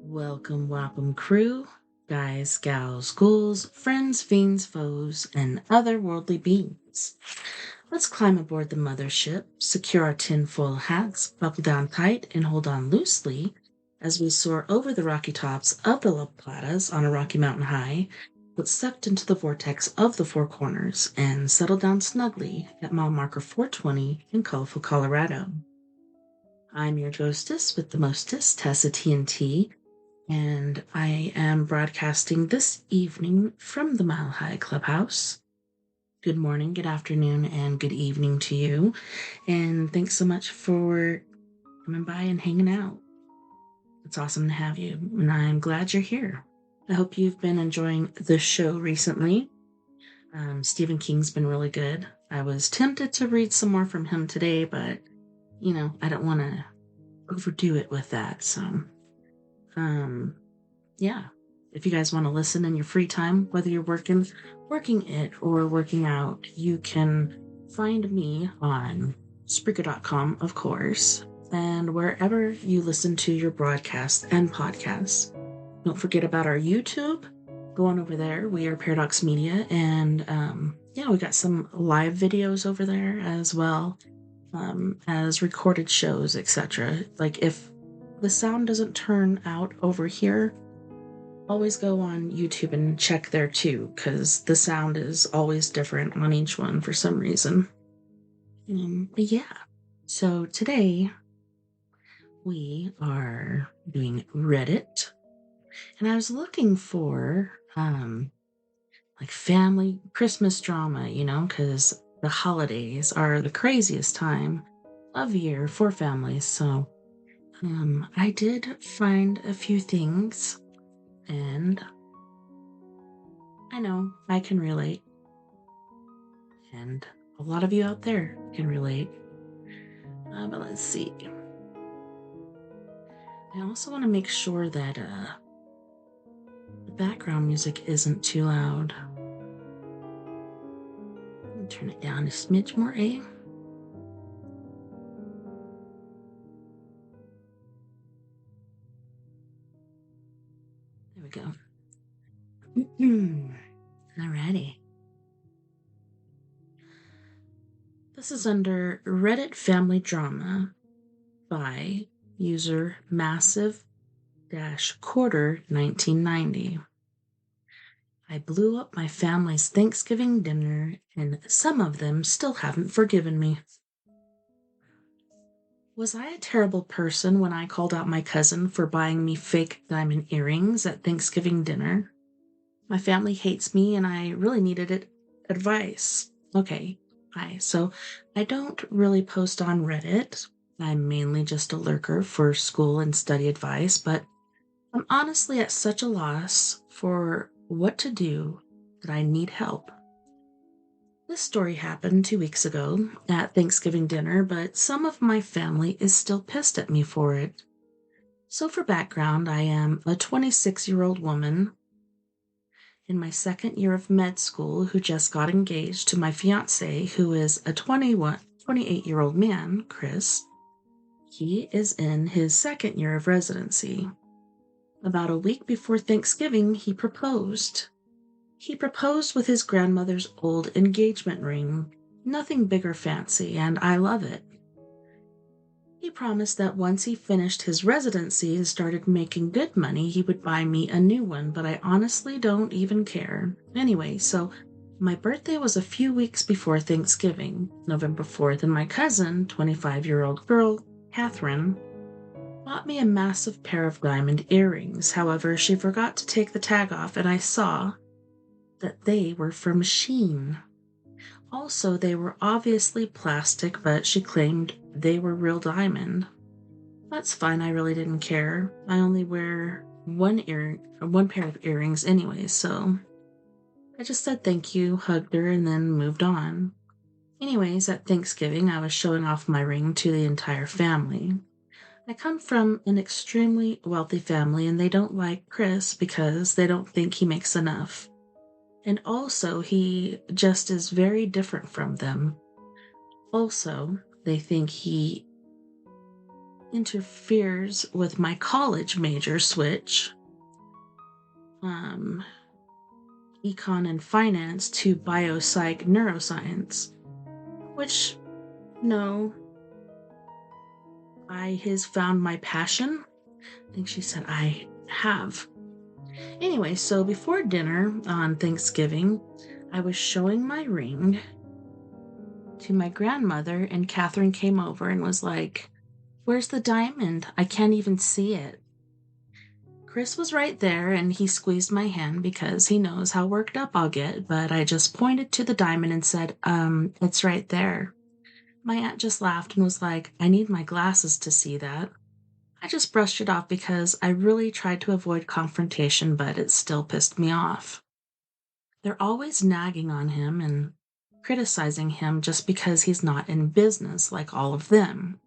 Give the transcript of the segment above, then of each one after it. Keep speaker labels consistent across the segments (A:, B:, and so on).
A: Welcome, welcome, crew, guys, gals, ghouls, friends, fiends, foes, and other worldly beings. Let's climb aboard the mothership, secure our tinfoil hats, buckle down tight, and hold on loosely as we soar over the rocky tops of the La Platas on a rocky mountain high, get sucked into the vortex of the Four Corners, and settle down snugly at mile marker 420 in colorful Colorado. I'm your ghostess with the mostest, TessaTNT, and I am broadcasting this evening from the Mile High Clubhouse. Good morning, good afternoon, and good evening to you. And thanks so much for coming by and hanging out. It's awesome to have you, and I'm glad you're here. I hope you've been enjoying the show recently. Stephen King's been really good. I was tempted to read some more from him today, but, I don't want to overdo it with that, so... yeah, if you guys want to listen in your free time, whether you're working it or working out, you can find me on Spreaker.com, of course, and wherever you listen to your broadcasts and podcasts. Don't forget about our YouTube. Go on over there. We are Paradox Media, and we got some live videos over there as well as recorded shows, etc. Like if the sound doesn't turn out over here, always go on YouTube and check there too, because the sound is always different on each one for some reason. So today we are doing Reddit, and I was looking for like family Christmas drama, because the holidays are the craziest time of year for families. So I did find a few things, and I know I can relate, and a lot of you out there can relate. But let's see. I also want to make sure that the background music isn't too loud. Let me turn it down a smidge more, eh? There we go. Alrighty. This is under Reddit Family Drama by user Massive-Quarter 1990. I blew up my family's Thanksgiving dinner, and some of them still haven't forgiven me. Was I a terrible person when I called out my cousin for buying me fake diamond earrings at Thanksgiving dinner? My family hates me, and I really needed advice. Okay, hi. So I don't really post on Reddit. I'm mainly just a lurker for school and study advice, but I'm honestly at such a loss for what to do that I need help. This story happened 2 weeks ago at Thanksgiving dinner, but some of my family is still pissed at me for it. So for background, I am a 26-year-old woman in my second year of med school who just got engaged to my fiance, who is a 28-year-old man, Chris. He is in his second year of residency. About a week before Thanksgiving, he proposed. He proposed with his grandmother's old engagement ring. Nothing big or fancy, and I love it. He promised that once he finished his residency and started making good money, he would buy me a new one, but I honestly don't even care. Anyway, so my birthday was a few weeks before Thanksgiving, November 4th, and my cousin, 25-year-old girl, Catherine, bought me a massive pair of diamond earrings. However, she forgot to take the tag off, and I saw that they were from Shein. Also, they were obviously plastic, but she claimed they were real diamond. That's fine, I really didn't care. I only wear one pair of earrings anyway, so I just said thank you, hugged her, and then moved on. Anyways, at Thanksgiving, I was showing off my ring to the entire family. I come from an extremely wealthy family, and they don't like Chris because they don't think he makes enough. And also, he just is very different from them. Also, they think he interferes with my college major switch, um, econ and finance to biopsych neuroscience, which, no, I has found my passion. I think she said I have. Anyway, so before dinner on Thanksgiving, I was showing my ring to my grandmother, and Catherine came over and was like, "Where's the diamond? I can't even see it." Chris was right there, and he squeezed my hand because he knows how worked up I'll get, but I just pointed to the diamond and said, it's right there. My aunt just laughed and was like, "I need my glasses to see that." I just brushed it off because I really tried to avoid confrontation, but it still pissed me off. They're always nagging on him and criticizing him just because he's not in business like all of them.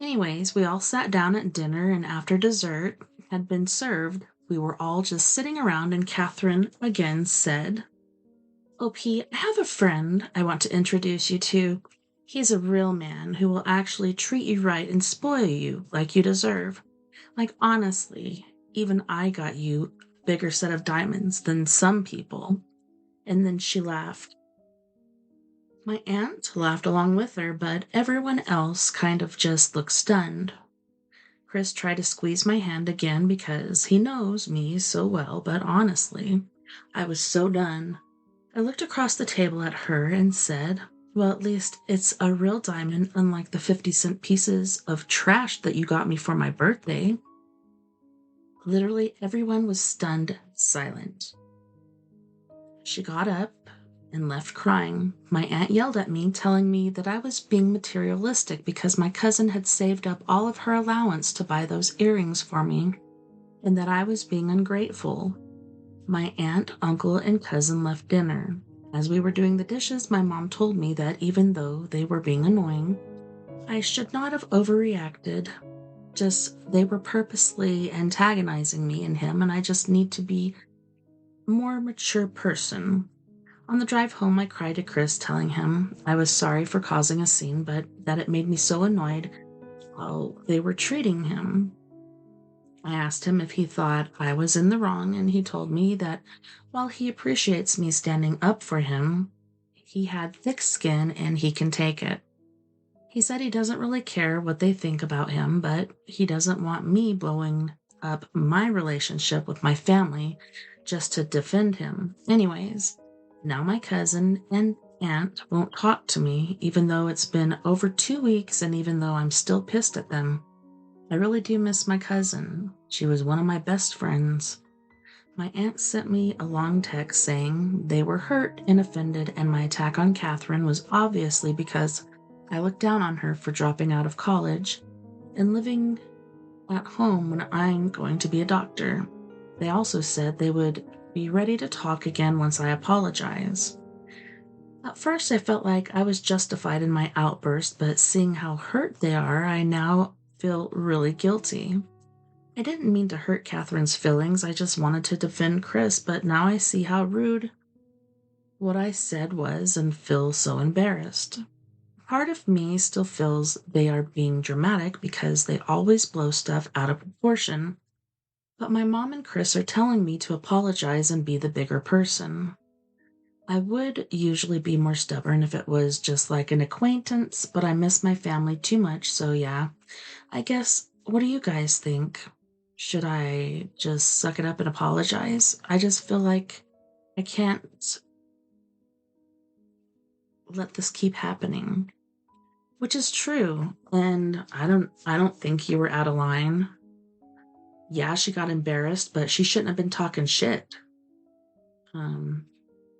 A: Anyways, we all sat down at dinner, and after dessert had been served, we were all just sitting around, and Catherine again said, "OP, I have a friend I want to introduce you to. He's a real man who will actually treat you right and spoil you like you deserve. Like, honestly, even I got you a bigger set of diamonds than some people." And then she laughed. My aunt laughed along with her, but everyone else kind of just looked stunned. Chris tried to squeeze my hand again because he knows me so well, but honestly, I was so done. I looked across the table at her and said, "Well, at least it's a real diamond, unlike the 50-cent pieces of trash that you got me for my birthday." Literally everyone was stunned silent. She got up and left crying. My aunt yelled at me, telling me that I was being materialistic because my cousin had saved up all of her allowance to buy those earrings for me, and that I was being ungrateful. My aunt, uncle, and cousin left dinner. As we were doing the dishes, my mom told me that even though they were being annoying, I should not have overreacted. Just they were purposely antagonizing me and him, and I just need to be a more mature person. On the drive home, I cried to Chris, telling him I was sorry for causing a scene, but that it made me so annoyed how they were treating him. I asked him if he thought I was in the wrong, and he told me that while he appreciates me standing up for him, he had thick skin and he can take it. He said he doesn't really care what they think about him, but he doesn't want me blowing up my relationship with my family just to defend him. Anyways, now my cousin and aunt won't talk to me, even though it's been over 2 weeks and even though I'm still pissed at them. I really do miss my cousin. She was one of my best friends. My aunt sent me a long text saying they were hurt and offended, and my attack on Catherine was obviously because I looked down on her for dropping out of college and living at home when I'm going to be a doctor. They also said they would be ready to talk again once I apologize. At first, I felt like I was justified in my outburst, but seeing how hurt they are, I now feel really guilty. I didn't mean to hurt Catherine's feelings, I just wanted to defend Chris, but now I see how rude what I said was and feel so embarrassed. Part of me still feels they are being dramatic because they always blow stuff out of proportion, but my mom and Chris are telling me to apologize and be the bigger person. I would usually be more stubborn if it was just like an acquaintance, but I miss my family too much, so yeah. I guess, what do you guys think? Should I just suck it up and apologize? I just feel like I can't let this keep happening. Which is true, and I don't think you were out of line. Yeah, she got embarrassed, but she shouldn't have been talking shit. Um,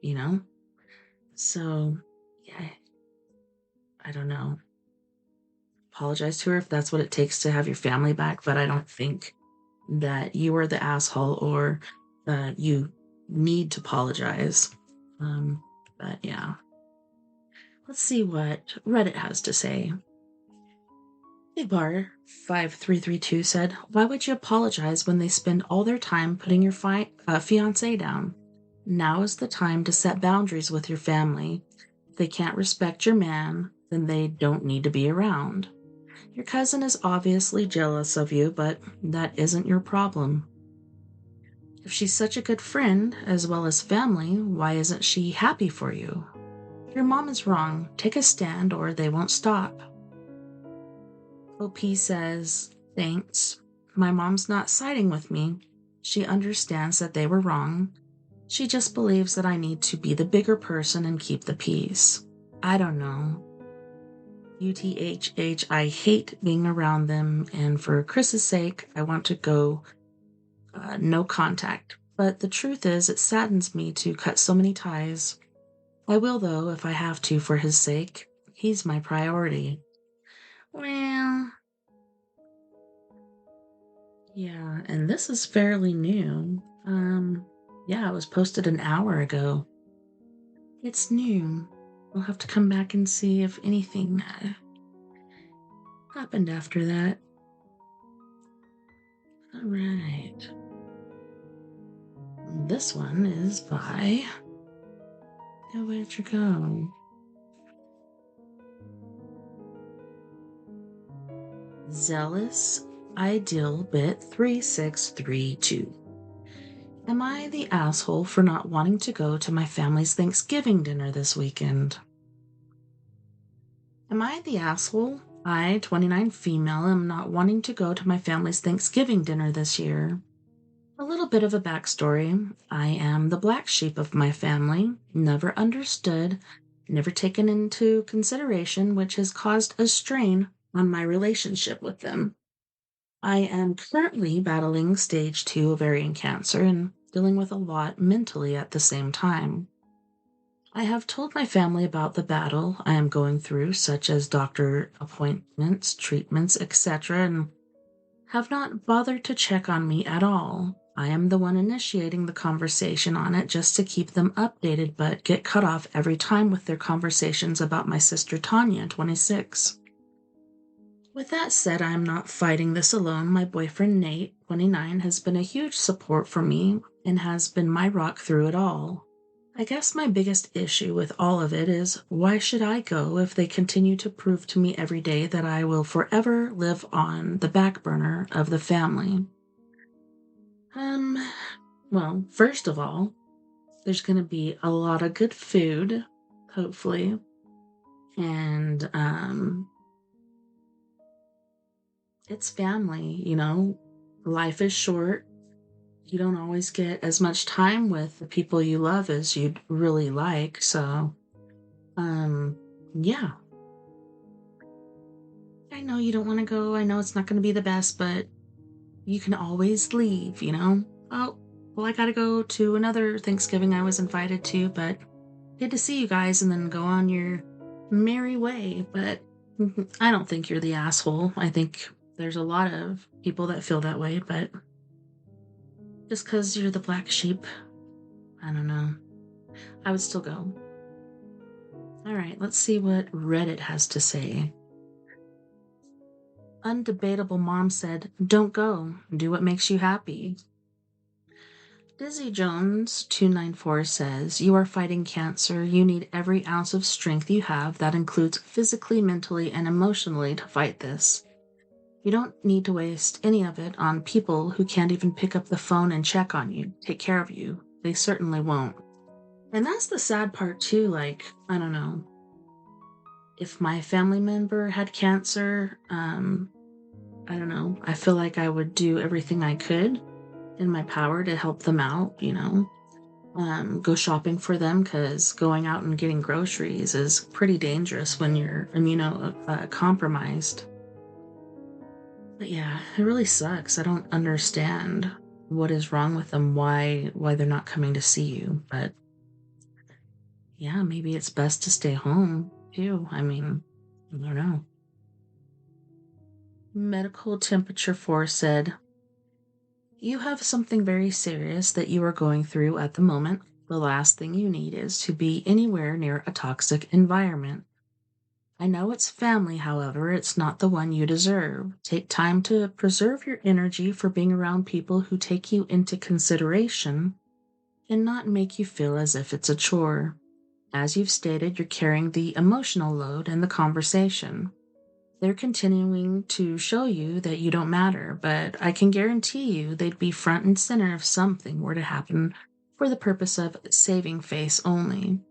A: you know? So, yeah, I don't know. Apologize to her if that's what it takes to have your family back, but I don't think that you are the asshole or you need to apologize. But yeah. Let's see what Reddit has to say. Big Bar 5332 said, "Why would you apologize when they spend all their time putting your fiance down? Now is the time to set boundaries with your family. If they can't respect your man, then they don't need to be around. Your cousin is obviously jealous of you, but that isn't your problem. If she's such a good friend, as well as family, why isn't she happy for you? Your mom is wrong. Take a stand or they won't stop. OP says, thanks. My mom's not siding with me. She understands that they were wrong. She just believes that I need to be the bigger person and keep the peace. I don't know. UTHH, I hate being around them, and for Chris's sake, I want to go no contact. But the truth is, it saddens me to cut so many ties. I will, though, if I have to for his sake. He's my priority. Well, yeah, and this is fairly new. Yeah, it was posted an hour ago. It's new. We'll have to come back and see if anything happened after that. All right. This one is by. Oh, where'd you go? Zealous Ideal Bit 3632. Am I the asshole for not wanting to go to my family's Thanksgiving dinner this weekend? Am I the asshole? I, 29 female, am not wanting to go to my family's Thanksgiving dinner this year. A little bit of a backstory. I am the black sheep of my family, never understood, never taken into consideration, which has caused a strain on my relationship with them. I am currently battling stage 2 ovarian cancer and dealing with a lot mentally at the same time. I have told my family about the battle I am going through, such as doctor appointments, treatments, etc., and have not bothered to check on me at all. I am the one initiating the conversation on it just to keep them updated, but get cut off every time with their conversations about my sister Tanya, 26. With that said, I am not fighting this alone. My boyfriend Nate, 29, has been a huge support for me and has been my rock through it all. I guess my biggest issue with all of it is, why should I go if they continue to prove to me every day that I will forever live on the back burner of the family? Well, first of all, there's going to be a lot of good food, hopefully. And, it's family, life is short. You don't always get as much time with the people you love as you'd really like. So, yeah. I know you don't want to go. I know it's not going to be the best, but you can always leave. Oh, well, I got to go to another Thanksgiving I was invited to, but good to see you guys and then go on your merry way. But I don't think you're the asshole. I think there's a lot of people that feel that way, but just because you're the black sheep, I don't know. I would still go. All right, let's see what Reddit has to say. Undebatable Mom said, don't go. Do what makes you happy. Dizzy Jones 294 says, you are fighting cancer. You need every ounce of strength you have. That includes physically, mentally, and emotionally to fight this. You don't need to waste any of it on people who can't even pick up the phone and check on you, take care of you. They certainly won't. And that's the sad part too, I don't know. If my family member had cancer, I don't know. I feel like I would do everything I could in my power to help them out, go shopping for them, because going out and getting groceries is pretty dangerous when you're compromised. But yeah, it really sucks. I don't understand what is wrong with them, why they're not coming to see you. But yeah, maybe it's best to stay home too. I don't know. Medical Temperature 4 said, you have something very serious that you are going through at the moment. The last thing you need is to be anywhere near a toxic environment. I know it's family, however, it's not the one you deserve. Take time to preserve your energy for being around people who take you into consideration and not make you feel as if it's a chore. As you've stated, you're carrying the emotional load and the conversation. They're continuing to show you that you don't matter, but I can guarantee you they'd be front and center if something were to happen for the purpose of saving face only.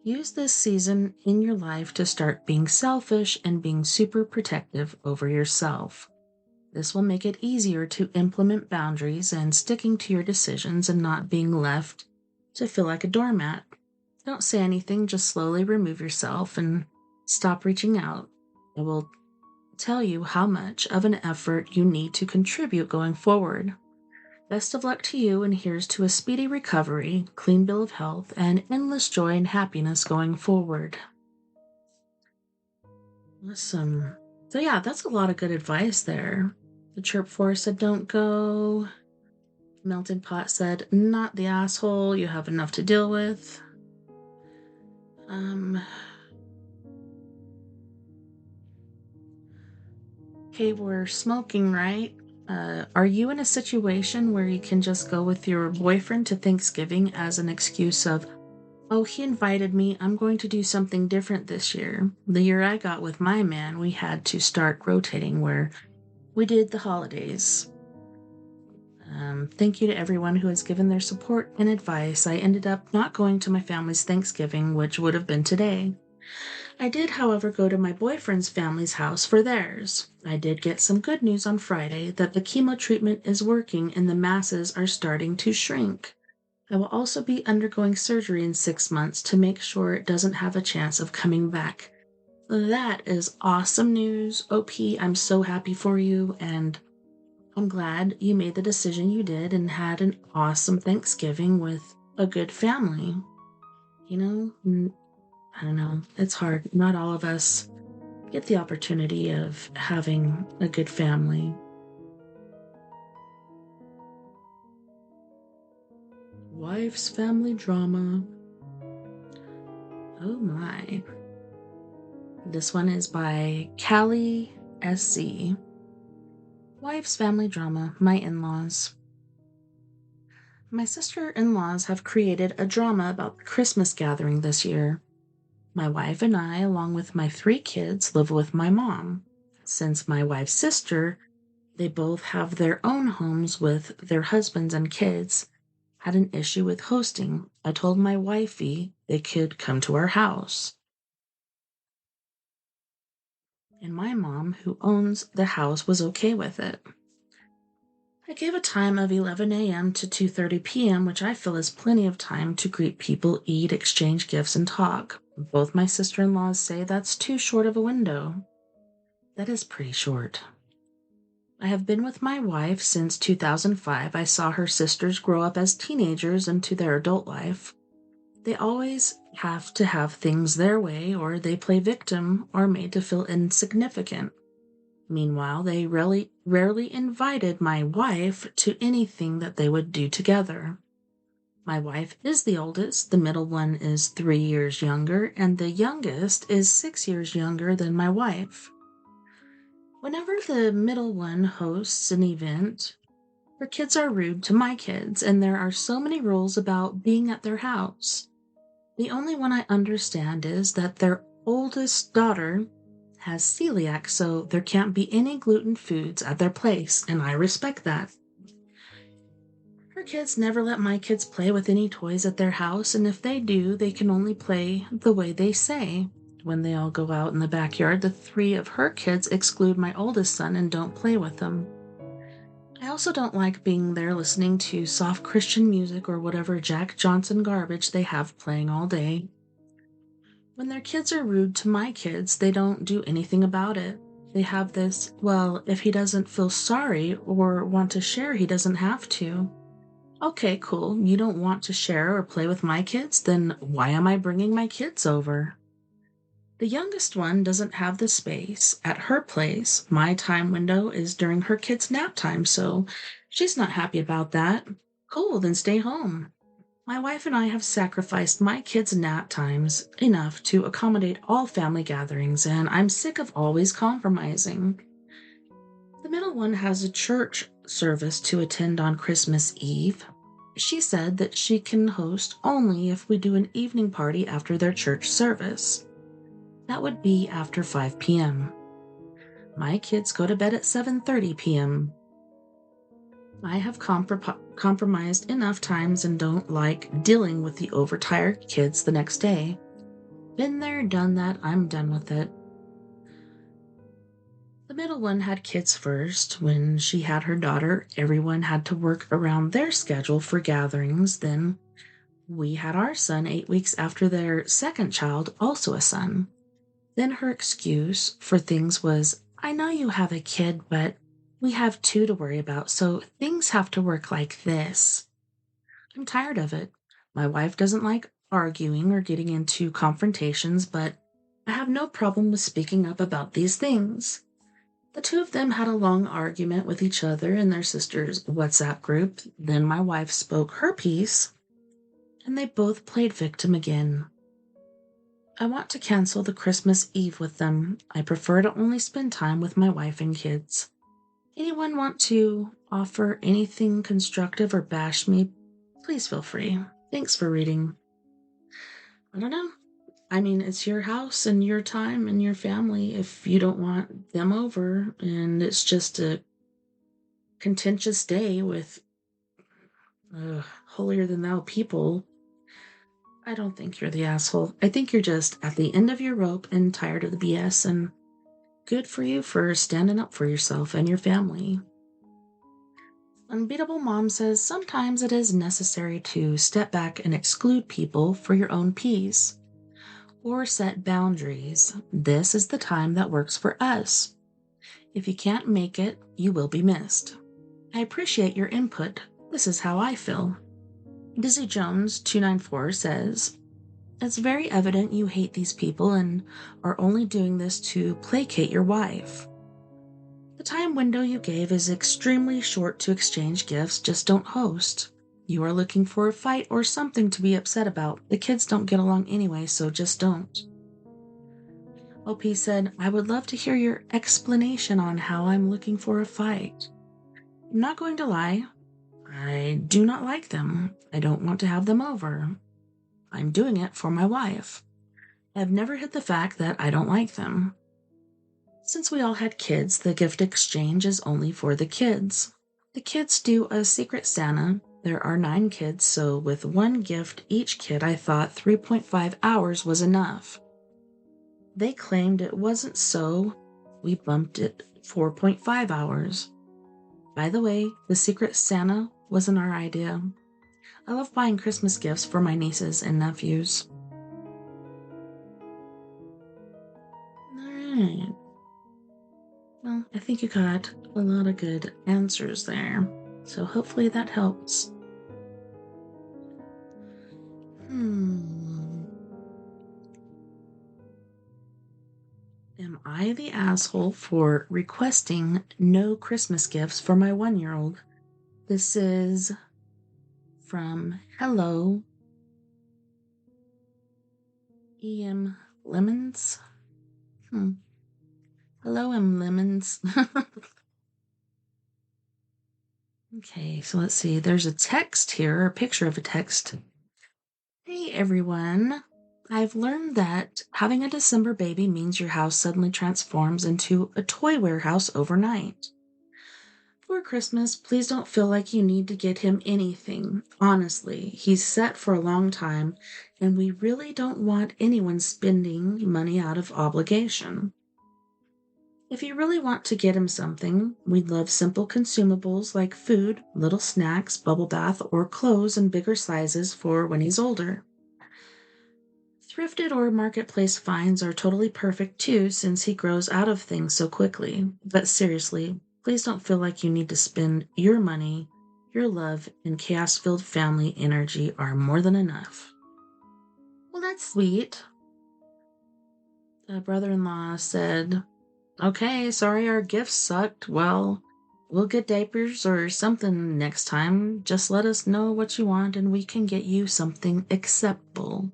A: Use this season in your life to start being selfish and being super protective over yourself. This will make it easier to implement boundaries and sticking to your decisions and not being left to feel like a doormat. Don't say anything, just slowly remove yourself and stop reaching out. It will tell you how much of an effort you need to contribute going forward. Best of luck to you, and here's to a speedy recovery, clean bill of health, and endless joy and happiness going forward. Awesome. So yeah, that's a lot of good advice there. The Chirp Forest said, don't go. Melted Pot said, not the asshole, you have enough to deal with. Okay, we're smoking, right? Are you in a situation where you can just go with your boyfriend to Thanksgiving as an excuse of, oh, he invited me, I'm going to do something different this year. The year I got with my man, we had to start rotating where we did the holidays. Thank you to everyone who has given their support and advice. I ended up not going to my family's Thanksgiving, which would have been today. I did, however, go to my boyfriend's family's house for theirs. I did get some good news on Friday that the chemo treatment is working and the masses are starting to shrink. I will also be undergoing surgery in 6 months to make sure it doesn't have a chance of coming back. That is awesome news, OP. I'm so happy for you, and I'm glad you made the decision you did and had an awesome Thanksgiving with a good family. I don't know, it's hard. Not all of us get the opportunity of having a good family. Wife's family drama. Oh my. This one is by Callie SC. Wife's family drama, my in-laws. My sister-in-laws have created a drama about the Christmas gathering this year. My wife and I, along with my 3 kids, live with my mom. Since my wife's sister, they both have their own homes with their husbands and kids, had an issue with hosting. I told my wifey they could come to our house. And my mom, who owns the house, was okay with it. I gave a time of 11 a.m. to 2:30 p.m., which I feel is plenty of time to greet people, eat, exchange gifts, and talk. Both my sister-in-laws say that's too short of a window. That is pretty short. I have been with my wife since 2005. I saw her sisters grow up as teenagers into their adult life. They always have to have things their way, or they play victim or made to feel insignificant. Meanwhile, they rarely invited my wife to anything that they would do together. My wife is the oldest, the middle one is 3 years younger, and the youngest is 6 years younger than my wife. Whenever the middle one hosts an event, her kids are rude to my kids, and there are so many rules about being at their house. The only one I understand is that their oldest daughter has celiac, so there can't be any gluten foods at their place, and I respect that. Her kids never let my kids play with any toys at their house, and if they do, they can only play the way they say. When they all go out in the backyard, the 3 of her kids exclude my oldest son and don't play with them. I also don't like being there listening to soft Christian music or whatever Jack Johnson garbage they have playing all day. When their kids are rude to my kids, they don't do anything about it. They have this, well, if he doesn't feel sorry or want to share, he doesn't have to. Okay, cool. You don't want to share or play with my kids? Then why am I bringing my kids over? The youngest one doesn't have the space at her place. My time window is during her kids' nap time, so she's not happy about that. Cool, then stay home. My wife and I have sacrificed my kids' nap times enough to accommodate all family gatherings, and I'm sick of always compromising. The middle one has a church service to attend on Christmas Eve. She said that she can host only if we do an evening party after their church service. That would be after 5 p.m. My kids go to bed at 7:30 p.m. I have compromised enough times and don't like dealing with the overtired kids the next day. Been there, done that, I'm done with it. The middle one had kids first. When she had her daughter, everyone had to work around their schedule for gatherings. Then we had our son 8 weeks after their second child, also a son. Then her excuse for things was, I know you have a kid, but we have two to worry about, so things have to work like this. I'm tired of it. My wife doesn't like arguing or getting into confrontations, but I have no problem with speaking up about these things. The two of them had a long argument with each other in their sister's WhatsApp group. Then my wife spoke her piece, and they both played victim again. I want to cancel the Christmas Eve with them. I prefer to only spend time with my wife and kids. Anyone want to offer anything constructive or bash me? Please feel free. Thanks for reading. I don't know. I mean, it's your house and your time and your family. If you don't want them over and it's just a contentious day with holier than thou people, I don't think you're the asshole. I think you're just at the end of your rope and tired of the BS, and good for you for standing up for yourself and your family. Unbeatable Mom says sometimes it is necessary to step back and exclude people for your own peace or set boundaries. This is the time that works for us. If you can't make it, you will be missed. I appreciate your input. This is how I feel. Dizzy Jones 294 says, it's very evident you hate these people and are only doing this to placate your wife. The time window you gave is extremely short to exchange gifts. Just don't host. You are looking for a fight or something to be upset about. The kids don't get along anyway, so just don't. OP said, I would love to hear your explanation on how I'm looking for a fight. I'm not going to lie. I do not like them. I don't want to have them over. I'm doing it for my wife. I've never hid the fact that I don't like them. Since we all had kids, the gift exchange is only for the kids. The kids do a secret Santa. There are 9 kids, so with one gift each kid, I thought 3.5 hours was enough. They claimed it wasn't, so we bumped it 4.5 hours. By the way, the secret Santa wasn't our idea. I love buying Christmas gifts for my nieces and nephews. Alright. Well, I think you got a lot of good answers there, so hopefully that helps. Am I the asshole for requesting no Christmas gifts for my 1-year-old? This is from Hello E.M. Lemons. Hello, M. Lemons. Okay, so let's see. There's a text here, a picture of a text. Hey, everyone. I've learned that having a December baby means your house suddenly transforms into a toy warehouse overnight. For Christmas, please don't feel like you need to get him anything. Honestly, he's set for a long time, and we really don't want anyone spending money out of obligation. If you really want to get him something, we'd love simple consumables like food, little snacks, bubble bath, or clothes in bigger sizes for when he's older. Thrifted or marketplace finds are totally perfect too, since he grows out of things so quickly. But seriously, please don't feel like you need to spend your money. Your love and chaos-filled family energy are more than enough. Well, that's sweet. The brother-in-law said, okay, sorry our gifts sucked. Well, we'll get diapers or something next time. Just let us know what you want and we can get you something acceptable.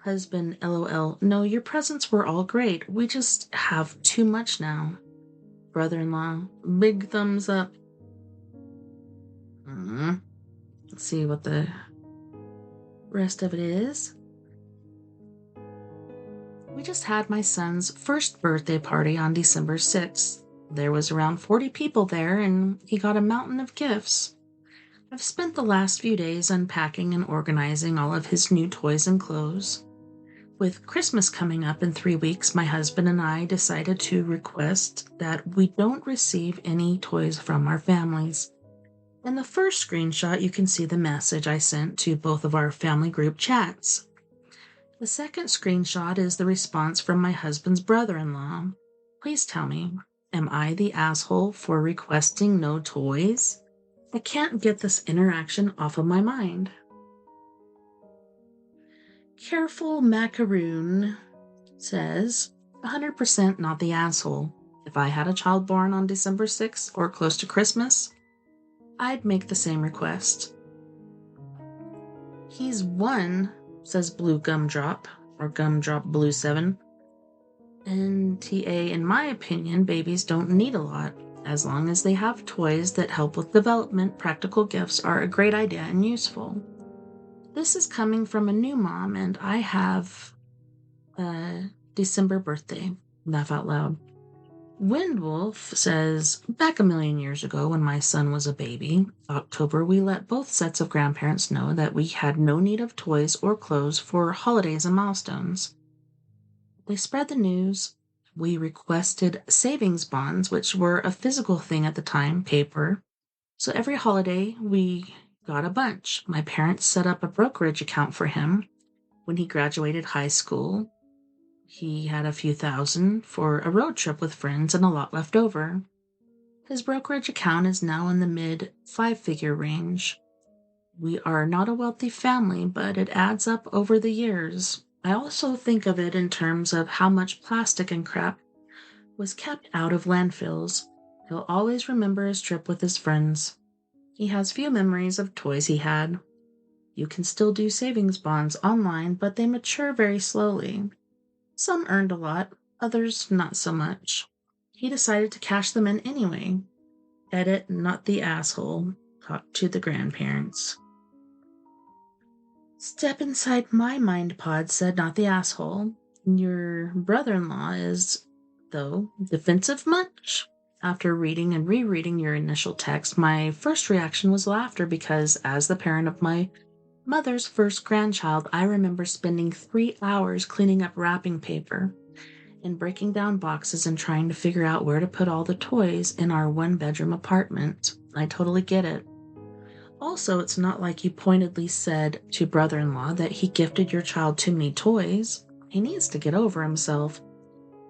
A: Husband, LOL. No, your presents were all great. We just have too much now. Brother-in-law, big thumbs up. Let's see what the rest of it is. We just had my son's first birthday party on December 6th. There was around 40 people there, and he got a mountain of gifts. I've spent the last few days unpacking and organizing all of his new toys and clothes. With Christmas coming up in 3 weeks, my husband and I decided to request that we don't receive any toys from our families. In the first screenshot, you can see the message I sent to both of our family group chats. The second screenshot is the response from my husband's brother-in-law. Please tell me, am I the asshole for requesting no toys? I can't get this interaction off of my mind. Careful Macaroon says, 100% not the asshole. If I had a child born on December 6th or close to Christmas, I'd make the same request. He's one, says Blue Gumdrop, or Gumdrop Blue 7. NTA, in my opinion, babies don't need a lot. As long as they have toys that help with development, practical gifts are a great idea and useful. This is coming from a new mom, and I have a December birthday. Laugh out loud. Windwolf says, back a million years ago when my son was a baby, October, we let both sets of grandparents know that we had no need of toys or clothes for holidays and milestones. They spread the news. We requested savings bonds, which were a physical thing at the time, paper. So every holiday, we got a bunch. My parents set up a brokerage account for him. When he graduated high school, he had a few thousand for a road trip with friends and a lot left over. His brokerage account is now in the mid-5-figure range. We are not a wealthy family, but it adds up over the years. I also think of it in terms of how much plastic and crap was kept out of landfills. He'll always remember his trip with his friends. He has few memories of toys he had. You can still do savings bonds online, but they mature very slowly. Some earned a lot, others not so much. He decided to cash them in anyway. Edit, not the asshole. Talk to the grandparents. Step inside my mind pod said, not the asshole. Your brother-in-law is, though, defensive much? After reading and rereading your initial text, my first reaction was laughter because, as the parent of my mother's first grandchild, I remember spending 3 hours cleaning up wrapping paper and breaking down boxes and trying to figure out where to put all the toys in our one-bedroom apartment. I totally get it. Also, it's not like you pointedly said to brother-in-law that he gifted your child too many toys. He needs to get over himself.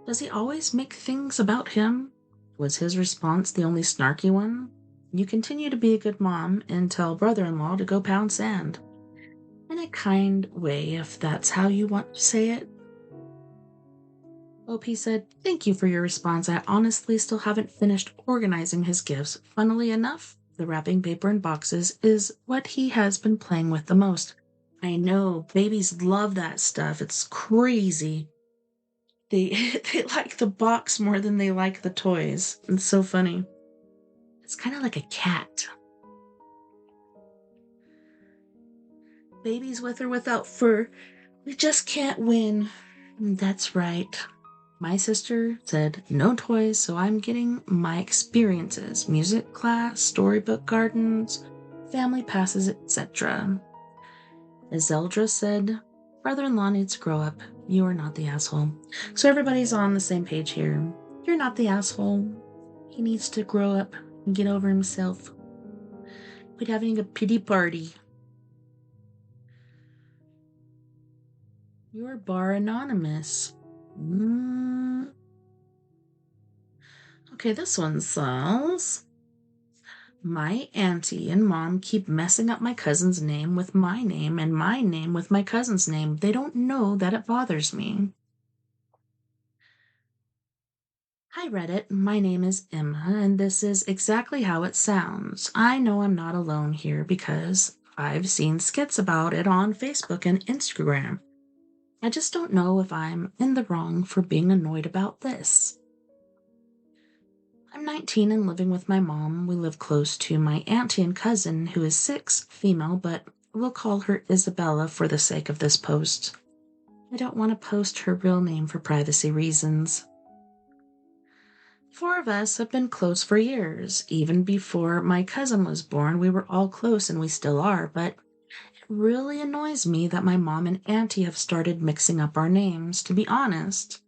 A: Does he always make things about him? Was his response the only snarky one? You continue to be a good mom and tell brother-in-law to go pound sand. In a kind way, if that's how you want to say it. OP said, thank you for your response. I honestly still haven't finished organizing his gifts. Funnily enough, the wrapping paper and boxes is what he has been playing with the most. I know, babies love that stuff. It's crazy. They like the box more than they like the toys. It's so funny. It's kind of like a cat. Babies with or without fur, we just can't win. That's right. My sister said no toys, so I'm getting my experiences. Music class, storybook gardens, family passes, etc. Iseldra said, brother-in-law needs to grow up. You are not the asshole. So everybody's on the same page here. You're not the asshole. He needs to grow up and get over himself. Quit having a pity party. You're bar anonymous. Okay, this one says, my auntie and mom keep messing up my cousin's name with my name and my name with my cousin's name. They don't know that it bothers me. Hi Reddit, my name is Emma, and this is exactly how it sounds. I know I'm not alone here because I've seen skits about it on Facebook and Instagram. I just don't know if I'm in the wrong for being annoyed about this. I'm 19 and living with my mom. We live close to my auntie and cousin, who is 6, female, but we'll call her Isabella for the sake of this post. I don't want to post her real name for privacy reasons. 4 of us have been close for years. Even before my cousin was born, we were all close and we still are, but it really annoys me that my mom and auntie have started mixing up our names, to be honest.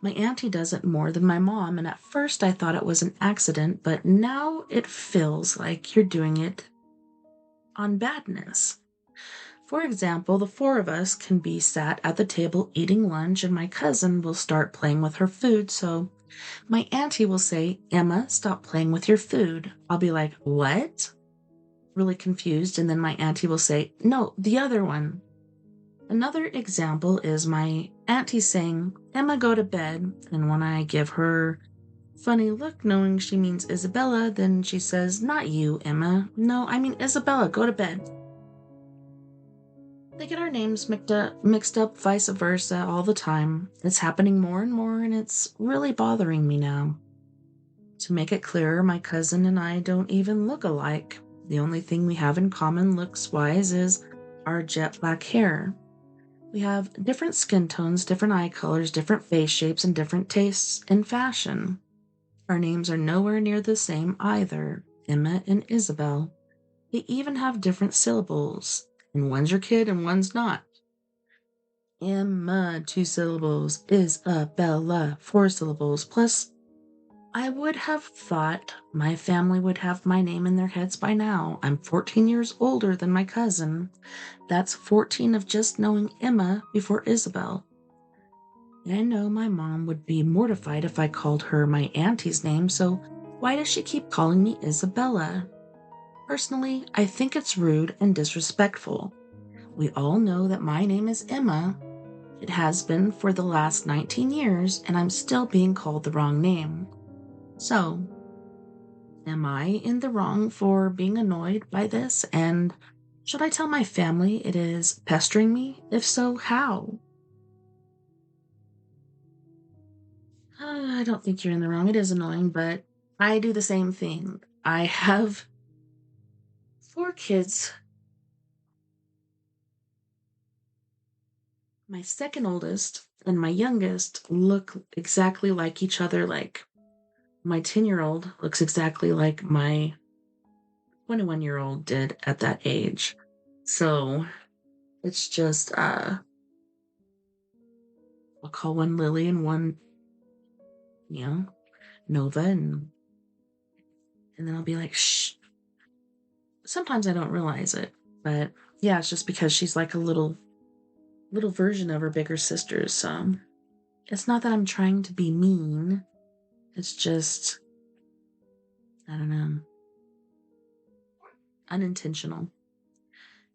A: My auntie does it more than my mom, and at first I thought it was an accident, but now it feels like you're doing it on badness. For example, the 4 of us can be sat at the table eating lunch, and my cousin will start playing with her food, so my auntie will say, "Emma, stop playing with your food." I'll be like, "What?" Really confused, and then my auntie will say, "No, the other one." Another example is my auntie saying, "Emma, go to bed," and when I give her funny look knowing she means Isabella, then she says, "Not you, Emma. No, I mean Isabella, go to bed." They get our names mixed up vice versa all the time. It's happening more and more, and it's really bothering me now. To make it clearer, my cousin and I don't even look alike. The only thing we have in common looks-wise is our jet black hair. We have different skin tones, different eye colors, different face shapes, and different tastes in fashion. Our names are nowhere near the same either, Emma and Isabel. They even have different syllables, and one's your kid and one's not. Emma, 2 syllables. Isabella, 4 syllables. Plus, I would have thought my family would have my name in their heads by now. I'm 14 years older than my cousin. That's 14 of just knowing Emma before Isabel. And I know my mom would be mortified if I called her my auntie's name, so why does she keep calling me Isabella? Personally, I think it's rude and disrespectful. We all know that my name is Emma. It has been for the last 19 years, and I'm still being called the wrong name. So, am I in the wrong for being annoyed by this? And should I tell my family it is pestering me? If so, how? I don't think you're in the wrong. It is annoying, but I do the same thing. I have 4 kids. My second oldest and my youngest look exactly like each other. Like, my 10-year-old looks exactly like my 21-year-old did at that age. So it's just, I'll call one Lily and one, Nova, and then I'll be like, shh. Sometimes I don't realize it, but yeah, it's just because she's like a little version of her bigger sister. So it's not that I'm trying to be mean. It's just, I don't know, unintentional.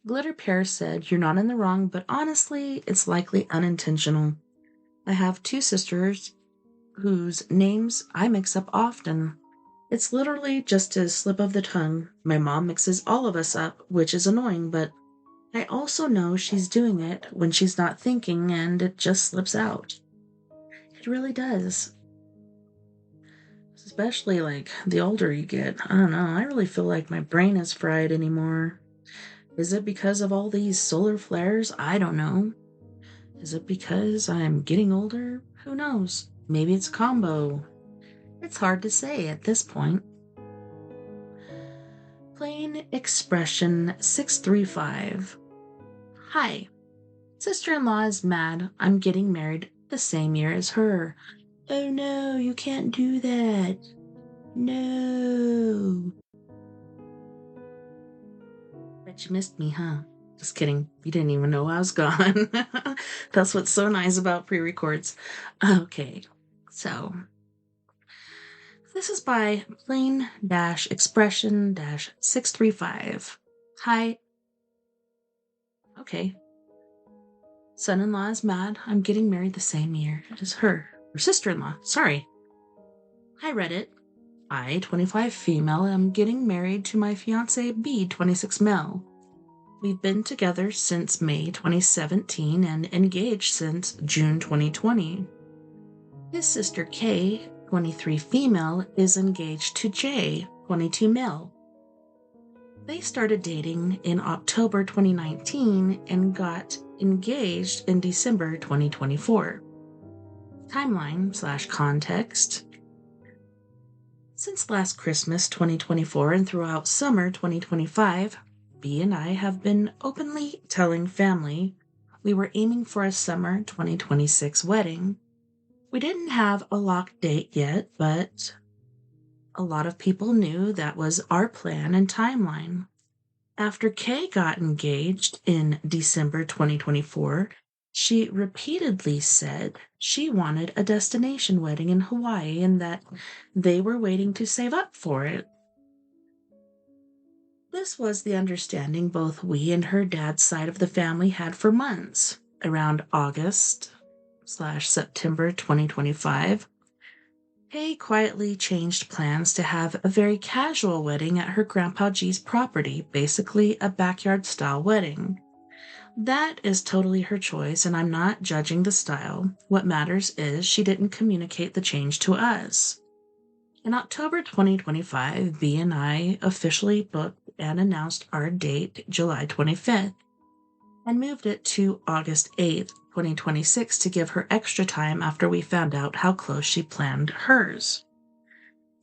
A: Glitter Pear said, "You're not in the wrong, but honestly, it's likely unintentional. I have 2 sisters whose names I mix up often. It's literally just a slip of the tongue. My mom mixes all of us up, which is annoying, but I also know she's doing it when she's not thinking and it just slips out. It really does. Especially like the older you get. I don't know. I really feel like my brain is fried anymore. Is it because of all these solar flares? I don't know. Is it because I'm getting older? Who knows? Maybe it's a combo. It's hard to say at this point. Plain Expression 635. Hi. Sister-in-law is mad I'm getting married the same year as her. Oh no, you can't do that. No. Bet you missed me, huh? Just kidding. You didn't even know I was gone. That's what's so nice about pre-records. Okay, so this is by plain-expression-635. Hi. Okay. Son-in-law is mad I'm getting married the same year as her. Or sister-in-law. Sorry. Hi, Reddit. I, 25 female, am getting married to my fiance B, 26 male. We've been together since May 2017 and engaged since June 2020. His sister K, 23 female, is engaged to J, 22 male. They started dating in October 2019 and got engaged in December 2024. Timeline/context. Since last Christmas 2024 and throughout summer 2025, B and I have been openly telling family we were aiming for a summer 2026 wedding. We didn't have a locked date yet, but a lot of people knew that was our plan and timeline. After Kay got engaged in December 2024, she repeatedly said she wanted a destination wedding in Hawaii and that they were waiting to save up for it. This was the understanding both we and her dad's side of the family had for months. Around August/September 2025, Kay quietly changed plans to have a very casual wedding at her Grandpa G's property, basically a backyard-style wedding. That is totally her choice, and I'm not judging the style. What matters is she didn't communicate the change to us. In October 2025, B and I officially booked and announced our date, July 25th, and moved it to August 8th, 2026 to give her extra time after we found out how close she planned hers.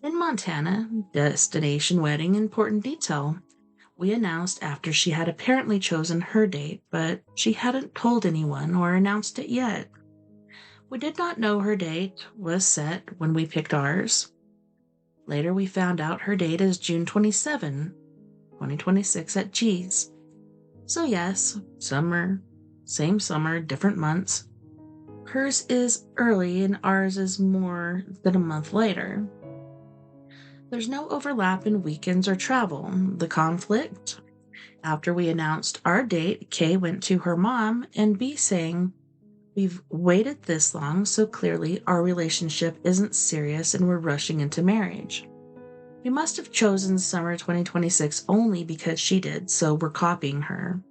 A: In Montana, destination wedding, important detail. We announced after she had apparently chosen her date, but she hadn't told anyone or announced it yet. We did not know her date was set when we picked ours. Later we found out her date is June 27, 2026 at G's. So yes, same summer, different months. Hers is early and ours is more than a month later. There's no overlap in weekends or travel. The conflict? After we announced our date, Kay went to her mom and B saying, "We've waited this long, so clearly our relationship isn't serious and we're rushing into marriage. We must have chosen summer 2026 only because she did, so we're copying her.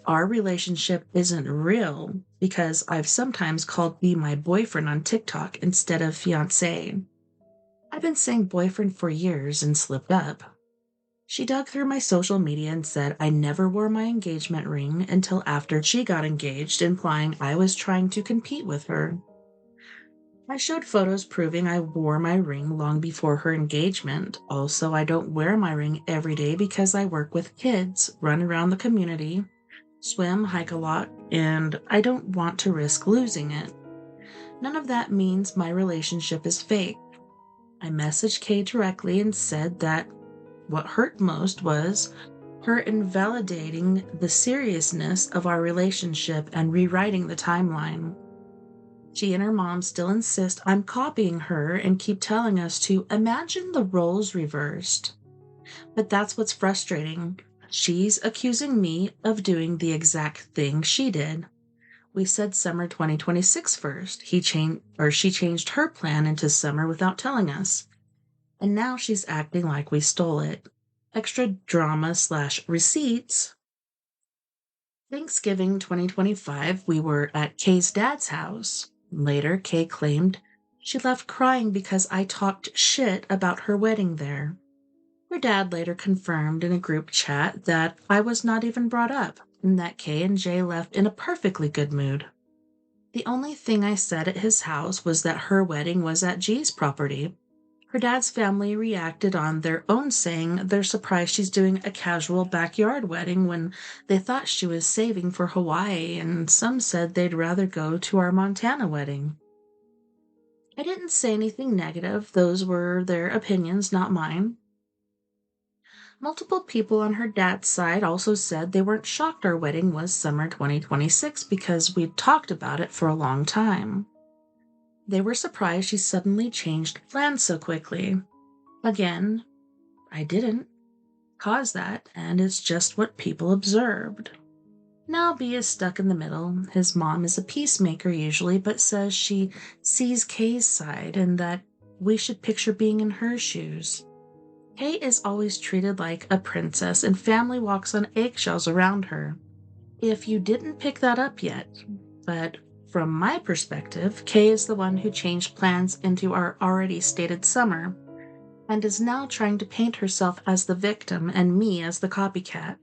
A: Our relationship isn't real because I've sometimes called B my boyfriend on TikTok instead of fiancé. I've been saying boyfriend for years and slipped up." She dug through my social media and said I never wore my engagement ring until after she got engaged, implying I was trying to compete with her. I showed photos proving I wore my ring long before her engagement. Also, I don't wear my ring every day because I work with kids, run around the community, swim, hike a lot, and I don't want to risk losing it. None of that means my relationship is fake. I messaged Kay directly and said that what hurt most was her invalidating the seriousness of our relationship and rewriting the timeline. She and her mom still insist I'm copying her and keep telling us to imagine the roles reversed. But that's what's frustrating. She's accusing me of doing the exact thing she did. We said summer 2026 first. She changed her plan into summer without telling us. And now she's acting like we stole it. Extra drama/receipts. Thanksgiving 2025, we were at Kay's dad's house. Later, Kay claimed she left crying because I talked shit about her wedding there. Her dad later confirmed in a group chat that I was not even brought up and that Kay and Jay left in a perfectly good mood. The only thing I said at his house was that her wedding was at G's property. Her dad's family reacted on their own, saying they're surprised she's doing a casual backyard wedding when they thought she was saving for Hawaii, and some said they'd rather go to our Montana wedding. I didn't say anything negative. Those were their opinions, not mine. Multiple people on her dad's side also said they weren't shocked our wedding was summer 2026 because we'd talked about it for a long time. They were surprised she suddenly changed plans so quickly. Again, I didn't cause that, and it's just what people observed. Now B is stuck in the middle. His mom is a peacemaker usually, but says she sees Kay's side and that we should picture being in her shoes. Kay is always treated like a princess, and family walks on eggshells around her. If you didn't pick that up yet, but from my perspective, Kay is the one who changed plans into our already stated summer. and is now trying to paint herself as the victim and me as the copycat.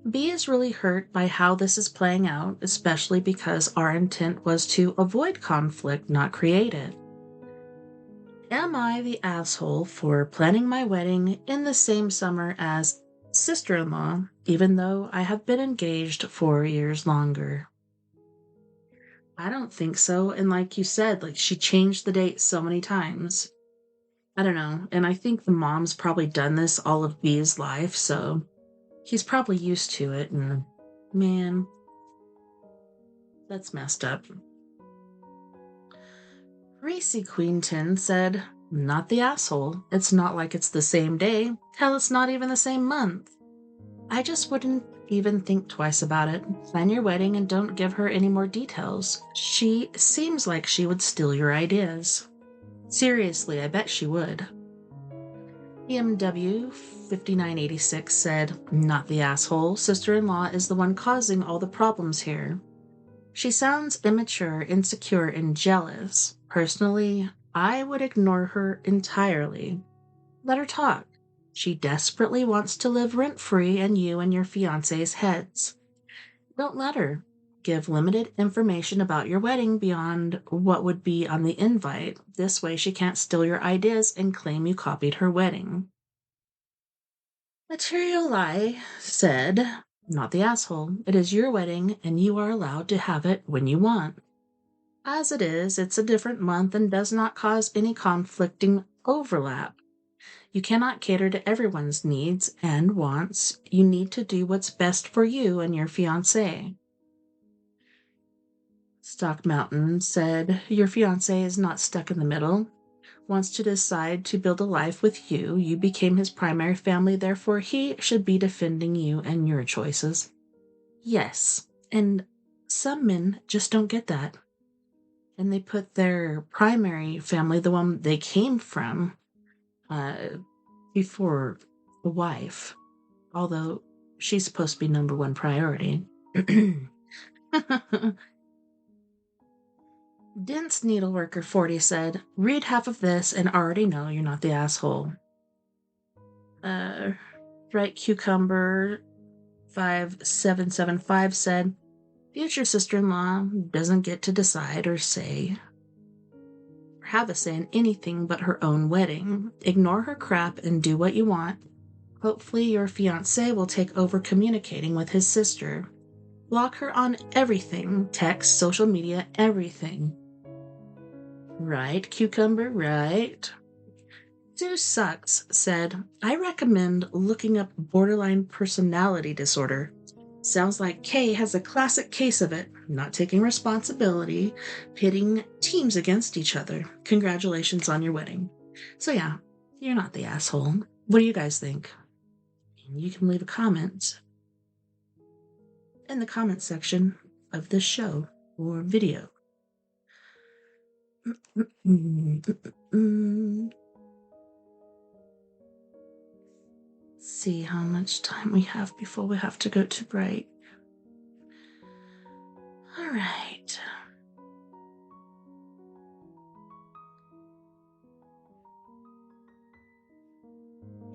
A: B is really hurt by how this is playing out, especially because our intent was to avoid conflict, not create it. Am I the asshole for planning my wedding in the same summer as sister-in-law, even though I have been engaged 4 years longer? I don't think so. And like you said, she changed the date so many times. I don't know. And I think the mom's probably done this all of B's life, so he's probably used to it. And man, that's messed up. Reese Queenton said, "Not the asshole. It's not like it's the same day. Hell, it's not even the same month. I just wouldn't even think twice about it. Plan your wedding and don't give her any more details. She seems like she would steal your ideas." Seriously, I bet she would. BMW 5986 said, "Not the asshole. Sister-in-law is the one causing all the problems here. She sounds immature, insecure, and jealous. Personally, I would ignore her entirely. Let her talk. She desperately wants to live rent-free in you and your fiancé's heads. Don't let her. Give limited information about your wedding beyond what would be on the invite. This way she can't steal your ideas and claim you copied her wedding." Material Lie said, "Not the asshole. It is your wedding and you are allowed to have it when you want. As it is, it's a different month and does not cause any conflicting overlap. You cannot cater to everyone's needs and wants. You need to do what's best for you and your fiancé." Stock Mountain said, "Your fiancé is not stuck in the middle. Wants to decide to build a life with you. You became his primary family, therefore he should be defending you and your choices." Yes, and some men just don't get that. And they put their primary family, the one they came from, before the wife, although she's supposed to be number one priority. Dense Needleworker 40 said, "Read half of this and already know you're not the asshole." Right Cucumber 5775 said, "Future sister-in-law doesn't get to decide or say or have a say in anything but her own wedding. Ignore her crap and do what you want. Hopefully your fiancé will take over communicating with his sister. Block her on everything, text, social media, everything." Right, Cucumber, right. Sue Sucks said, "I recommend looking up borderline personality disorder. Sounds like Kay has a classic case of it, not taking responsibility, pitting teams against each other. Congratulations on your wedding." So yeah, you're not the asshole. What do you guys think? You can leave a comment in the comment section of this show or video. See how much time we have before we have to go to break. All right.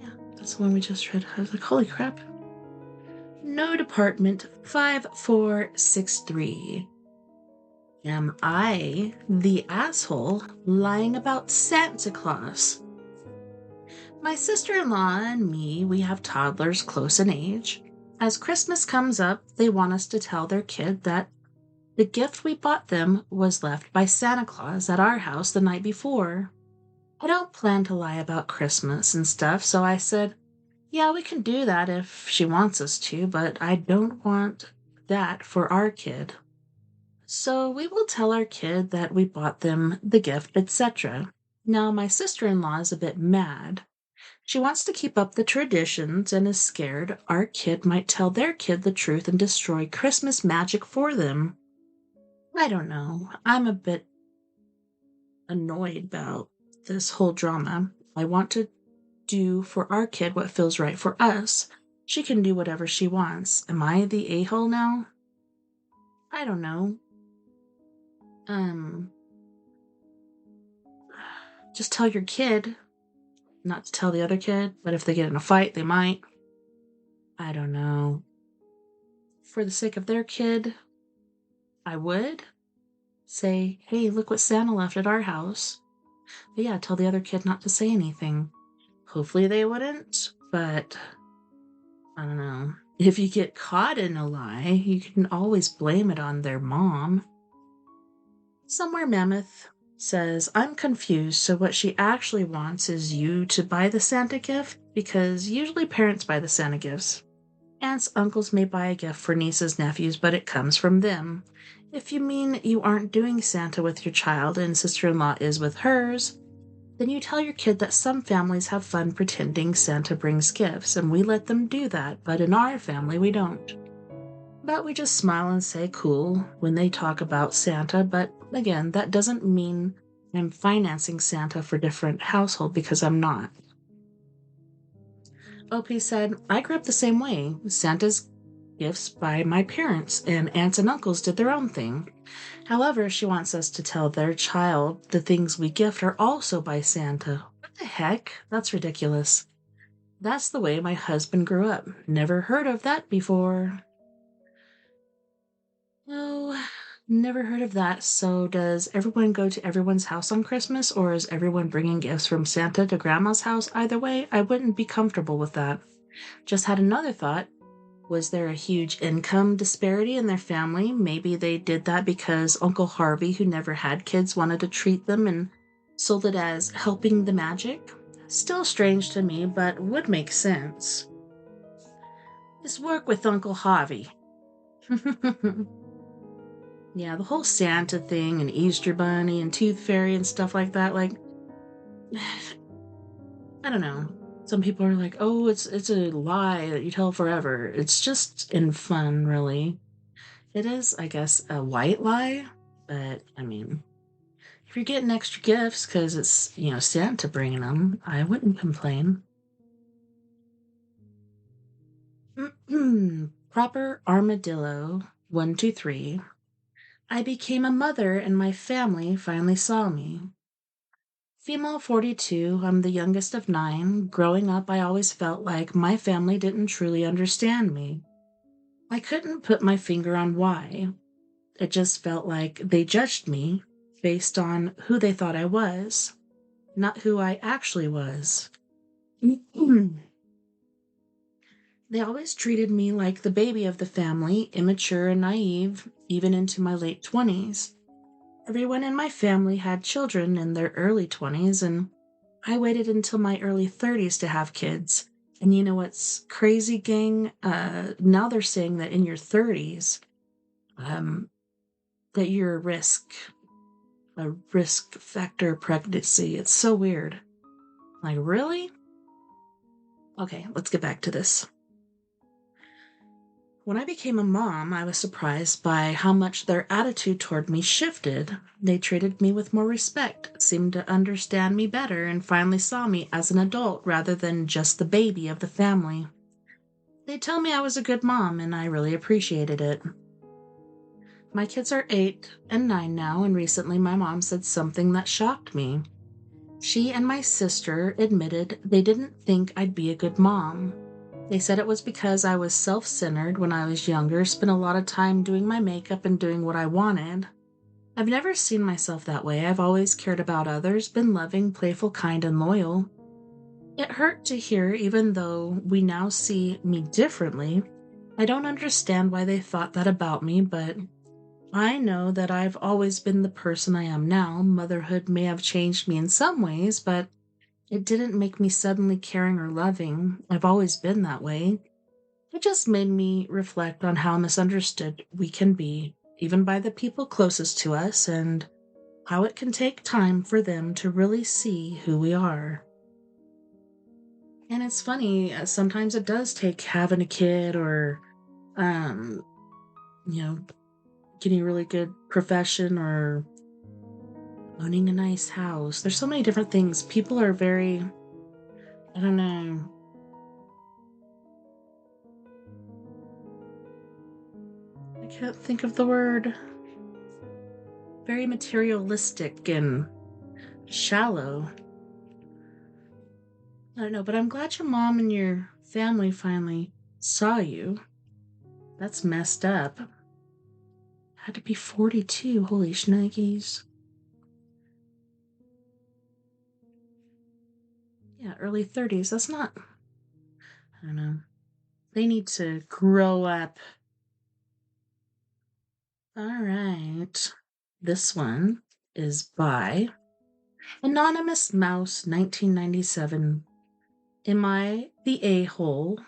A: Yeah, that's the one we just read. I was like, holy crap. No Department 5463. Am I the asshole lying about Santa Claus? My sister-in-law and me, we have toddlers close in age. As Christmas comes up, they want us to tell their kid that the gift we bought them was left by Santa Claus at our house the night before. I don't plan to lie about Christmas and stuff, so I said, yeah, we can do that if she wants us to, but I don't want that for our kid. So we will tell our kid that we bought them the gift, etc. Now, my sister-in-law is a bit mad. She wants to keep up the traditions and is scared our kid might tell their kid the truth and destroy Christmas magic for them. I don't know. I'm a bit annoyed about this whole drama. I want to do for our kid what feels right for us. She can do whatever she wants. Am I the a-hole now? I don't know. Just tell your kid. not to tell the other kid, but if they get in a fight, they might. I don't know. For the sake of their kid, I would say, hey, look what Santa left at our house. But yeah, tell the other kid not to say anything. Hopefully they wouldn't, but I don't know. If you get caught in a lie, you can always blame it on their mom. Somewhere Mammoth says, I'm confused, so what she actually wants is you to buy the Santa gift? Because usually parents buy the Santa gifts. Aunts, uncles may buy a gift for nieces, nephews, but it comes from them. If you mean you aren't doing Santa with your child and sister-in-law is with hers, then you tell your kid that some families have fun pretending Santa brings gifts, and we let them do that, but in our family we don't. But we just smile and say cool when they talk about Santa, but again, that doesn't mean I'm financing Santa for different household because I'm not. OP said, I grew up the same way. Santa's gifts by my parents, and aunts and uncles did their own thing. However, she wants us to tell their child the things we gift are also by Santa. What the heck? That's ridiculous. That's the way my husband grew up. Never heard of that before. Oh, never heard of that. So does everyone go to everyone's house on Christmas, or is everyone bringing gifts from Santa to Grandma's house? Either way, I wouldn't be comfortable with that. Just had another thought. Was there a huge income disparity in their family? Maybe they did that because Uncle Harvey, who never had kids, wanted to treat them and sold it as helping the magic? Still strange to me, but would make sense. Just work with Uncle Harvey. Yeah, the whole Santa thing and Easter Bunny and Tooth Fairy and stuff like that, like, I don't know. Some people are like, oh, it's a lie that you tell forever. It's just in fun, really. It is, I guess, a white lie, but, I mean, if you're getting extra gifts because it's, Santa bringing them, I wouldn't complain. Proper Armadillo, 123. I became a mother and my family finally saw me. Female 42, I'm the youngest of 9. Growing up, I always felt like my family didn't truly understand me. I couldn't put my finger on why. It just felt like they judged me based on who they thought I was, not who I actually was. They always treated me like the baby of the family, immature and naive, even into my late 20s. Everyone in my family had children in their early 20s, and I waited until my early 30s to have kids. And you know what's crazy, gang? Now they're saying that in your 30s, that you're a risk factor pregnancy. It's so weird. Like, really? Okay, let's get back to this. When I became a mom, I was surprised by how much their attitude toward me shifted. They treated me with more respect, seemed to understand me better, and finally saw me as an adult rather than just the baby of the family. They tell me I was a good mom, and I really appreciated it. My kids are 8 and 9 now, and recently my mom said something that shocked me. She and my sister admitted they didn't think I'd be a good mom. They said it was because I was self-centered when I was younger, spent a lot of time doing my makeup and doing what I wanted. I've never seen myself that way. I've always cared about others, been loving, playful, kind, and loyal. It hurt to hear, even though we now see me differently. I don't understand why they thought that about me, but I know that I've always been the person I am now. Motherhood may have changed me in some ways, but it didn't make me suddenly caring or loving. I've always been that way. It just made me reflect on how misunderstood we can be, even by the people closest to us, and how it can take time for them to really see who we are. And it's funny, sometimes it does take having a kid or, um, you know, getting a really good profession or owning a nice house. There's so many different things. People are very, I don't know, I can't think of the word, very materialistic and shallow. I don't know, but I'm glad your mom and your family finally saw you. That's messed up. Had to be 42. Holy shnikes. Yeah, early 30s. That's not, I don't know. They need to grow up. All right. This one is by Anonymous Mouse 1997. Am I the a-hole?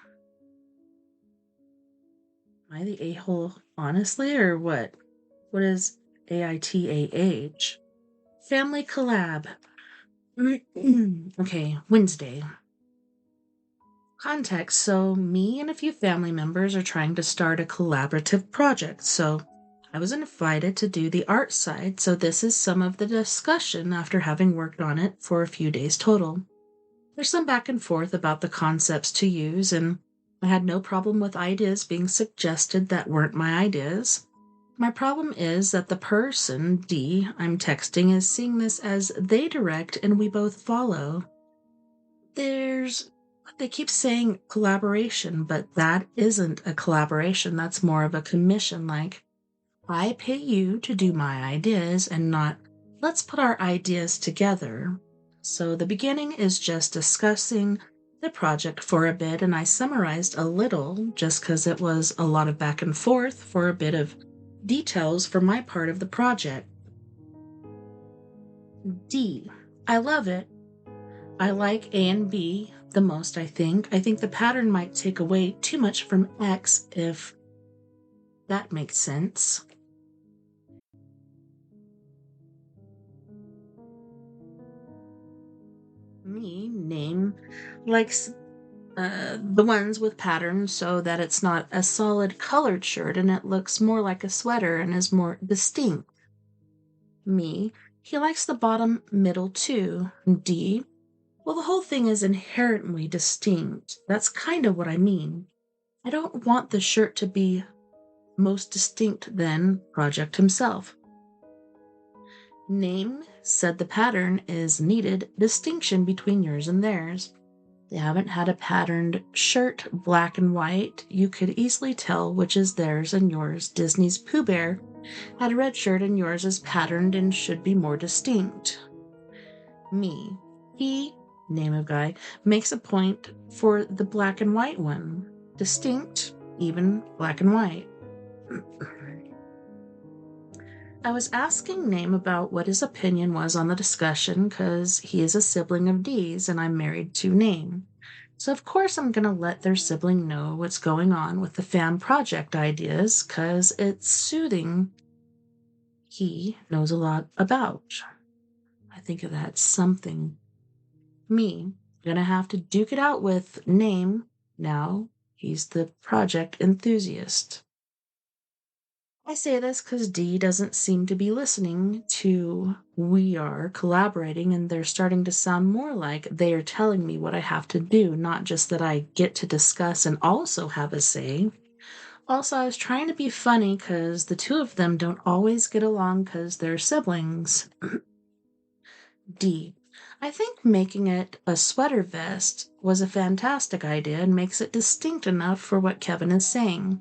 A: Am I the a-hole honestly, or what? What is AITAH? Family collab. Okay, Wednesday. Context. So, me and a few family members are trying to start a collaborative project. So, I was invited to do the art side. So, this is some of the discussion after having worked on it for a few days total. There's some back and forth about the concepts to use, and I had no problem with ideas being suggested that weren't my ideas. My problem is that the person, D, I'm texting is seeing this as they direct and we both follow. They keep saying collaboration, but that isn't a collaboration. That's more of a commission. Like, I pay you to do my ideas and not, let's put our ideas together. So the beginning is just discussing the project for a bit, and I summarized a little just because it was a lot of back and forth for a bit of details for my part of the project. D. I love it. I like A and B the most, I think. I think the pattern might take away too much from X, if that makes sense. Me, name, likes the ones with patterns so that it's not a solid colored shirt and it looks more like a sweater and is more distinct. Me, he likes the bottom middle too. D, well, the whole thing is inherently distinct. That's kind of what I mean. I don't want the shirt to be most distinct than Project himself. Name said the pattern is needed distinction between yours and theirs. They haven't had a patterned shirt, black and white. You could easily tell which is theirs and yours. Disney's Pooh Bear had a red shirt and yours is patterned and should be more distinct. Me. He, name of guy, makes a point for the black and white one. Distinct, even black and white. I was asking Name about what his opinion was on the discussion because he is a sibling of Dee's and I'm married to Name. So, of course, I'm going to let their sibling know what's going on with the fan project ideas because it's soothing. He knows a lot about. I think that's something. Me, gonna have to duke it out with Name now. He's the project enthusiast. I say this because D doesn't seem to be listening to we are collaborating, and they're starting to sound more like they are telling me what I have to do, not just that I get to discuss and also have a say. Also, I was trying to be funny because the two of them don't always get along because they're siblings. D. I think making it a sweater vest was a fantastic idea and makes it distinct enough for what Kevin is saying.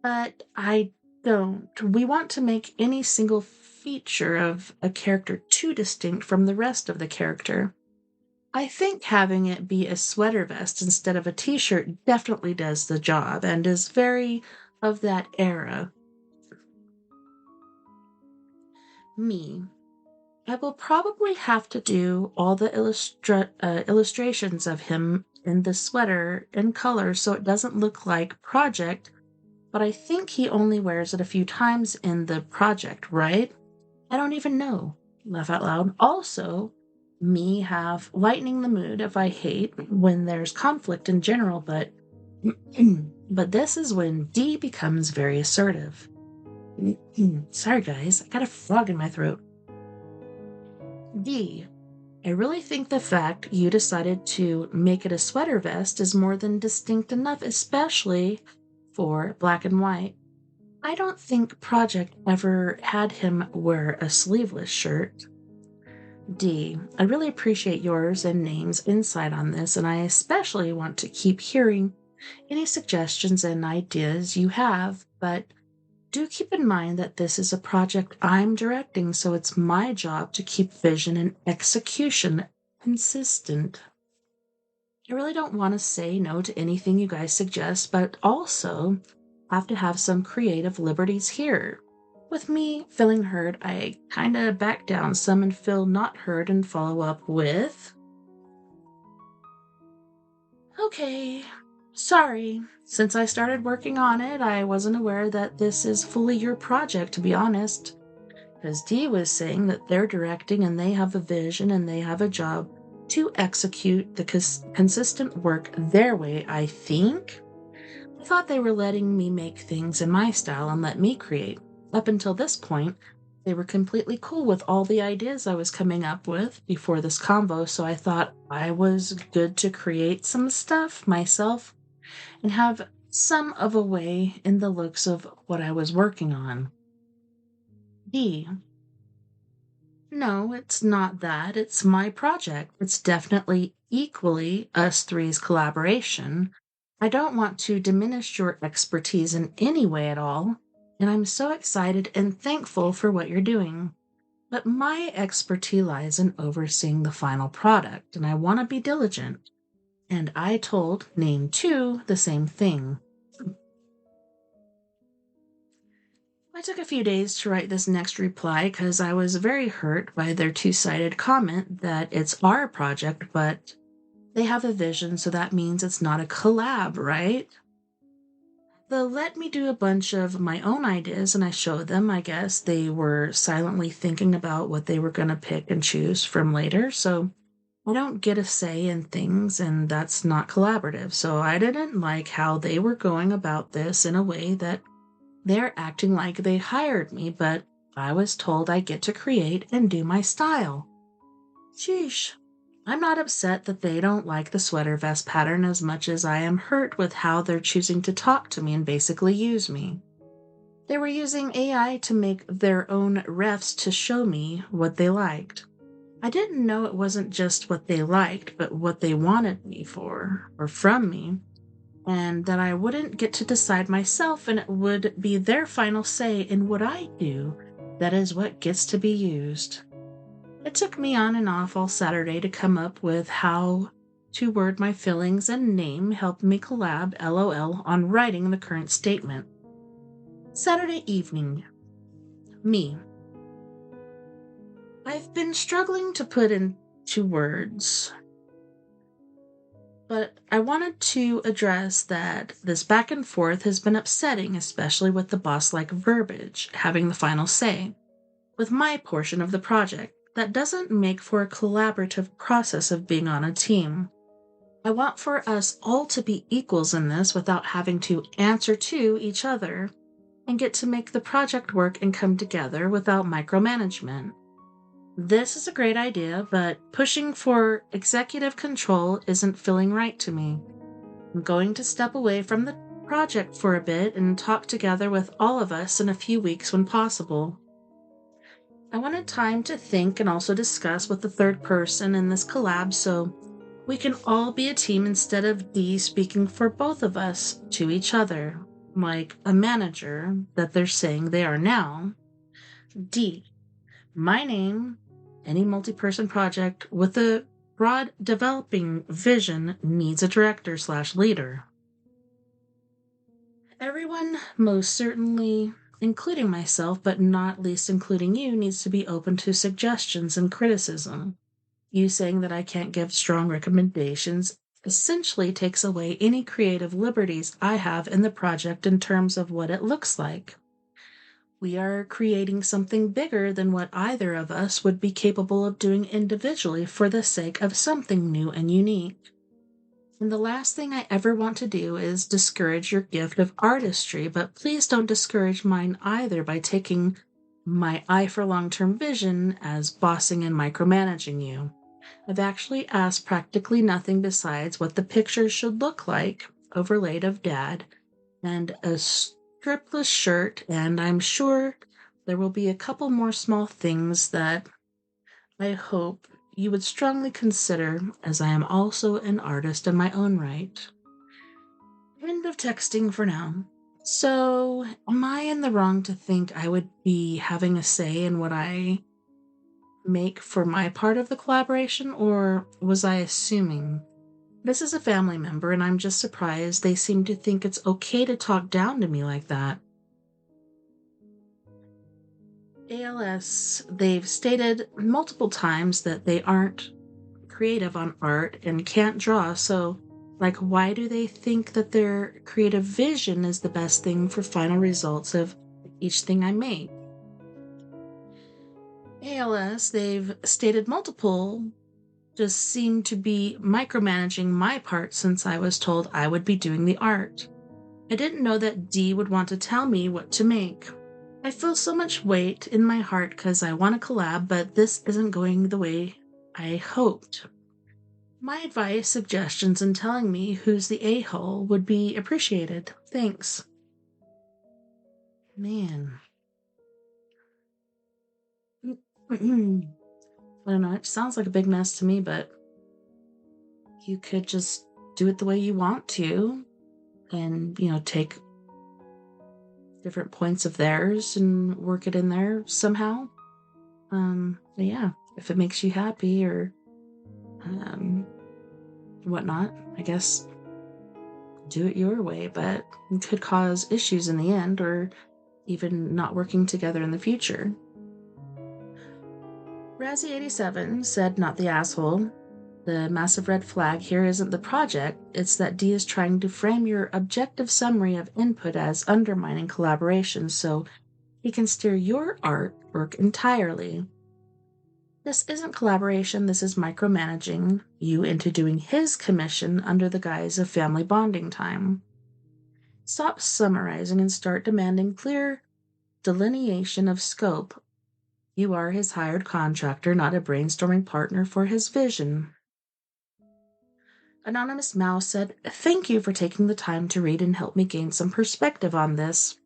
A: But I don't. We want to make any single feature of a character too distinct from the rest of the character. I think having it be a sweater vest instead of a t shirt definitely does the job and is very of that era. Me. I will probably have to do all the illustrations of him in the sweater in color so it doesn't look like Project, but I think he only wears it a few times in the project, right? I don't even know. Laugh out loud. Also, me have lightening the mood if I hate when there's conflict in general, but but this is when D becomes very assertive. Sorry guys, I got a frog in my throat. D. I really think the fact you decided to make it a sweater vest is more than distinct enough, especially for black and white. I don't think Project ever had him wear a sleeveless shirt. D. I really appreciate yours and Name's insight on this, and I especially want to keep hearing any suggestions and ideas you have, but do keep in mind that this is a project I'm directing, so it's my job to keep vision and execution consistent. I really don't want to say no to anything you guys suggest, but also have to have some creative liberties here. With me feeling heard, I kinda back down some and feel not heard and follow up with, okay, sorry. Since I started working on it, I wasn't aware that this is fully your project, to be honest. Because Dee was saying that they're directing and they have a vision and they have a job to execute the consistent work their way, I think. I thought they were letting me make things in my style and let me create. Up until this point, they were completely cool with all the ideas I was coming up with before this convo, so I thought I was good to create some stuff myself and have some of a way in the looks of what I was working on. D. No, it's not that. It's my project. It's definitely equally us three's collaboration. I don't want to diminish your expertise in any way at all, and I'm so excited and thankful for what you're doing. But my expertise lies in overseeing the final product, and I want to be diligent. And I told Name 2 the same thing. I took a few days to write this next reply because I was very hurt by their two-sided comment that it's our project, but they have a vision, so that means it's not a collab, right? They let me do a bunch of my own ideas and I showed them. I guess they were silently thinking about what they were going to pick and choose from later, so I don't get a say in things, and that's not collaborative. So I didn't like how they were going about this in a way that they're acting like they hired me, but I was told I get to create and do my style. Sheesh. I'm not upset that they don't like the sweater vest pattern as much as I am hurt with how they're choosing to talk to me and basically use me. They were using AI to make their own refs to show me what they liked. I didn't know it wasn't just what they liked, but what they wanted me for, or from me, and that I wouldn't get to decide myself and it would be their final say in what I do. That is what gets to be used. It took me on and off all Saturday to come up with how to word my feelings, and Name helped me collab LOL on writing the current statement. Saturday evening. Me. I've been struggling to put into words, but I wanted to address that this back and forth has been upsetting, especially with the boss-like verbiage, having the final say, with my portion of the project. That doesn't make for a collaborative process of being on a team. I want for us all to be equals in this without having to answer to each other, and get to make the project work and come together without micromanagement. This is a great idea, but pushing for executive control isn't feeling right to me. I'm going to step away from the project for a bit and talk together with all of us in a few weeks when possible. I wanted time to think and also discuss with the third person in this collab so we can all be a team instead of Dee speaking for both of us to each other, like a manager that they're saying they are now. D. My name, any multi-person project with a broad developing vision needs a director/leader. Everyone, most certainly, including myself, but not least including you, needs to be open to suggestions and criticism. You saying that I can't give strong recommendations essentially takes away any creative liberties I have in the project in terms of what it looks like. We are creating something bigger than what either of us would be capable of doing individually for the sake of something new and unique. And the last thing I ever want to do is discourage your gift of artistry, but please don't discourage mine either by taking my eye for long-term vision as bossing and micromanaging you. I've actually asked practically nothing besides what the pictures should look like, overlaid of Dad, and a stripless shirt, and I'm sure there will be a couple more small things that I hope you would strongly consider, as I am also an artist in my own right. End of texting for now. So, am I in the wrong to think I would be having a say in what I make for my part of the collaboration, or was I assuming? This is a family member, and I'm just surprised they seem to think it's okay to talk down to me like that. ALS, they've stated multiple times that they aren't creative on art and can't draw, so, like, why do they think that their creative vision is the best thing for final results of each thing I make? ALS, they've stated multiple, just seem to be micromanaging my part since I was told I would be doing the art. I didn't know that D would want to tell me what to make. I feel so much weight in my heart because I want to collab, but this isn't going the way I hoped. My advice, suggestions, and telling me who's the a-hole would be appreciated. Thanks. Man. I don't know, it sounds like a big mess to me, but you could just do it the way you want to and, take different points of theirs and work it in there somehow. But yeah, if it makes you happy or whatnot, I guess do it your way, but it could cause issues in the end or even not working together in the future. Razzie87 said, not the asshole. The massive red flag here isn't the project, it's that D is trying to frame your objective summary of input as undermining collaboration so he can steer your artwork entirely. This isn't collaboration, this is micromanaging you into doing his commission under the guise of family bonding time. Stop summarizing and start demanding clear delineation of scope. You are his hired contractor, not a brainstorming partner for his vision. Anonymous Mouse said, thank you for taking the time to read and help me gain some perspective on this.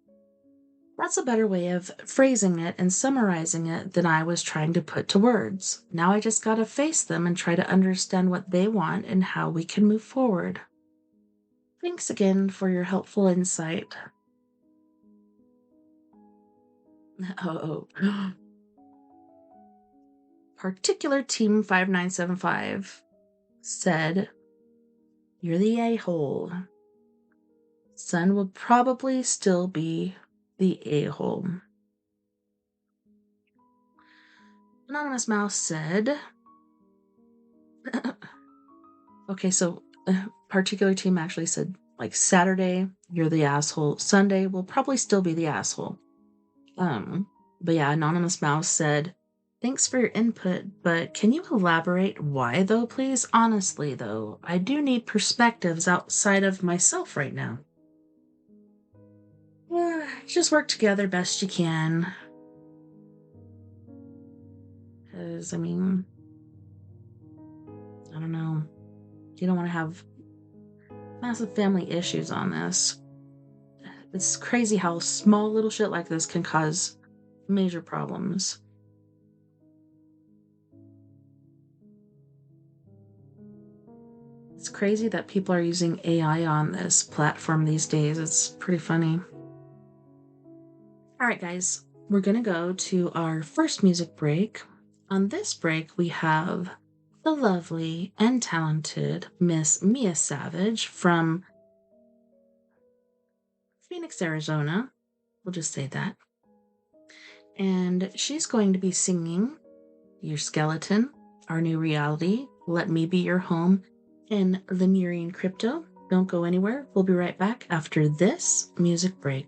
A: That's a better way of phrasing it and summarizing it than I was trying to put to words. Now I just gotta face them and try to understand what they want and how we can move forward. Thanks again for your helpful insight. Oh. Particular Team 5975 said, you're the a-hole. Sun will probably still be the a-hole. Anonymous Mouse said, okay, so particular team actually said, like, Saturday, you're the asshole. Sunday will probably still be the asshole. But yeah, Anonymous Mouse said, thanks for your input, but can you elaborate why, though, please? Honestly, though, I do need perspectives outside of myself right now. Yeah, just work together best you can. Because, I don't know. You don't want to have massive family issues on this. It's crazy how small little shit like this can cause major problems. It's crazy that people are using AI on this platform these days. It's pretty funny. All right, guys, we're going to go to our first music break. On this break, we have the lovely and talented Miss Mia Savage from Phoenix, Arizona. We'll just say that. And she's going to be singing Your Skeleton, Our New Reality, Let Me Be Your Home, and Lemurian Crypto. Don't go anywhere. We'll be right back after this music break.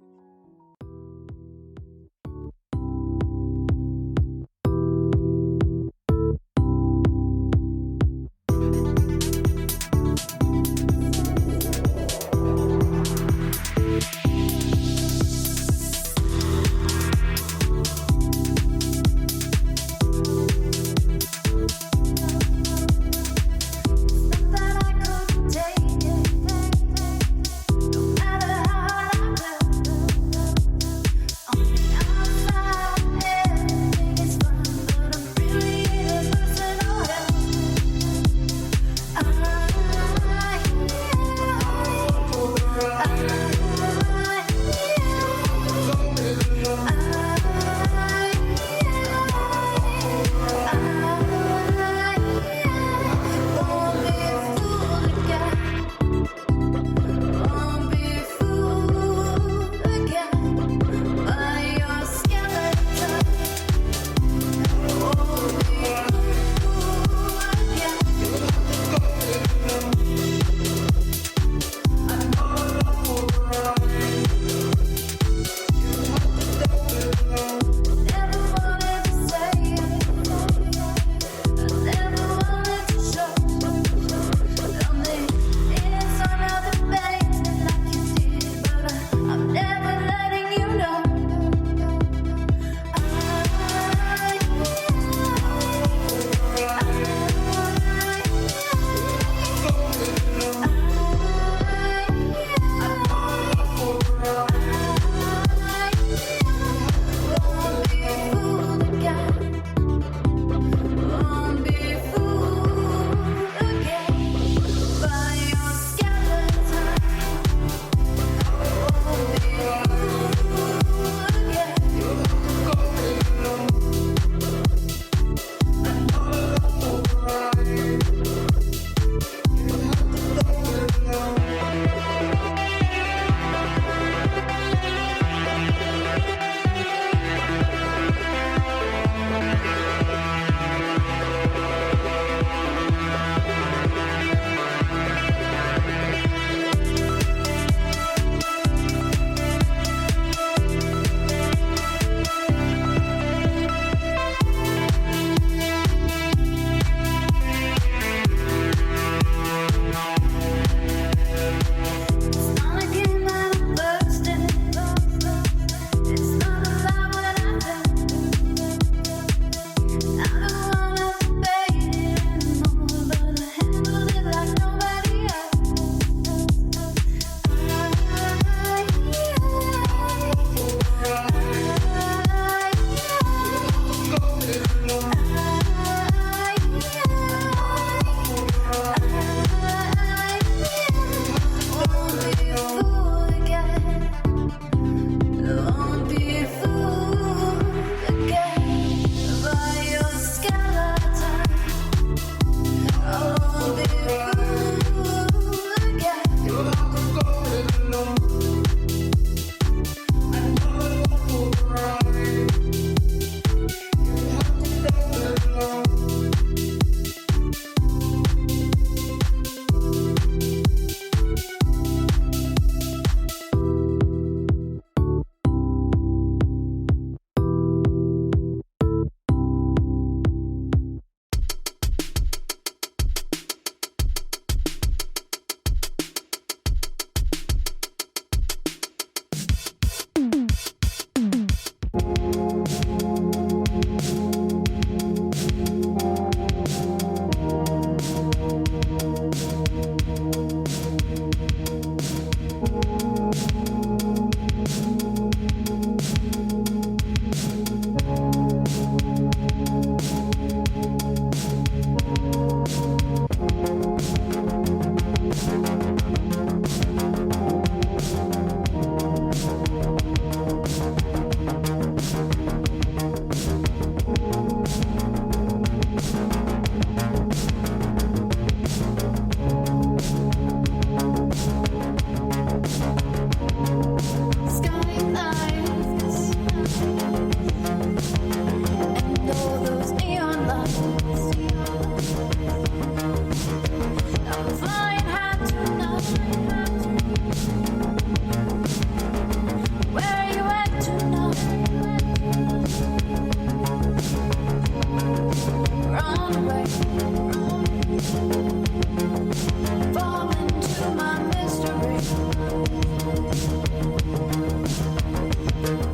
B: Fall into my mystery.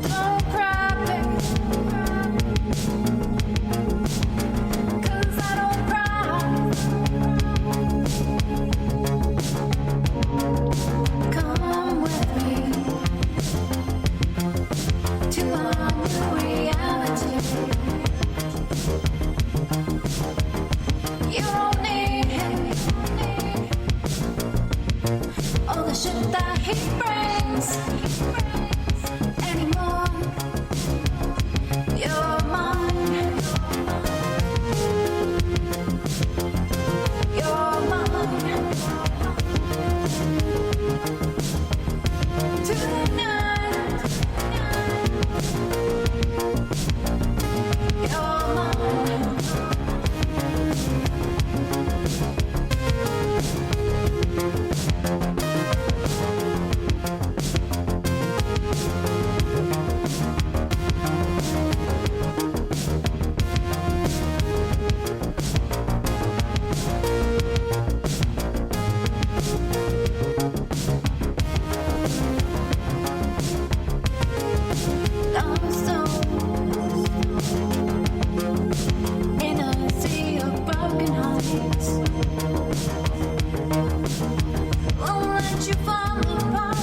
B: Don't cry, baby, 'cause I don't cry. Come with me to our new reality. You don't need all the shit that he brings anymore. You're mine. You're mine. Tonight. You're mine. Lost souls in a sea of broken hearts. Won't let you fall apart.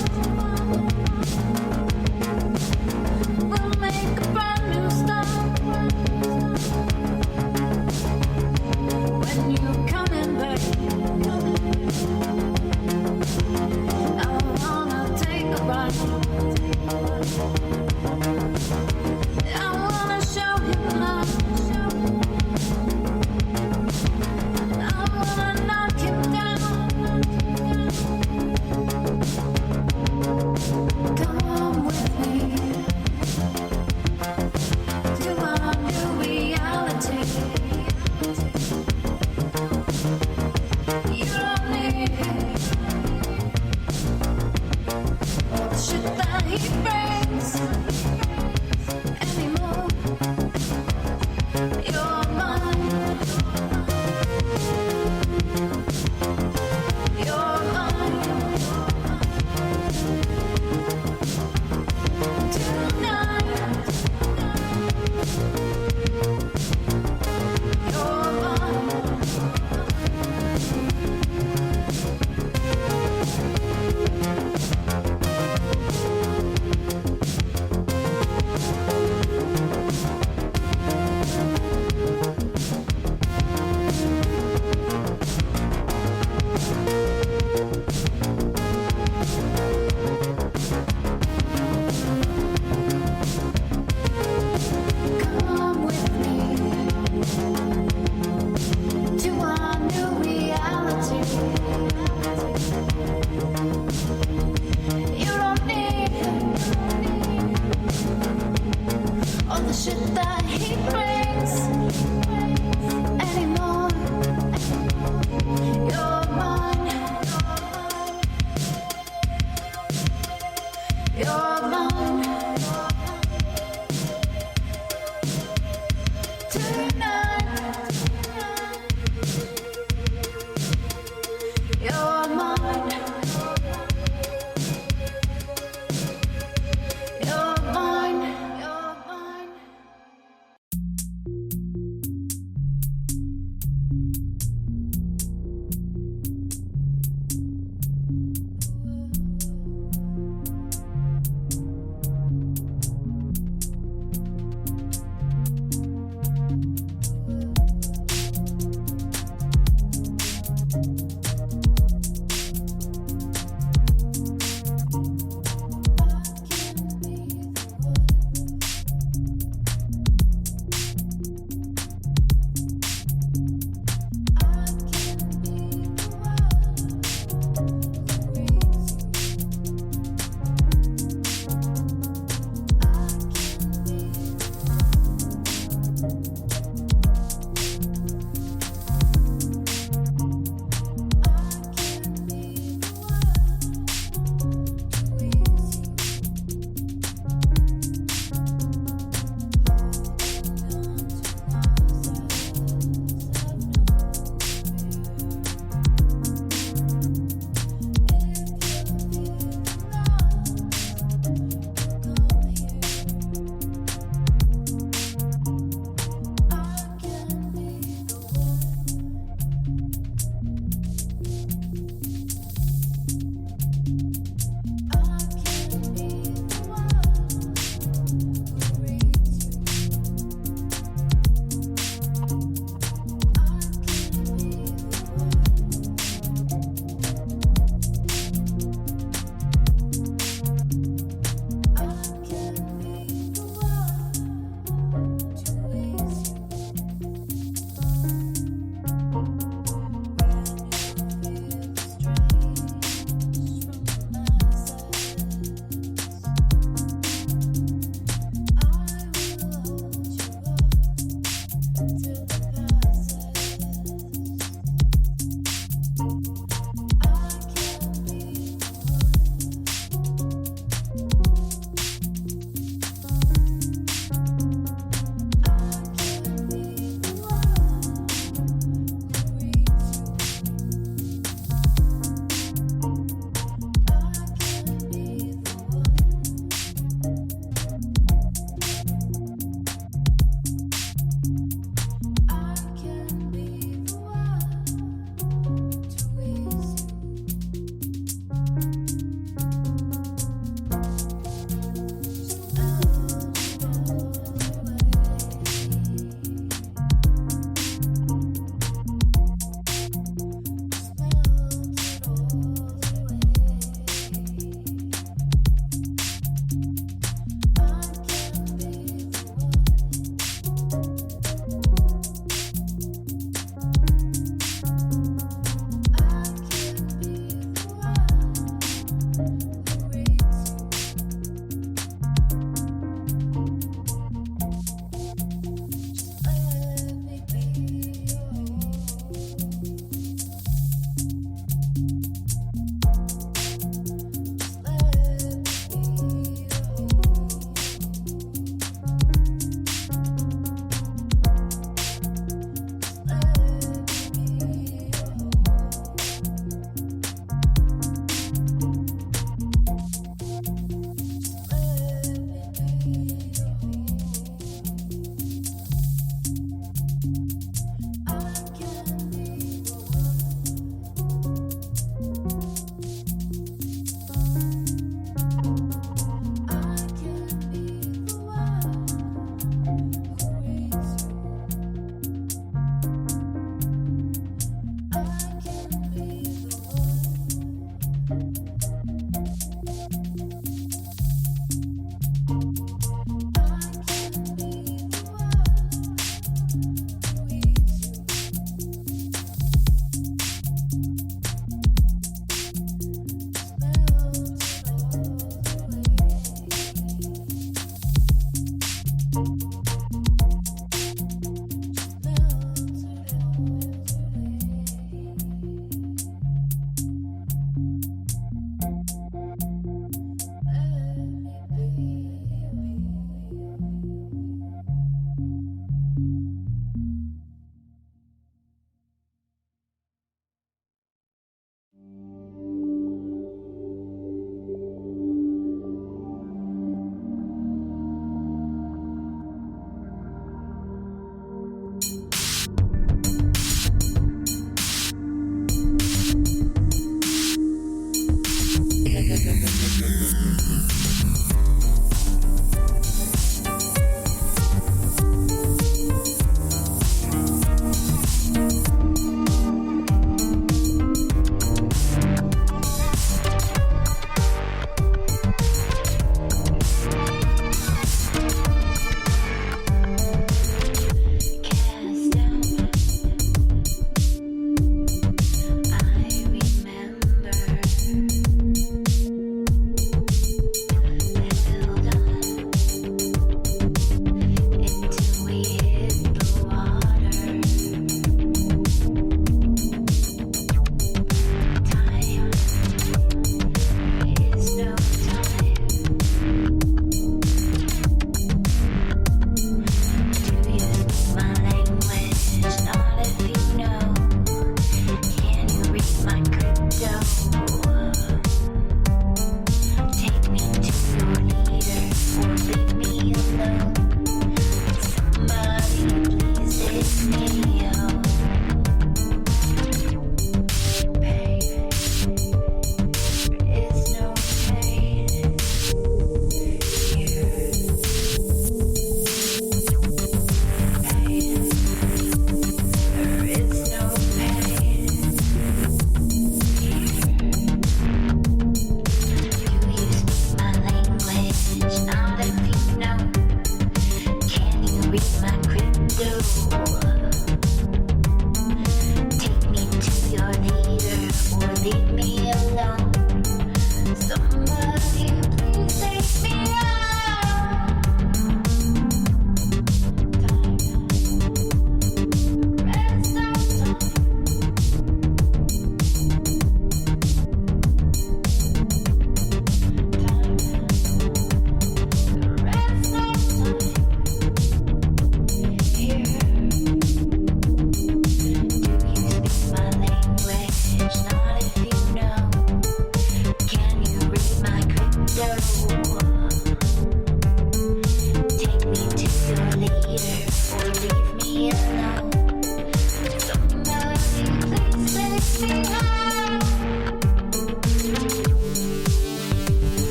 B: We'll make a brand new start. When you coming back, I wanna take a ride. I wanna show him love. I wanna knock him down. Come with me to our new reality.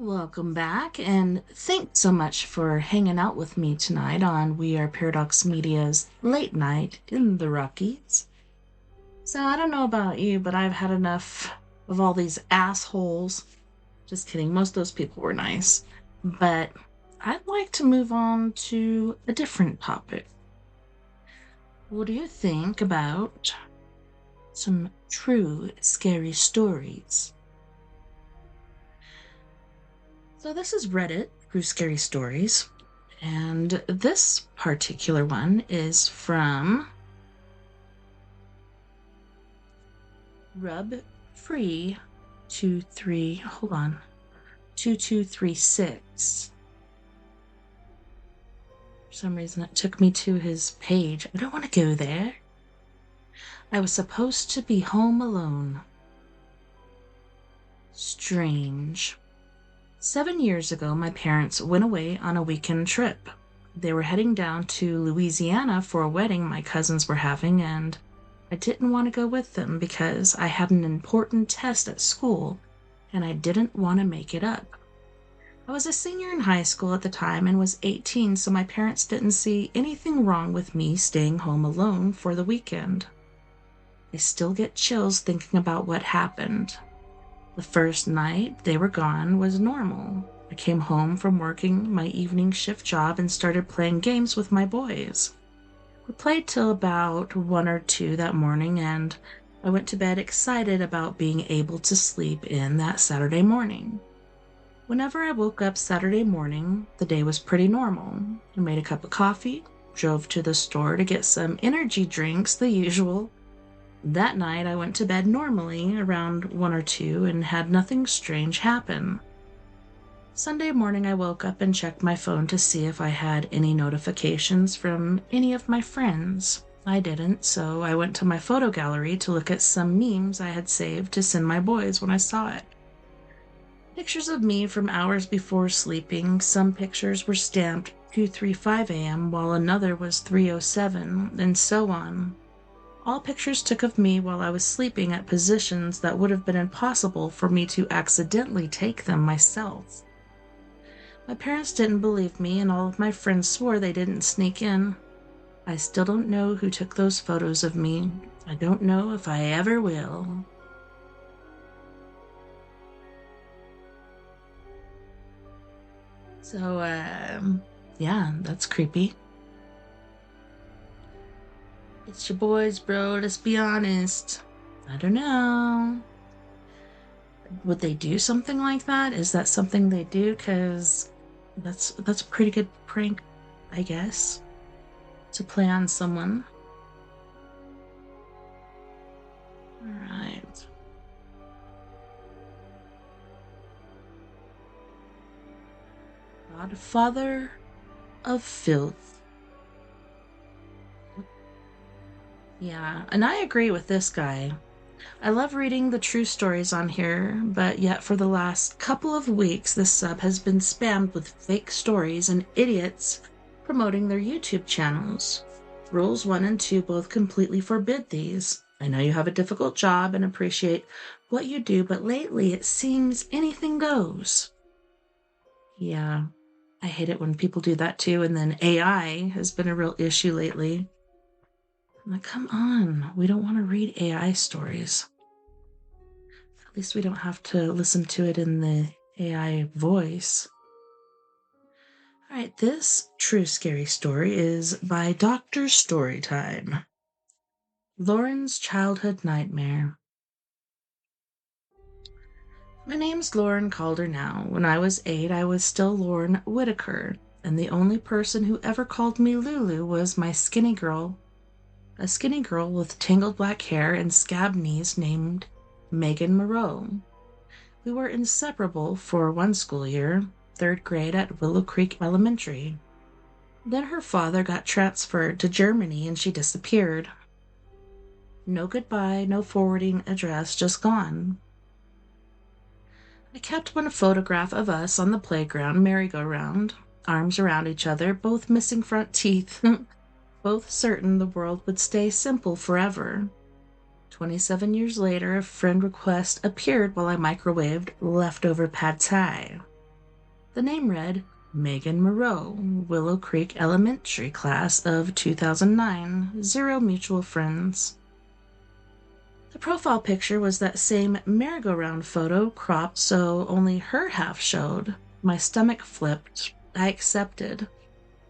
A: Welcome back, and thanks so much for hanging out with me tonight on We Are Paradox Media's Late Night in the Rockies. So, I don't know about you, but I've had enough of all these assholes. Just kidding, most of those people were nice. But I'd like to move on to a different topic. What do you think about some true scary stories? So this is Reddit, True Scary Stories, and this particular one is from Rub Free 2236. For some reason it took me to his page. I don't want to go there. I was supposed to be home alone. Strange. 7 years ago, my parents went away on a weekend trip. They were heading down to Louisiana for a wedding my cousins were having, and I didn't want to go with them because I had an important test at school, and I didn't want to make it up. I was a senior in high school at the time and was 18, so my parents didn't see anything wrong with me staying home alone for the weekend. I still get chills thinking about what happened. The first night they were gone was normal. I came home from working my evening shift job and started playing games with my boys. We played till about 1 or 2 that morning, and I went to bed excited about being able to sleep in that Saturday morning. Whenever I woke up Saturday morning, the day was pretty normal. I made a cup of coffee, drove to the store to get some energy drinks, the usual. That night, I went to bed normally around 1 or 2 and had nothing strange happen. Sunday morning, I woke up and checked my phone to see if I had any notifications from any of my friends. I didn't, so I went to my photo gallery to look at some memes I had saved to send my boys when I saw it. Pictures of me from hours before sleeping. Some pictures were stamped 2:35 a.m., while another was 3:07, and so on. All pictures took of me while I was sleeping at positions that would have been impossible for me to accidentally take them myself. My parents didn't believe me, and all of my friends swore they didn't sneak in. I still don't know who took those photos of me. I don't know if I ever will. So, yeah, that's creepy. It's your boys, bro. Let's be honest. I don't know. Would they do something like that? Is that something they do? Because that's a pretty good prank, I guess, to play on someone. All right. Godfather of Filth. Yeah, and I agree with this guy. I love reading the true stories on here, but yet for the last couple of weeks, this sub has been spammed with fake stories and idiots promoting their YouTube channels. Rules 1 and 2 both completely forbid these. I know you have a difficult job and appreciate what you do, but lately it seems anything goes. Yeah, I hate it when people do that too, and then AI has been a real issue lately. I'm like, come on, we don't want to read AI stories. At least we don't have to listen to it in the AI voice. All right, this true scary story is by Dr. Storytime. Lauren's Childhood Nightmare. My name's Lauren Calder now. When I was 8, I was still Lauren Whitaker, and the only person who ever called me Lulu was my skinny girl. A skinny girl with tangled black hair and scab knees named Megan Moreau. We were inseparable for one school year, 3rd grade at Willow Creek Elementary. Then her father got transferred to Germany and she disappeared. No goodbye, no forwarding address, just gone. I kept one photograph of us on the playground merry-go-round, arms around each other, both missing front teeth. Both certain the world would stay simple forever. 27 years later, a friend request appeared while I microwaved leftover pad thai. The name read Megan Moreau, Willow Creek Elementary Class of 2009, 0 mutual friends. The profile picture was that same merry-go-round photo cropped so only her half showed. My stomach flipped. I accepted.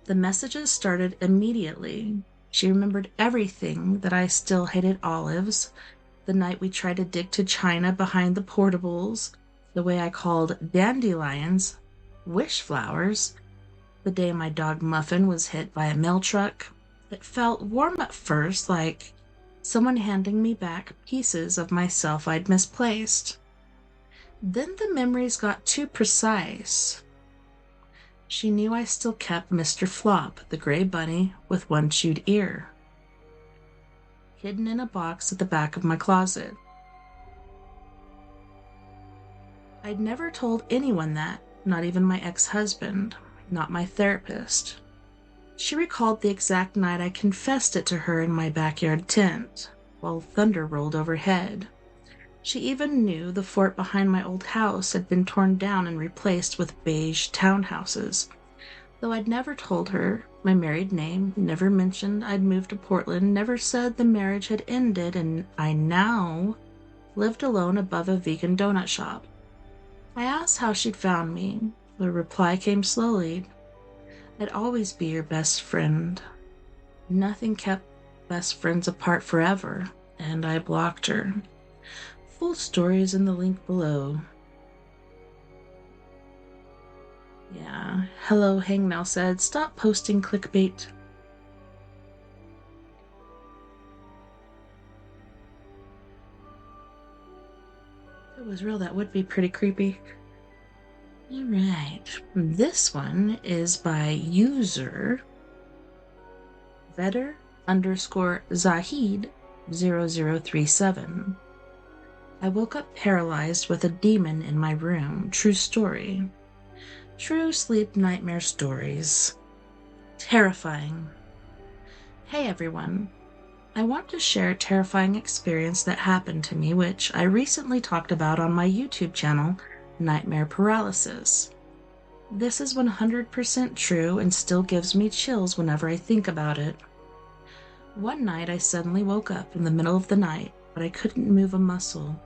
A: The messages started immediately. She remembered everything, that I still hated olives, the night we tried to dig to China behind the portables, the way I called dandelions wish flowers, the day my dog Muffin was hit by a mail truck. It felt warm at first, like someone handing me back pieces of myself I'd misplaced. Then the memories got too precise. She knew I still kept Mr. Flop, the gray bunny with one chewed ear, hidden in a box at the back of my closet. I'd never told anyone that, not even my ex-husband, not my therapist. She recalled the exact night I confessed it to her in my backyard tent, while thunder rolled overhead. She even knew the fort behind my old house had been torn down and replaced with beige townhouses. Though I'd never told her my married name, never mentioned I'd moved to Portland, never said the marriage had ended and I now lived alone above a vegan donut shop. I asked how she'd found me. The reply came slowly. I'd always be your best friend. Nothing kept best friends apart forever, and I blocked her. Full story is in the link below. Yeah, Hello Hang Now said, stop posting clickbait. If it was real, that would be pretty creepy. Alright, this one is by user Vetter_Zahid0037. I woke up paralyzed with a demon in my room. True story. True sleep nightmare stories. Terrifying. Hey everyone. I want to share a terrifying experience that happened to me, which I recently talked about on my YouTube channel, Nightmare Paralysis. This is 100% true and still gives me chills whenever I think about it. One night I suddenly woke up in the middle of the night, but I couldn't move a muscle.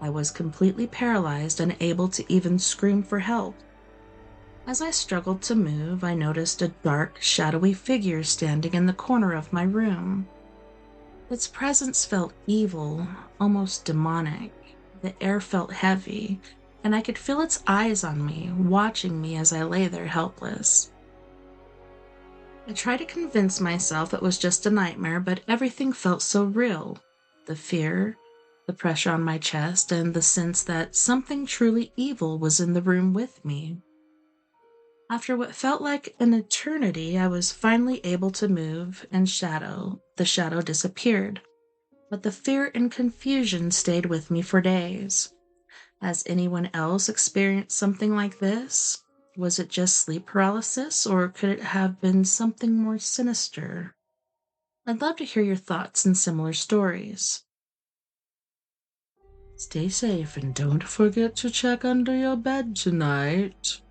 A: I was completely paralyzed, unable to even scream for help. As I struggled to move, I noticed a dark, shadowy figure standing in the corner of my room. Its presence felt evil, almost demonic. The air felt heavy, and I could feel its eyes on me, watching me as I lay there helpless. I tried to convince myself it was just a nightmare, but everything felt so real. The fear, the pressure on my chest, and the sense that something truly evil was in the room with me. After what felt like an eternity, I was finally able to move, and the shadow disappeared. But the fear and confusion stayed with me for days. Has anyone else experienced something like this? Was it just sleep paralysis, or could it have been something more sinister? I'd love to hear your thoughts and similar stories. Stay safe and don't forget to check under your bed tonight.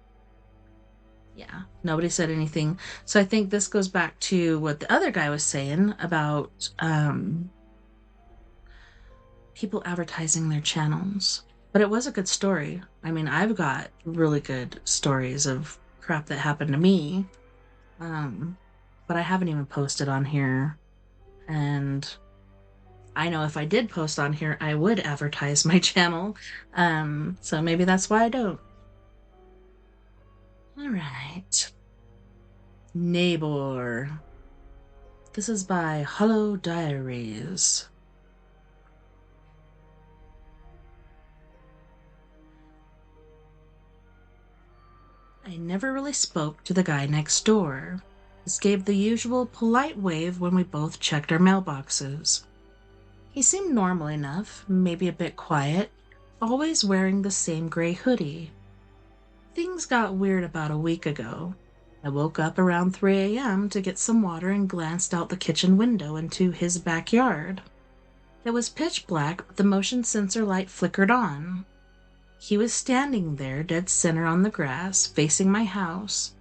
A: Yeah, nobody said anything. So I think this goes back to what the other guy was saying about people advertising their channels. But it was a good story. I mean, I've got really good stories of crap that happened to me. But I haven't even posted on here. And I know if I did post on here, I would advertise my channel. So maybe that's why I don't. Alright. Neighbor. This is by Hollow Diaries. I never really spoke to the guy next door. Just gave the usual polite wave when we both checked our mailboxes. He seemed normal enough, maybe a bit quiet, always wearing the same gray hoodie. Things got weird about a week ago. I woke up around 3 a.m. to get some water and glanced out the kitchen window into his backyard. It was pitch black, but the motion sensor light flickered on. He was standing there, dead center on the grass, facing my house.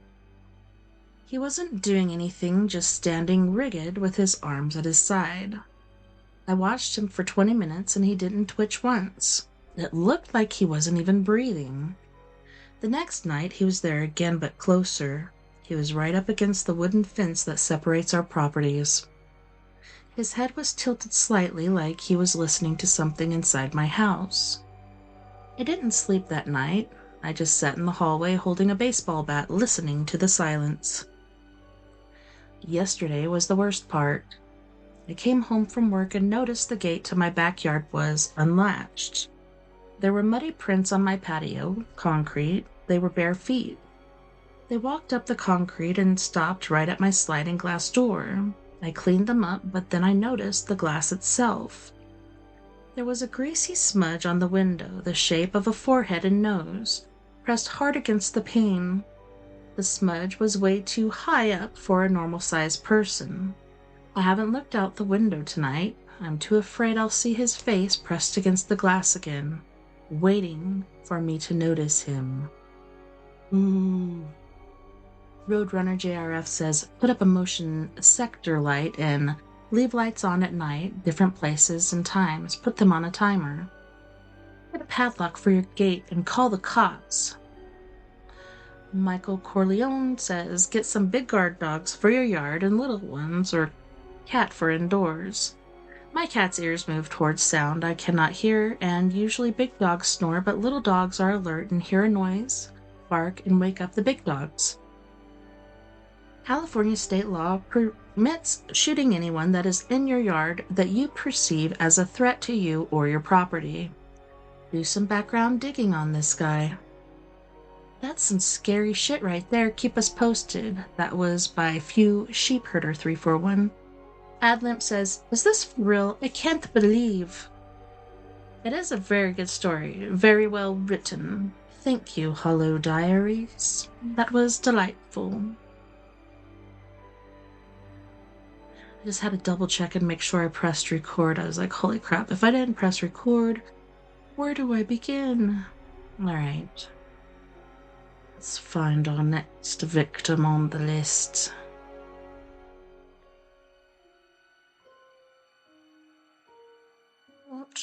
A: He wasn't doing anything, just standing rigid with his arms at his side. I watched him for 20 minutes and he didn't twitch once. It looked like he wasn't even breathing. The next night he was there again, but closer. He was right up against the wooden fence that separates our properties. His head was tilted slightly, like he was listening to something inside my house. I didn't sleep that night. I just sat in the hallway holding a baseball bat, listening to the silence. Yesterday was the worst part. I came home from work and noticed the gate to my backyard was unlatched. There were muddy prints on my patio, concrete. They were bare feet. They walked up the concrete and stopped right at my sliding glass door. I cleaned them up, but then I noticed the glass itself. There was a greasy smudge on the window, the shape of a forehead and nose, pressed hard against the pane. The smudge was way too high up for a normal-sized person. I haven't looked out the window tonight. I'm too afraid I'll see his face pressed against the glass again, waiting for me to notice him. Roadrunner JRF says, put up a motion sector light and leave lights on at night, different places and times. Put them on a timer. Get a padlock for your gate and call the cops. Michael Corleone says, get some big guard dogs for your yard and little ones or cat for indoors. My cat's ears move towards sound I cannot hear, and usually big dogs snore, but little dogs are alert and hear a noise, bark, and wake up the big dogs. California state law permits shooting anyone that is in your yard that you perceive as a threat to you or your property. Do some background digging on this guy. That's some scary shit right there. Keep us posted. That was by Few Sheep Herder 341. Adlimp says, is this for real? I can't believe. It is a very good story. Very well written. Thank you, Hollow Diaries. That was delightful. I just had to double check and make sure I pressed record. I was like, holy crap, if I didn't press record, where do I begin? Alright. Let's find our next victim on the list. What?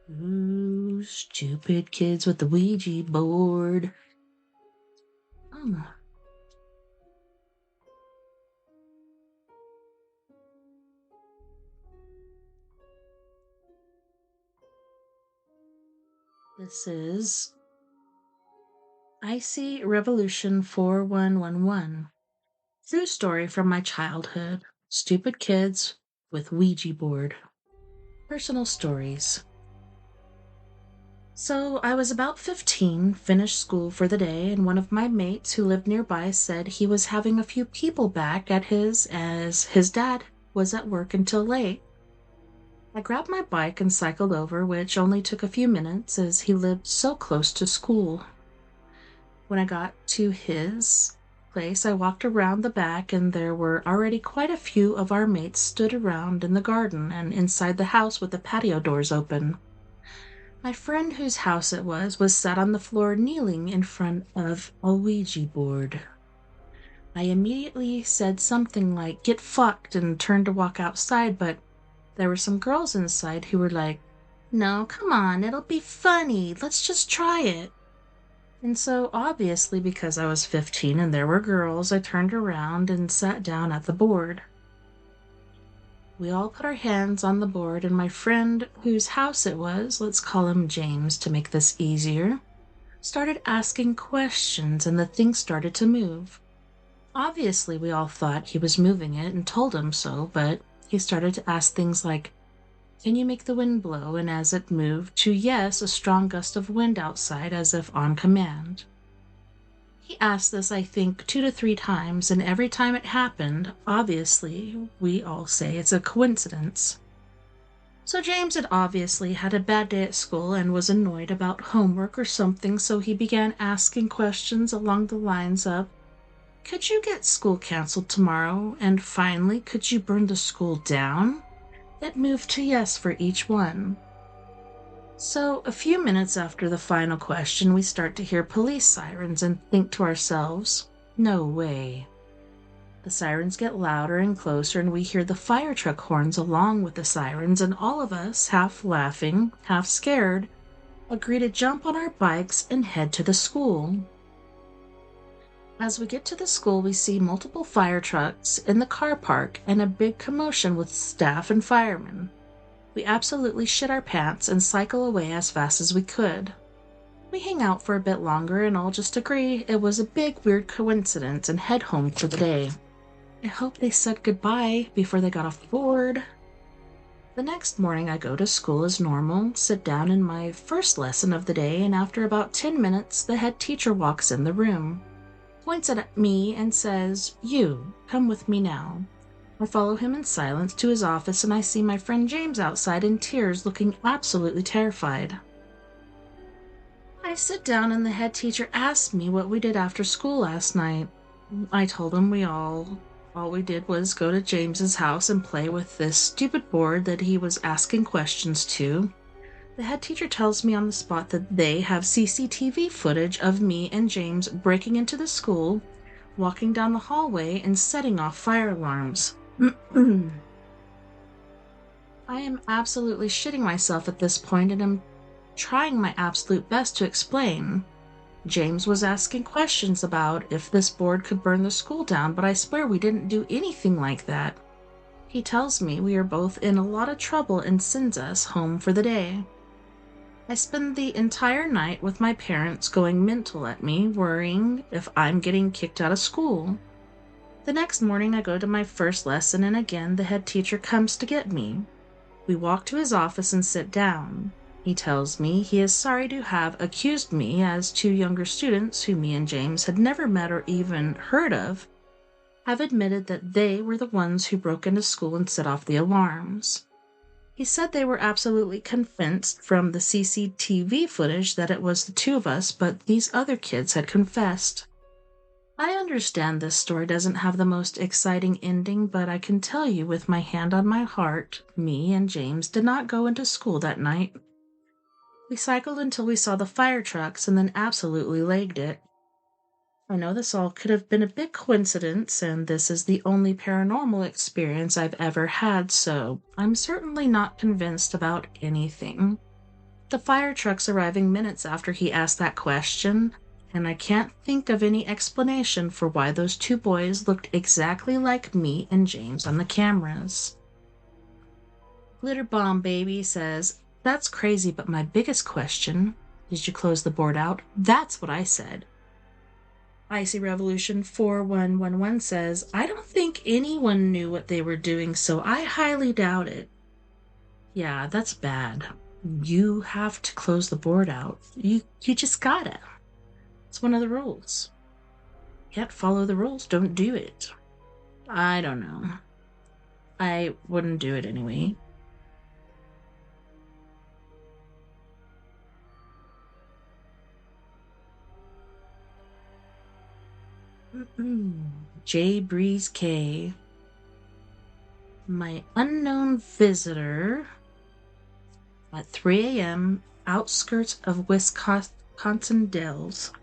A: Ooh, stupid kids with the Ouija board. Oh. This is Icy Revolution 4111. True story from my childhood. Stupid kids with Ouija board. Personal stories. So I was about 15, finished school for the day, and one of my mates who lived nearby said he was having a few people back at his as his dad was at work until late. I grabbed my bike and cycled over, which only took a few minutes as he lived so close to school. When I got to his place, I walked around the back and there were already quite a few of our mates stood around in the garden and inside the house with the patio doors open. My friend whose house it was sat on the floor kneeling in front of a Ouija board. I immediately said something like, get fucked, and turned to walk outside, but there were some girls inside who were like, no, come on, it'll be funny, let's just try it. And so, obviously, because I was 15 and there were girls, I turned around and sat down at the board. We all put our hands on the board, and my friend whose house it was, let's call him James to make this easier, started asking questions and the thing started to move. Obviously, we all thought he was moving it and told him so, but he started to ask things like, can you make the wind blow? And as it moved to yes, a strong gust of wind outside as if on command. He asked this, I think, 2 to 3 times, and every time it happened, obviously, we all say it's a coincidence. So James had obviously had a bad day at school and was annoyed about homework or something, so he began asking questions along the lines of, could you get school canceled tomorrow? And finally, could you burn the school down? It moved to yes for each one. So, a few minutes after the final question, we start to hear police sirens and think to ourselves, no way. The sirens get louder and closer, and we hear the fire truck horns along with the sirens, and all of us, half laughing, half scared, agree to jump on our bikes and head to the school. As we get to the school, we see multiple fire trucks in the car park and a big commotion with staff and firemen. We absolutely shit our pants and cycle away as fast as we could. We hang out for a bit longer and all just agree it was a big weird coincidence and head home for the day. I hope they said goodbye before they got off board. The next morning I go to school as normal, sit down in my first lesson of the day, and after about 10 minutes the head teacher walks in the room, points at me and says, "You, come with me now." I follow him in silence to his office and I see my friend James outside in tears, looking absolutely terrified. I sit down and the head teacher asks me what we did after school last night. I told him all we did was go to James's house and play with this stupid board that he was asking questions to. The head teacher tells me on the spot that they have CCTV footage of me and James breaking into the school, walking down the hallway, and setting off fire alarms. I am absolutely shitting myself at this point and am trying my absolute best to explain. James was asking questions about if this board could burn the school down, but I swear we didn't do anything like that. He tells me we are both in a lot of trouble and sends us home for the day. I spend the entire night with my parents going mental at me, worrying if I'm getting kicked out of school. The next morning I go to my first lesson and again the head teacher comes to get me. We walk to his office and sit down. He tells me he is sorry to have accused me, as two younger students who me and James had never met or even heard of have admitted that they were the ones who broke into school and set off the alarms. He said they were absolutely convinced from the CCTV footage that it was the two of us, but these other kids had confessed. I understand this story doesn't have the most exciting ending, but I can tell you with my hand on my heart, me and James did not go into school that night. We cycled until we saw the fire trucks and then absolutely legged it. I know this all could have been a big coincidence, and this is the only paranormal experience I've ever had, so I'm certainly not convinced about anything. The fire trucks arriving minutes after he asked that question, and I can't think of any explanation for why those two boys looked exactly like me and James on the cameras. Glitter Bomb Baby says, "That's crazy, but my biggest question, did you close the board out?" That's what I said. Icy Revolution 4111 says, "I don't think anyone knew what they were doing, so I highly doubt it." Yeah, that's bad. You have to close the board out. You just gotta. It's one of the rules. Can't follow the rules, don't do it. I don't know. I wouldn't do it anyway. J Breeze K. My unknown visitor at 3 a.m. outskirts of Wisconsin Dells.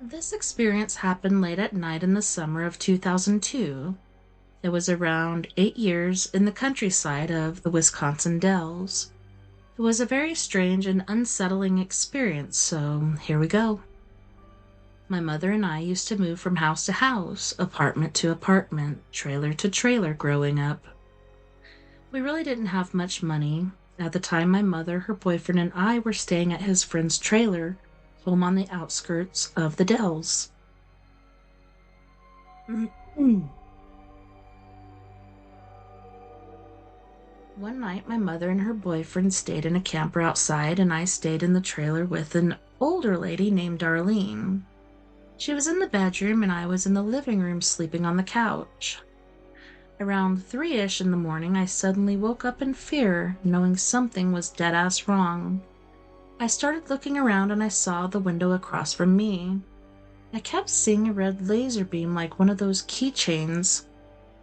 A: This experience happened late at night in the summer of 2002. It was around 8 years in the countryside of the Wisconsin Dells. It was a very strange and unsettling experience, so here we go. My mother and I used to move from house to house, apartment to apartment, trailer to trailer growing up. We really didn't have much money. At the time, my mother, her boyfriend, and I were staying at his friend's trailer, home on the outskirts of the Dells. One night, my mother and her boyfriend stayed in a camper outside, and I stayed in the trailer with an older lady named Darlene. She was in the bedroom, and I was in the living room sleeping on the couch. Around 3-ish in the morning, I suddenly woke up in fear, knowing something was dead-ass wrong. I started looking around, and I saw the window across from me. I kept seeing a red laser beam like one of those keychains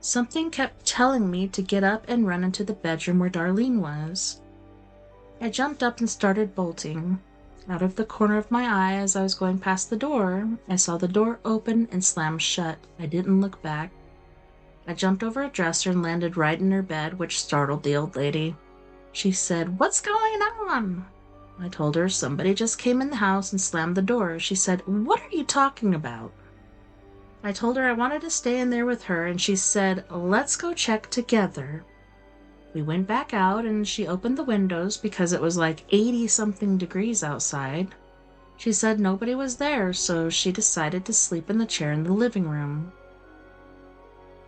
A: Something kept telling me to get up and run into the bedroom where Darlene was. I jumped up and started bolting. Out of the corner of my eye, as I was going past the door, I saw the door open and slam shut. I didn't look back. I jumped over a dresser and landed right in her bed, which startled the old lady. She said, "What's going on?" I told her somebody just came in the house and slammed the door. She said, "What are you talking about?" I told her I wanted to stay in there with her, and she said, "Let's go check together." We went back out, and she opened the windows because it was like 80-something degrees outside. She said nobody was there, so she decided to sleep in the chair in the living room.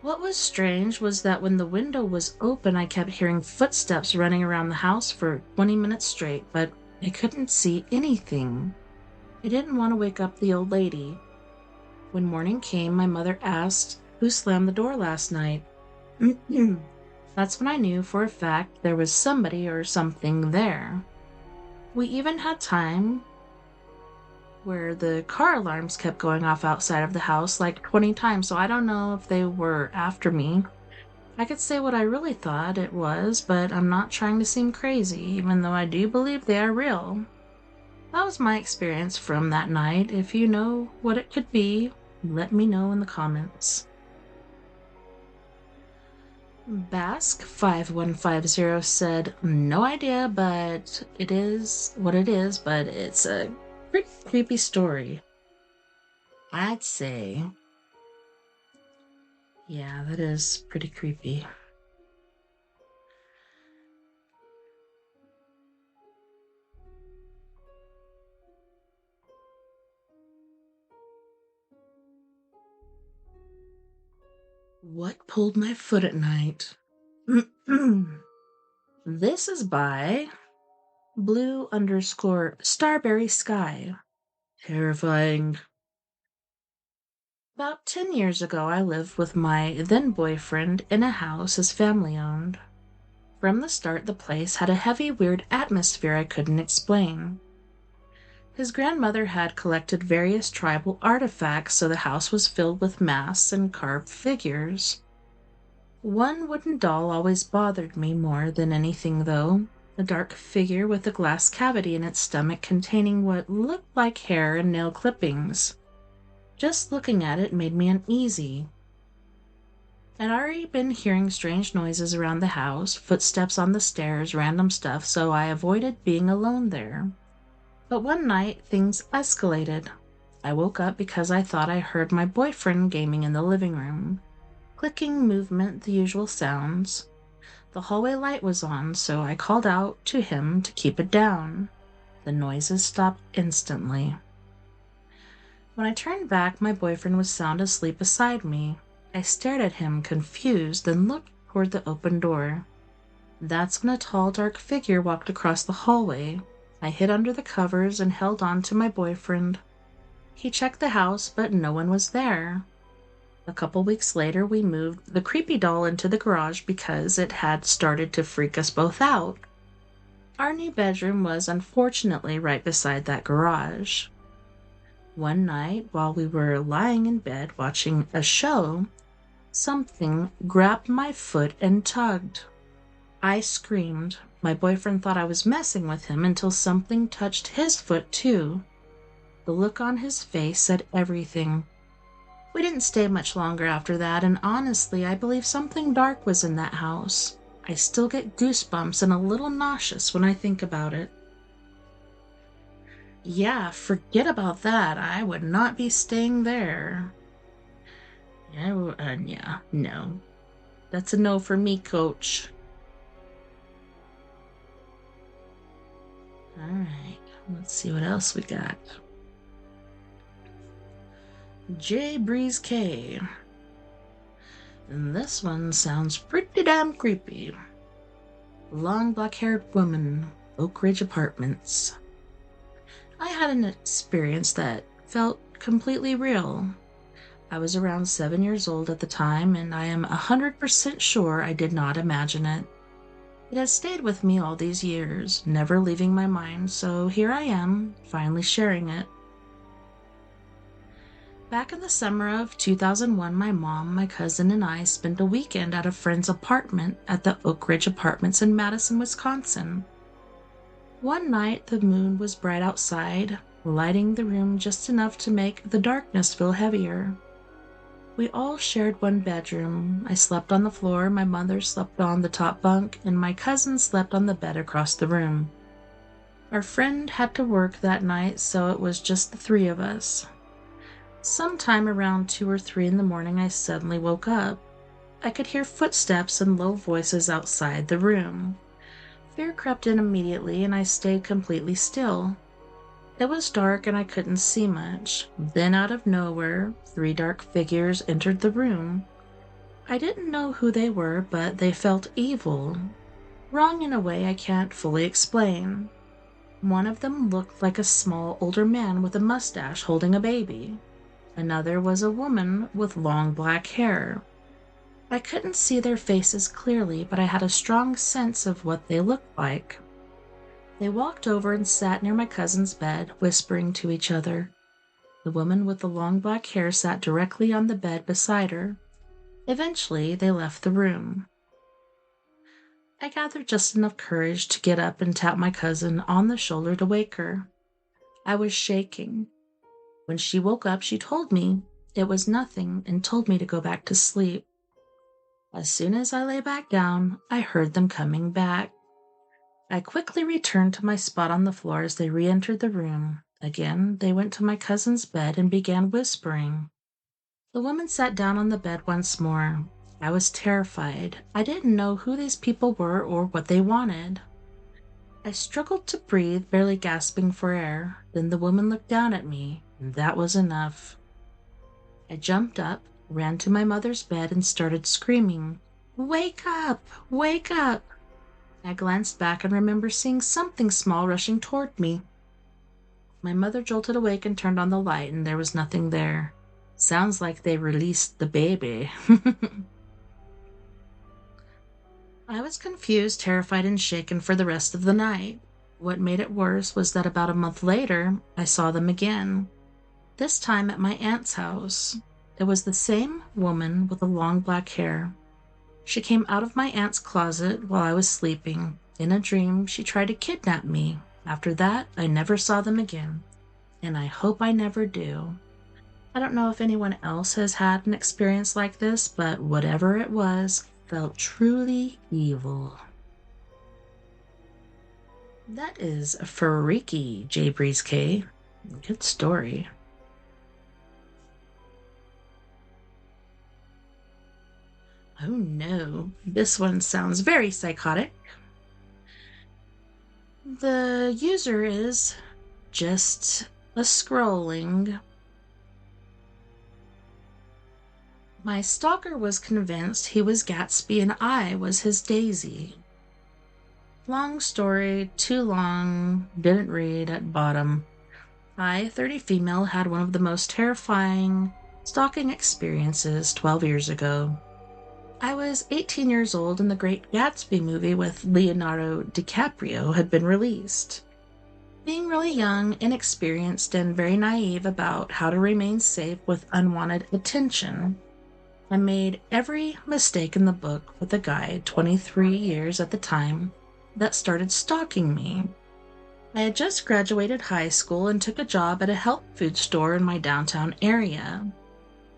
A: What was strange was that when the window was open, I kept hearing footsteps running around the house for 20 minutes straight, but I couldn't see anything. I didn't want to wake up the old lady. When morning came, my mother asked, "Who slammed the door last night?" That's when I knew for a fact there was somebody or something there. We even had time where the car alarms kept going off outside of the house like 20 times, so I don't know if they were after me. I could say what I really thought it was, but I'm not trying to seem crazy, even though I do believe they are real. That was my experience from that night. If you know what it could be, let me know in the comments. Bask5150 said, "No idea, but it is what it is, but it's a pretty creepy story." I'd say, yeah, that is pretty creepy. What pulled my foot at night? This is by blue_starberry sky. Terrifying. About 10 years ago, I lived with my then boyfriend in a house his family owned. From the start, the place had a heavy, weird atmosphere I couldn't explain. His grandmother had collected various tribal artifacts, so the house was filled with masks and carved figures. One wooden doll always bothered me more than anything, though. A dark figure with a glass cavity in its stomach containing what looked like hair and nail clippings. Just looking at it made me uneasy. I'd already been hearing strange noises around the house, footsteps on the stairs, random stuff, so I avoided being alone there. But one night, things escalated. I woke up because I thought I heard my boyfriend gaming in the living room. Clicking, movement, the usual sounds. The hallway light was on, so I called out to him to keep it down. The noises stopped instantly. When I turned back, my boyfriend was sound asleep beside me. I stared at him, confused, then looked toward the open door. That's when a tall, dark figure walked across the hallway. I hid under the covers and held on to my boyfriend. He checked the house, but no one was there. A couple weeks later, we moved the creepy doll into the garage because it had started to freak us both out. Our new bedroom was unfortunately right beside that garage. One night, while we were lying in bed watching a show, something grabbed my foot and tugged. I screamed. My boyfriend thought I was messing with him until something touched his foot too. The look on his face said everything. We didn't stay much longer after that, and honestly, I believe something dark was in that house. I still get goosebumps and a little nauseous when I think about it. Yeah, forget about that. I would not be staying there. Yeah, no. That's a no for me, coach. Alright, let's see what else we got. J Breeze K. And this one sounds pretty damn creepy. Long black-haired woman, Oak Ridge Apartments. I had an experience that felt completely real. I was around 7 years old at the time, and I am 100% sure I did not imagine it. It has stayed with me all these years, never leaving my mind, so here I am, finally sharing it. Back in the summer of 2001, my mom, my cousin, and I spent a weekend at a friend's apartment at the Oak Ridge Apartments in Madison, Wisconsin. One night, the moon was bright outside, lighting the room just enough to make the darkness feel heavier. We all shared one bedroom. I slept on the floor, my mother slept on the top bunk, and my cousin slept on the bed across the room. Our friend had to work that night, so it was just the three of us. Sometime around 2 or 3 in the morning, I suddenly woke up. I could hear footsteps and low voices outside the room. Fear crept in immediately, and I stayed completely still. It was dark and I couldn't see much. Then out of nowhere, 3 dark figures entered the room. I didn't know who they were, but they felt evil. Wrong in a way I can't fully explain. One of them looked like a small older man with a mustache holding a baby. Another was a woman with long black hair. I couldn't see their faces clearly, but I had a strong sense of what they looked like. They walked over and sat near my cousin's bed, whispering to each other. The woman with the long black hair sat directly on the bed beside her. Eventually, they left the room. I gathered just enough courage to get up and tap my cousin on the shoulder to wake her. I was shaking. When she woke up, she told me it was nothing and told me to go back to sleep. As soon as I lay back down, I heard them coming back. I quickly returned to my spot on the floor as they re-entered the room. Again, they went to my cousin's bed and began whispering. The woman sat down on the bed once more. I was terrified. I didn't know who these people were or what they wanted. I struggled to breathe, barely gasping for air. Then the woman looked down at me, and that was enough. I jumped up, ran to my mother's bed, and started screaming, "Wake up! Wake up!" I glanced back and remember seeing something small rushing toward me. My mother jolted awake and turned on the light, and there was nothing there. Sounds like they released the baby. I was confused, terrified, and shaken for the rest of the night. What made it worse was that about a month later, I saw them again. This time at my aunt's house. It was the same woman with the long black hair. She came out of my aunt's closet while I was sleeping. In a dream, she tried to kidnap me. After that, I never saw them again, and I hope I never do. I don't know if anyone else has had an experience like this, but whatever it was, felt truly evil. That is freaky, J. Breeze K. Good story. Oh no, this one sounds very psychotic. The user is just a scrolling. My stalker was convinced he was Gatsby and I was his Daisy. Long story, too long, didn't read at bottom. I, 30 female, had one of the most terrifying stalking experiences 12 years ago. I was 18 years old and the Great Gatsby movie with Leonardo DiCaprio had been released. Being really young, inexperienced, and very naive about how to remain safe with unwanted attention, I made every mistake in the book with a guy, 23 years at the time, that started stalking me. I had just graduated high school and took a job at a health food store in my downtown area.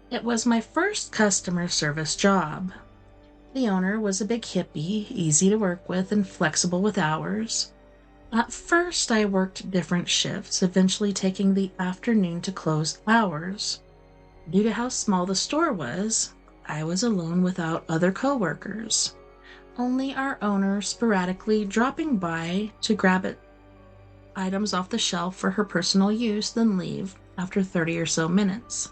A: It was my first customer service job. The owner was a big hippie, easy to work with, and flexible with hours. At first, I worked different shifts, eventually taking the afternoon to close hours. Due to how small the store was, I was alone without other coworkers. Only our owner sporadically dropping by to grab items off the shelf for her personal use, then leave after 30 or so minutes.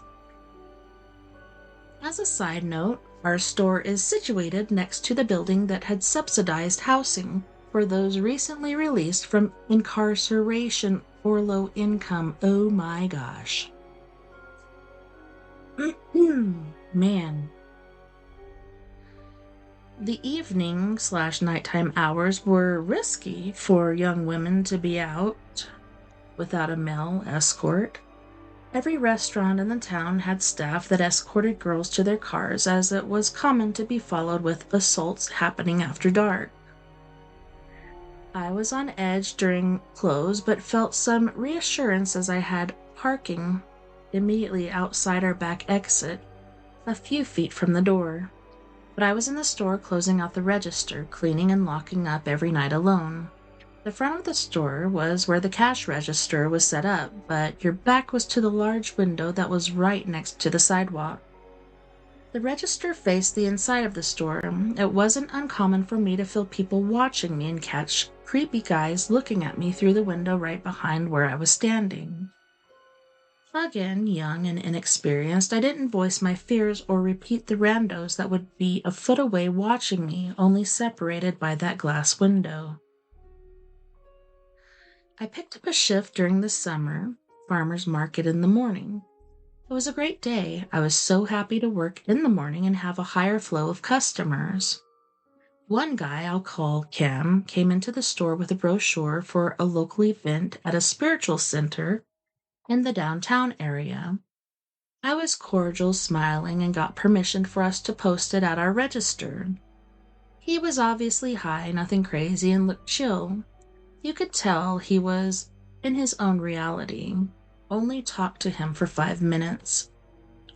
A: As a side note, our store is situated next to the building that had subsidized housing for those recently released from incarceration or low income. Oh my gosh. Man. The evening/nighttime hours were risky for young women to be out without a male escort. Every restaurant in the town had staff that escorted girls to their cars, as it was common to be followed with assaults happening after dark. I was on edge during close, but felt some reassurance as I had parking immediately outside our back exit, a few feet from the door. But I was in the store closing out the register, cleaning and locking up every night alone. The front of the store was where the cash register was set up, but your back was to the large window that was right next to the sidewalk. The register faced the inside of the store. It wasn't uncommon for me to feel people watching me and catch creepy guys looking at me through the window right behind where I was standing. Again, young and inexperienced, I didn't voice my fears or repeat the randos that would be a foot away watching me, only separated by that glass window. I picked up a shift during the summer farmers market in the morning. It was a great day. I was so happy to work in the morning and have a higher flow of customers. One guy, I'll call Cam, came into the store with a brochure for a local event at a spiritual center in the downtown area. I was cordial, smiling, and got permission for us to post it at our register. He was obviously high, nothing crazy, and looked chill. You could tell he was in his own reality. Only talked to him for 5 minutes.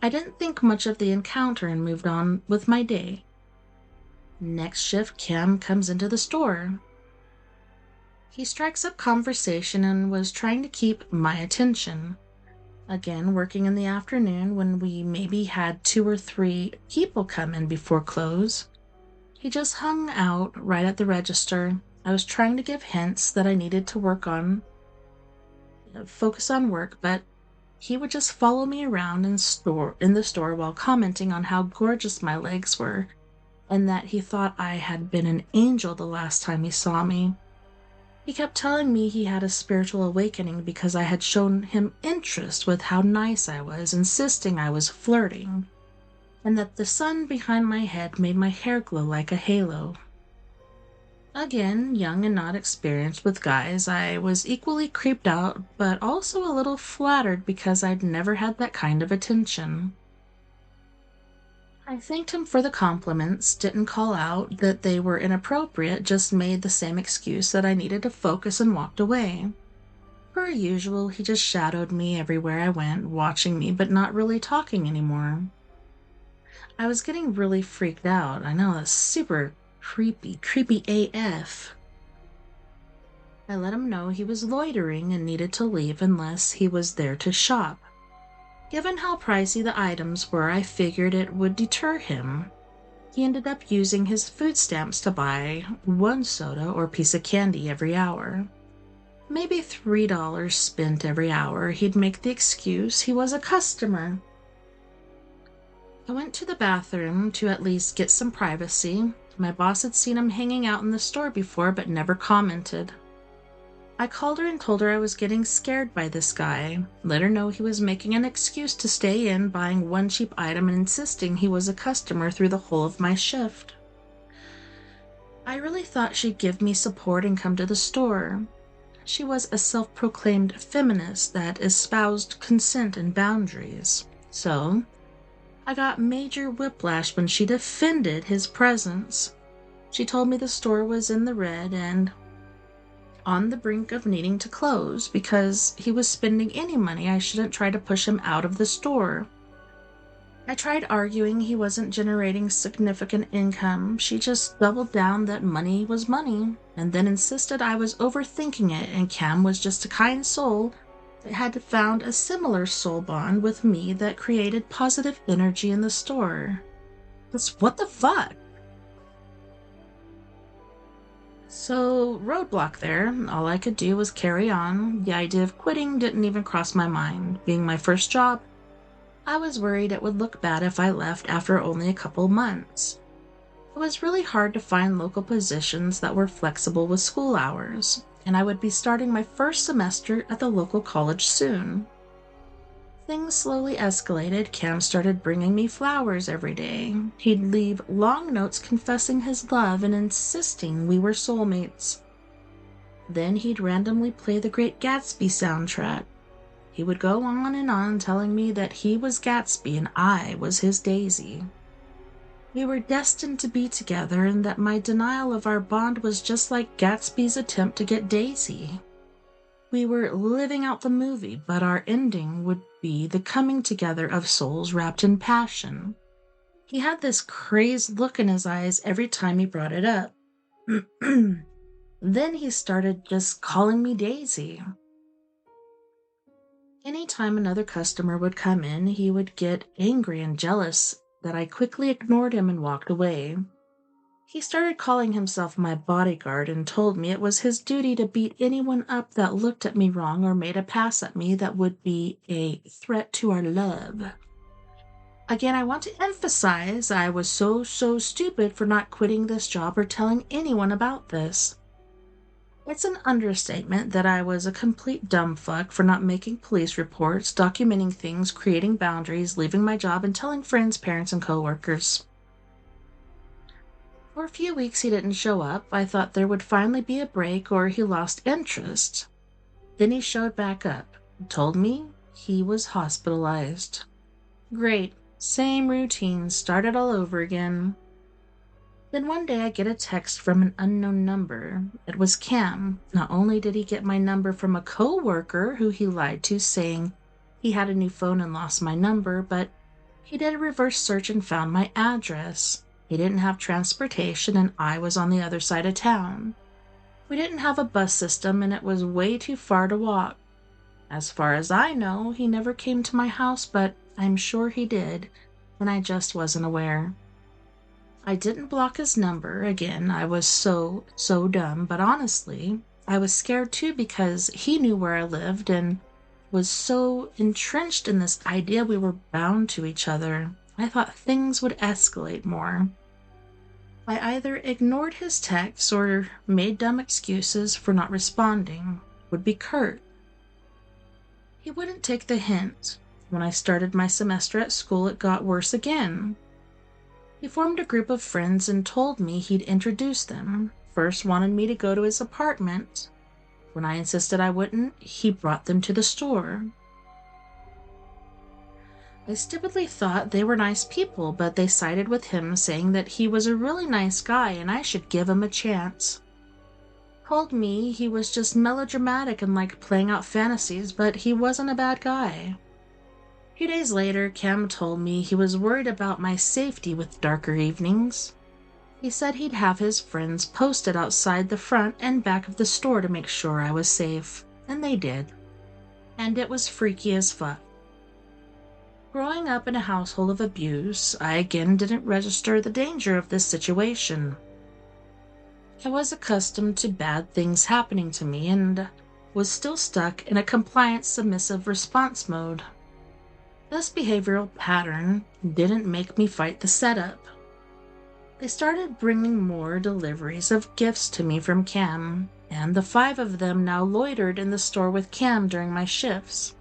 A: I didn't think much of the encounter and moved on with my day. Next shift, Cam comes into the store. He strikes up conversation and was trying to keep my attention. Again, working in the afternoon when we maybe had 2 or 3 people come in before close. He just hung out right at the register. I was trying to give hints that I needed to focus on work, but he would just follow me around in the store while commenting on how gorgeous my legs were and that he thought I had been an angel the last time he saw me. He kept telling me he had a spiritual awakening because I had shown him interest with how nice I was, insisting I was flirting, and that the sun behind my head made my hair glow like a halo. Again, young and not experienced with guys, I was equally creeped out, but also a little flattered because I'd never had that kind of attention. I thanked him for the compliments, didn't call out that they were inappropriate, just made the same excuse that I needed to focus and walked away. Per usual, he just shadowed me everywhere I went, watching me but not really talking anymore. I was getting really freaked out. I know, that's super creepy AF. I let him know he was loitering and needed to leave unless he was there to shop. Given how pricey the items were, I figured it would deter him. He ended up using his food stamps to buy 1 soda or piece of candy every hour. Maybe $3 spent every hour. He'd make the excuse he was a customer. I went to the bathroom to at least get some privacy. My boss had seen him hanging out in the store before but never commented. I called her and told her I was getting scared by this guy, let her know he was making an excuse to stay in, buying 1 cheap item and insisting he was a customer through the whole of my shift. I really thought she'd give me support and come to the store. She was a self-proclaimed feminist that espoused consent and boundaries. So, I got major whiplash when she defended his presence. She told me the store was in the red and on the brink of needing to close because he was spending any money. I shouldn't try to push him out of the store. I tried arguing he wasn't generating significant income. She just doubled down that money was money and then insisted I was overthinking it and Cam was just a kind soul that had found a similar soul bond with me that created positive energy in the store. What the fuck? So, roadblock there. All I could do was carry on. The idea of quitting didn't even cross my mind. Being my first job, I was worried it would look bad if I left after only a couple months. It was really hard to find local positions that were flexible with school hours, and I would be starting my first semester at the local college soon. Things slowly escalated. Cam started bringing me flowers every day. He'd leave long notes confessing his love and insisting we were soulmates. Then he'd randomly play the Great Gatsby soundtrack. He would go on and on telling me that he was Gatsby and I was his Daisy. We were destined to be together and that my denial of our bond was just like Gatsby's attempt to get Daisy. We were living out the movie, but our ending would be the coming together of souls wrapped in passion. He had this crazed look in his eyes every time he brought it up. Then he started just calling me Daisy. Anytime another customer would come in, he would get angry and jealous that I quickly ignored him and walked away. He started calling himself my bodyguard and told me it was his duty to beat anyone up that looked at me wrong or made a pass at me that would be a threat to our love. Again, I want to emphasize I was so stupid for not quitting this job or telling anyone about this. It's an understatement that I was a complete dumb fuck for not making police reports, documenting things, creating boundaries, leaving my job, and telling friends, parents, and coworkers. For a few weeks he didn't show up. I thought there would finally be a break or he lost interest. Then he showed back up and told me he was hospitalized. Great. Same routine, started all over again. Then one day I get a text from an unknown number. It was Cam. Not only did he get my number from a coworker who he lied to saying he had a new phone and lost my number, but he did a reverse search and found my address. He didn't have transportation and I was on the other side of town. We didn't have a bus system and it was way too far to walk. As far as I know, he never came to my house, but I'm sure he did, and I just wasn't aware. I didn't block his number. Again, I was so dumb, but honestly, I was scared too because he knew where I lived and was so entrenched in this idea we were bound to each other. I thought things would escalate more. I either ignored his texts or made dumb excuses for not responding, would be curt. He wouldn't take the hint. When I started my semester at school, it got worse again. He formed a group of friends and told me he'd introduce them. First wanted me to go to his apartment. When I insisted I wouldn't, he brought them to the store. I stupidly thought they were nice people, but they sided with him, saying that he was a really nice guy and I should give him a chance. Told me he was just melodramatic and liked playing out fantasies, but he wasn't a bad guy. A few days later, Cam told me he was worried about my safety with darker evenings. He said he'd have his friends posted outside the front and back of the store to make sure I was safe, and they did. And it was freaky as fuck. Growing up in a household of abuse, I again didn't register the danger of this situation. I was accustomed to bad things happening to me and was still stuck in a compliant, submissive response mode. This behavioral pattern didn't make me fight the setup. They started bringing more deliveries of gifts to me from Cam, and the 5 of them now loitered in the store with Cam during my shifts,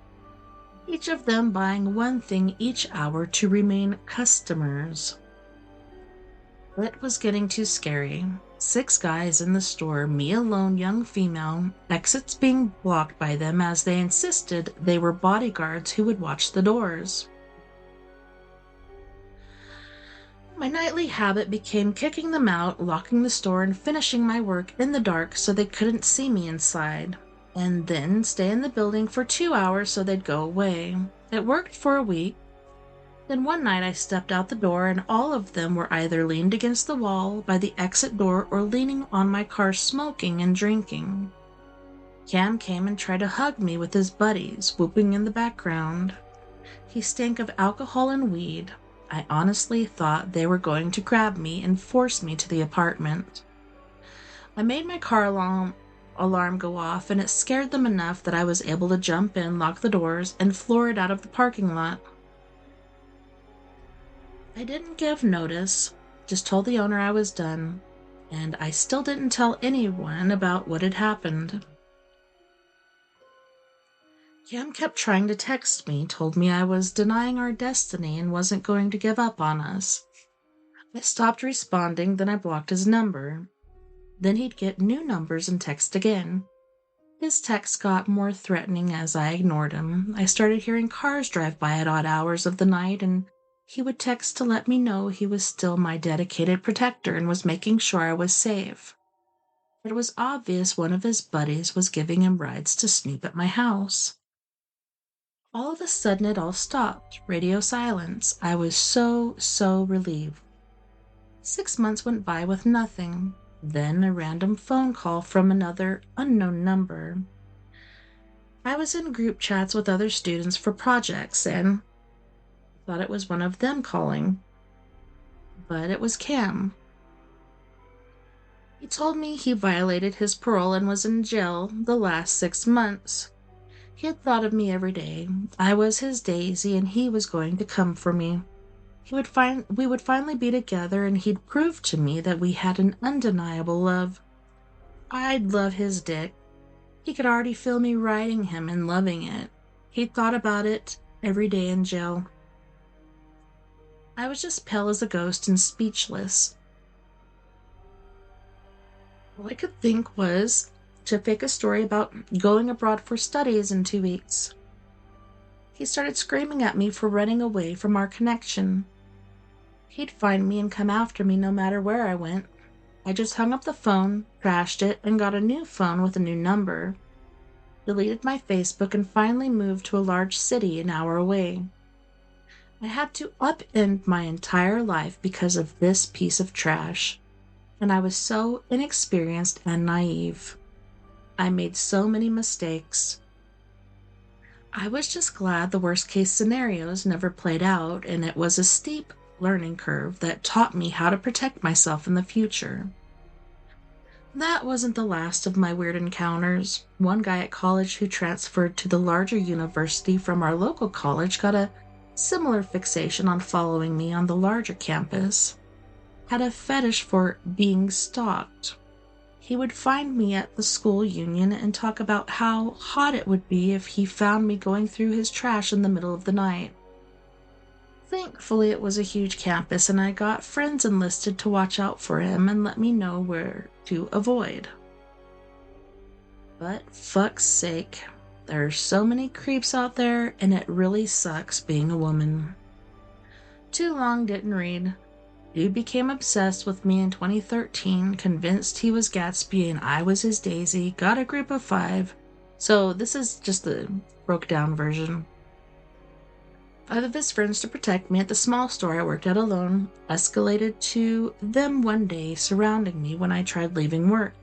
A: each of them buying one thing each hour to remain customers. It was getting too scary. 6 guys in the store, me alone, young female, exits being blocked by them as they insisted they were bodyguards who would watch the doors. My nightly habit became kicking them out, locking the store, and finishing my work in the dark so they couldn't see me inside, and then stay in the building for 2 hours so they'd go away. It worked for a week. Then one night I stepped out the door and all of them were either leaned against the wall by the exit door or leaning on my car smoking and drinking. Cam came and tried to hug me with his buddies, whooping in the background. He stank of alcohol and weed. I honestly thought they were going to grab me and force me to the apartment. I made my car alarm go off and it scared them enough that I was able to jump in, lock the doors, and floor it out of the parking lot. I didn't give notice, just told the owner I was done, and I still didn't tell anyone about what had happened. Cam kept trying to text me, told me I was denying our destiny and wasn't going to give up on us. I stopped responding, then I blocked his number. Then he'd get new numbers and text again. His texts got more threatening as I ignored him. I started hearing cars drive by at odd hours of the night, and he would text to let me know he was still my dedicated protector and was making sure I was safe. It was obvious one of his buddies was giving him rides to snoop at my house. All of a sudden, it all stopped. Radio silence. I was so relieved. 6 months went by with nothing. Then a random phone call from another unknown number. I was in group chats with other students for projects and thought it was one of them calling. But it was Cam. He told me he violated his parole and was in jail the last 6 months. He had thought of me every day. I was his daisy and he was going to come for me. We would finally be together and he'd prove to me that we had an undeniable love. I'd love his dick. He could already feel me riding him and loving it. He'd thought about it every day in jail. I was just pale as a ghost and speechless. All I could think was to fake a story about going abroad for studies in 2 weeks. He started screaming at me for running away from our connection. He'd find me and come after me no matter where I went. I just hung up the phone, trashed it, and got a new phone with a new number. Deleted my Facebook and finally moved to a large city an hour away. I had to upend my entire life because of this piece of trash, and I was so inexperienced and naive. I made so many mistakes. I was just glad the worst-case scenarios never played out, and it was a steep learning curve that taught me how to protect myself in the future. That wasn't the last of my weird encounters. One guy at college who transferred to the larger university from our local college got a similar fixation on following me on the larger campus. Had a fetish for being stalked. He would find me at the school union and talk about how hot it would be if he found me going through his trash in the middle of the night. Thankfully, it was a huge campus, and I got friends enlisted to watch out for him and let me know where to avoid. But fuck's sake, there are so many creeps out there, and it really sucks being a woman. Too long didn't read. Dude became obsessed with me in 2013, convinced he was Gatsby and I was his Daisy, got a group of 5. So this is just the broke down version. 5 of his friends to protect me at the small store I worked at alone escalated to them one day surrounding me when I tried leaving work,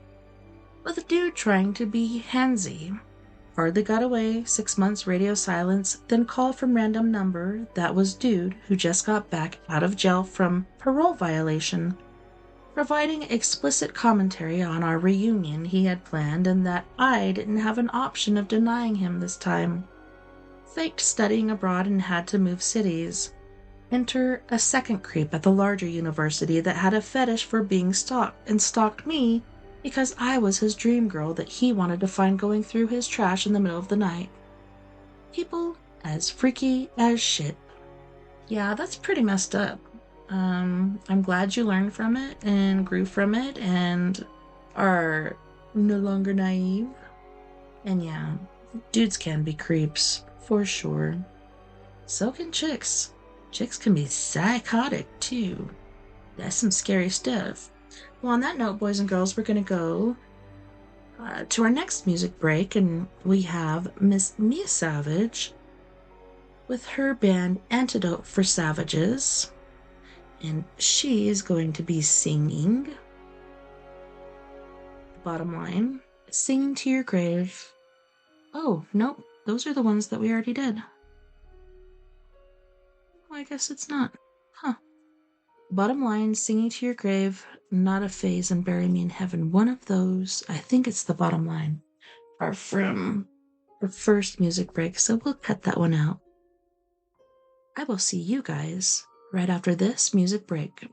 A: with a dude trying to be handsy. Hardly got away, 6 months radio silence, then call from random number. That was dude who just got back out of jail from parole violation, providing explicit commentary on our reunion he had planned and that I didn't have an option of denying him this time. Faked studying abroad and had to move cities. Enter a second creep at the larger university that had a fetish for being stalked and stalked me because I was his dream girl that he wanted to find going through his trash in the middle of the night. People as freaky as shit. Yeah, that's pretty messed up. I'm glad you learned from it and grew from it and are no longer naive. And yeah, dudes can be creeps, for sure. So can chicks. Chicks can be psychotic, too. That's some scary stuff. Well, on that note, boys and girls, we're going to go to our next music break, and we have Miss Mia Savage with her band Antidote for Savages, and she is going to be singing Bottom Line, Singing to Your Grave. Oh, nope, those are the ones that we already did. Oh, I guess it's not. Huh. Bottom Line, Singing to Your Grave, Not a Phase, and Bury Me in Heaven. One of those, I think it's the Bottom Line, are from the first music break, so we'll cut that one out. I will see you guys right after this music break.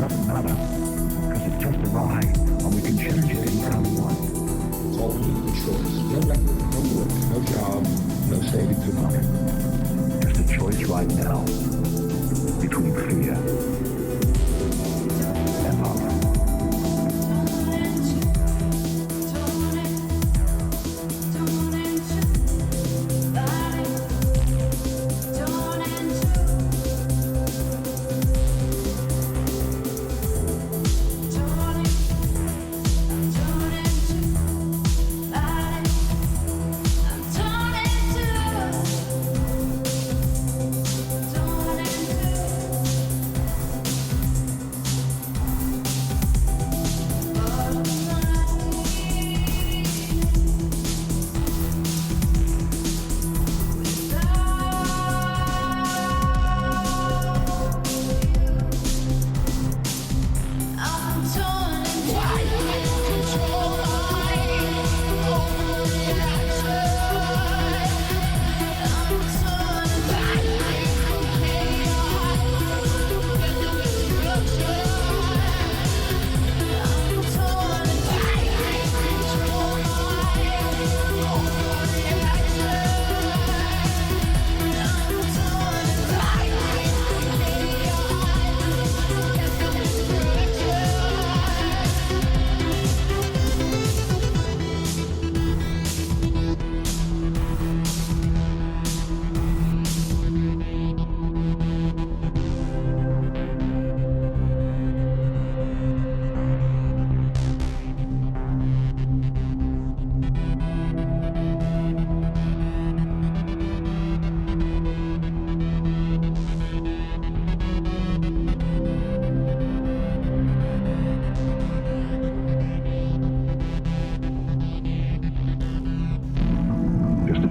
C: doesn't matter, because it's just a ride, and we can change it anytime we want.
D: Totally choice. No record, no work, no job, no savings of money.
C: Just a choice right now between fear and love.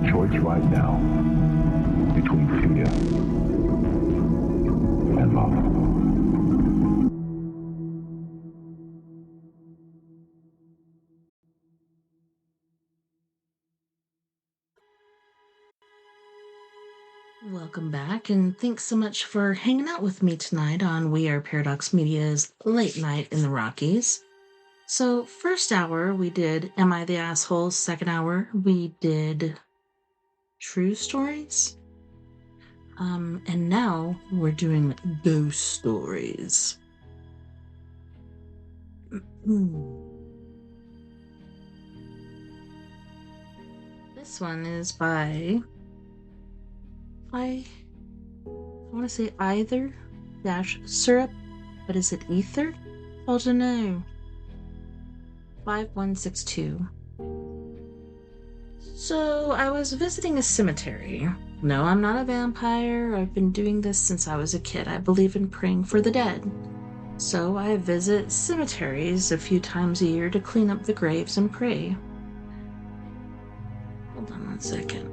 C: Choice right now between fear and love.
A: Welcome back, and thanks so much for hanging out with me tonight on We Are Paradox Media's Late Night in the Rockies. So, first hour we did Am I the Asshole? Second hour we did True Stories. And now we're doing Ghost Stories. This one is by I want to say either dash syrup, but is it ether? I don't know. 5162. So I was visiting a cemetery. No, I'm not a vampire. I've been doing this since I was a kid. I believe in praying for the dead. So I visit cemeteries a few times a year to clean up the graves and pray. Hold on one second.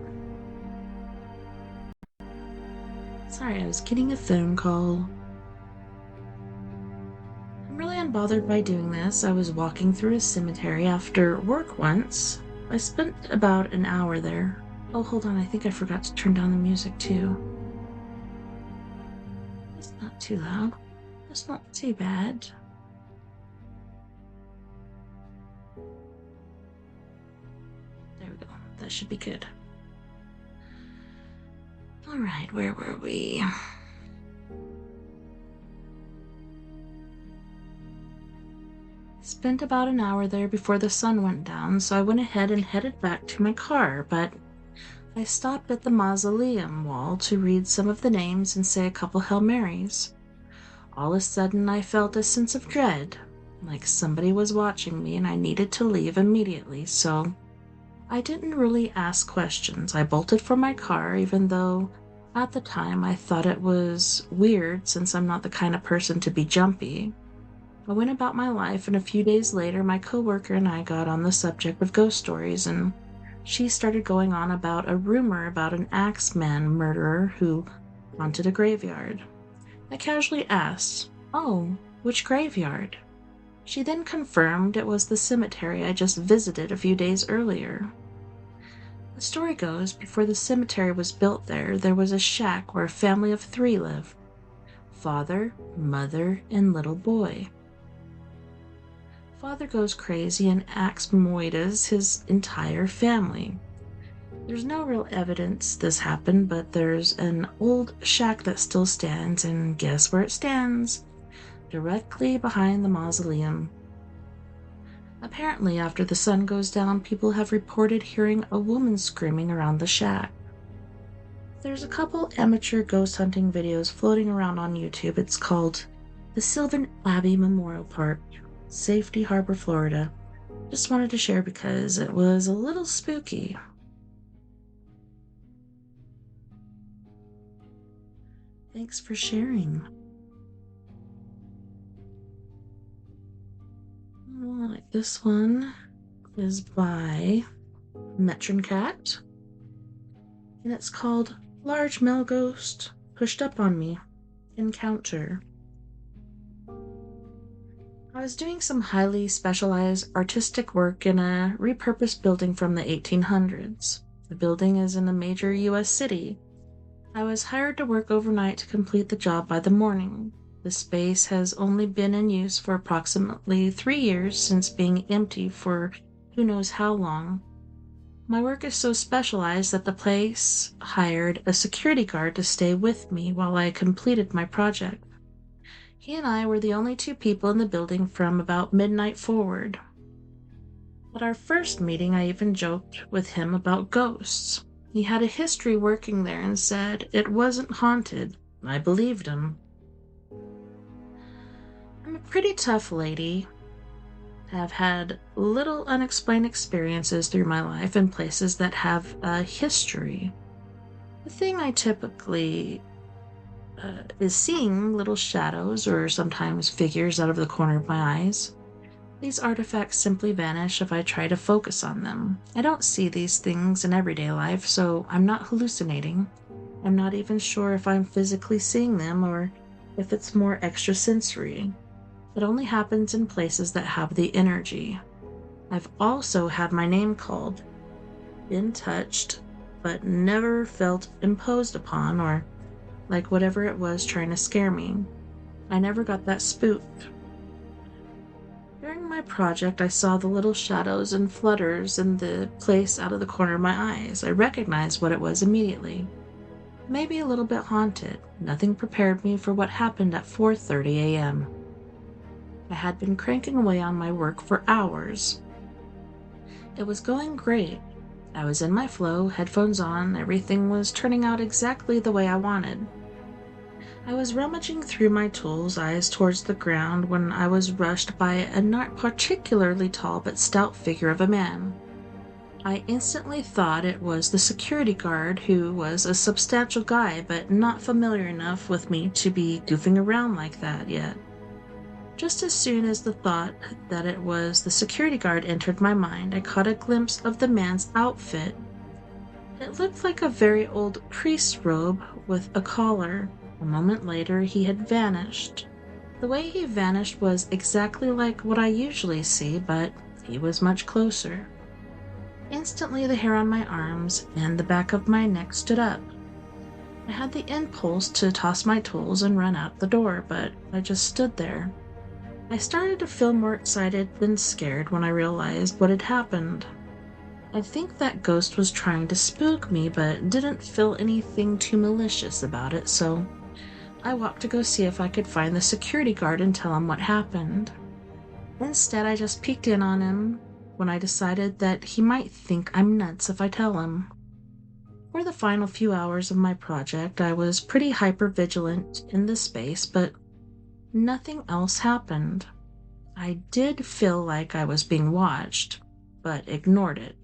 A: Sorry, I was getting a phone call. I'm really unbothered by doing this. I was walking through a cemetery after work once. I spent about an hour there. Oh, hold on, I think I forgot to turn down the music too. It's not too loud. It's not too bad. There we go. That should be good. Alright, where were we? Spent about an hour there before the sun went down, so I went ahead and headed back to my car, but I stopped at the mausoleum wall to read some of the names and say a couple Hail Marys. All of a sudden, I felt a sense of dread, like somebody was watching me and I needed to leave immediately, so I didn't really ask questions. I bolted from my car, even though at the time I thought it was weird since I'm not the kind of person to be jumpy. I went about my life, and a few days later, my coworker and I got on the subject of ghost stories, and she started going on about a rumor about an Axeman murderer who haunted a graveyard. I casually asked, "Oh, which graveyard?" She then confirmed it was the cemetery I just visited a few days earlier. The story goes, before the cemetery was built there was a shack where a family of 3 lived. father, mother, and little boy. Father goes crazy and moitas his entire family. There's no real evidence this happened, but there's an old shack that still stands, and guess where it stands? Directly behind the mausoleum. Apparently, after the sun goes down, people have reported hearing a woman screaming around the shack. There's a couple amateur ghost hunting videos floating around on YouTube. It's called the Sylvan Abbey Memorial Park, Safety Harbor, Florida. Just wanted to share because it was a little spooky. Thanks for sharing. This one is by Metron Cat, and it's called Large Male Ghost Pushed Up on Me Encounter. I was doing some highly specialized artistic work in a repurposed building from the 1800s. The building is in a major U.S. city. I was hired to work overnight to complete the job by the morning. The space has only been in use for approximately 3 years since being empty for who knows how long. My work is so specialized that the place hired a security guard to stay with me while I completed my project. He and I were the only 2 people in the building from about midnight forward. At our first meeting, I even joked with him about ghosts. He had a history working there and said it wasn't haunted. I believed him. I'm a pretty tough lady. I've had little unexplained experiences through my life in places that have a history. The thing I typically is seeing little shadows or sometimes figures out of the corner of my eyes. These artifacts simply vanish if I try to focus on them. I don't see these things in everyday life, so I'm not hallucinating. I'm not even sure if I'm physically seeing them or if it's more extrasensory. It only happens in places that have the energy. I've also had my name called, been touched, but never felt imposed upon or like whatever it was trying to scare me. I never got that spooked. During my project, I saw the little shadows and flutters in the place out of the corner of my eyes. I recognized what it was immediately. Maybe a little bit haunted. Nothing prepared me for what happened at 4:30 a.m. I had been cranking away on my work for hours. It was going great. I was in my flow, headphones on, everything was turning out exactly the way I wanted. I was rummaging through my tools, eyes towards the ground, when I was rushed by a not particularly tall but stout figure of a man. I instantly thought it was the security guard, who was a substantial guy but not familiar enough with me to be goofing around like that yet. Just as soon as the thought that it was the security guard entered my mind, I caught a glimpse of the man's outfit. It looked like a very old priest's robe with a collar. A moment later, he had vanished. The way he vanished was exactly like what I usually see, but he was much closer. Instantly, the hair on my arms and the back of my neck stood up. I had the impulse to toss my tools and run out the door, but I just stood there. I started to feel more excited than scared when I realized what had happened. I think that ghost was trying to spook me, but didn't feel anything too malicious about it, so I walked to go see if I could find the security guard and tell him what happened. Instead, I just peeked in on him when I decided that he might think I'm nuts if I tell him. For the final few hours of my project, I was pretty hyper-vigilant in the space, but nothing else happened. I did feel like I was being watched, but ignored it.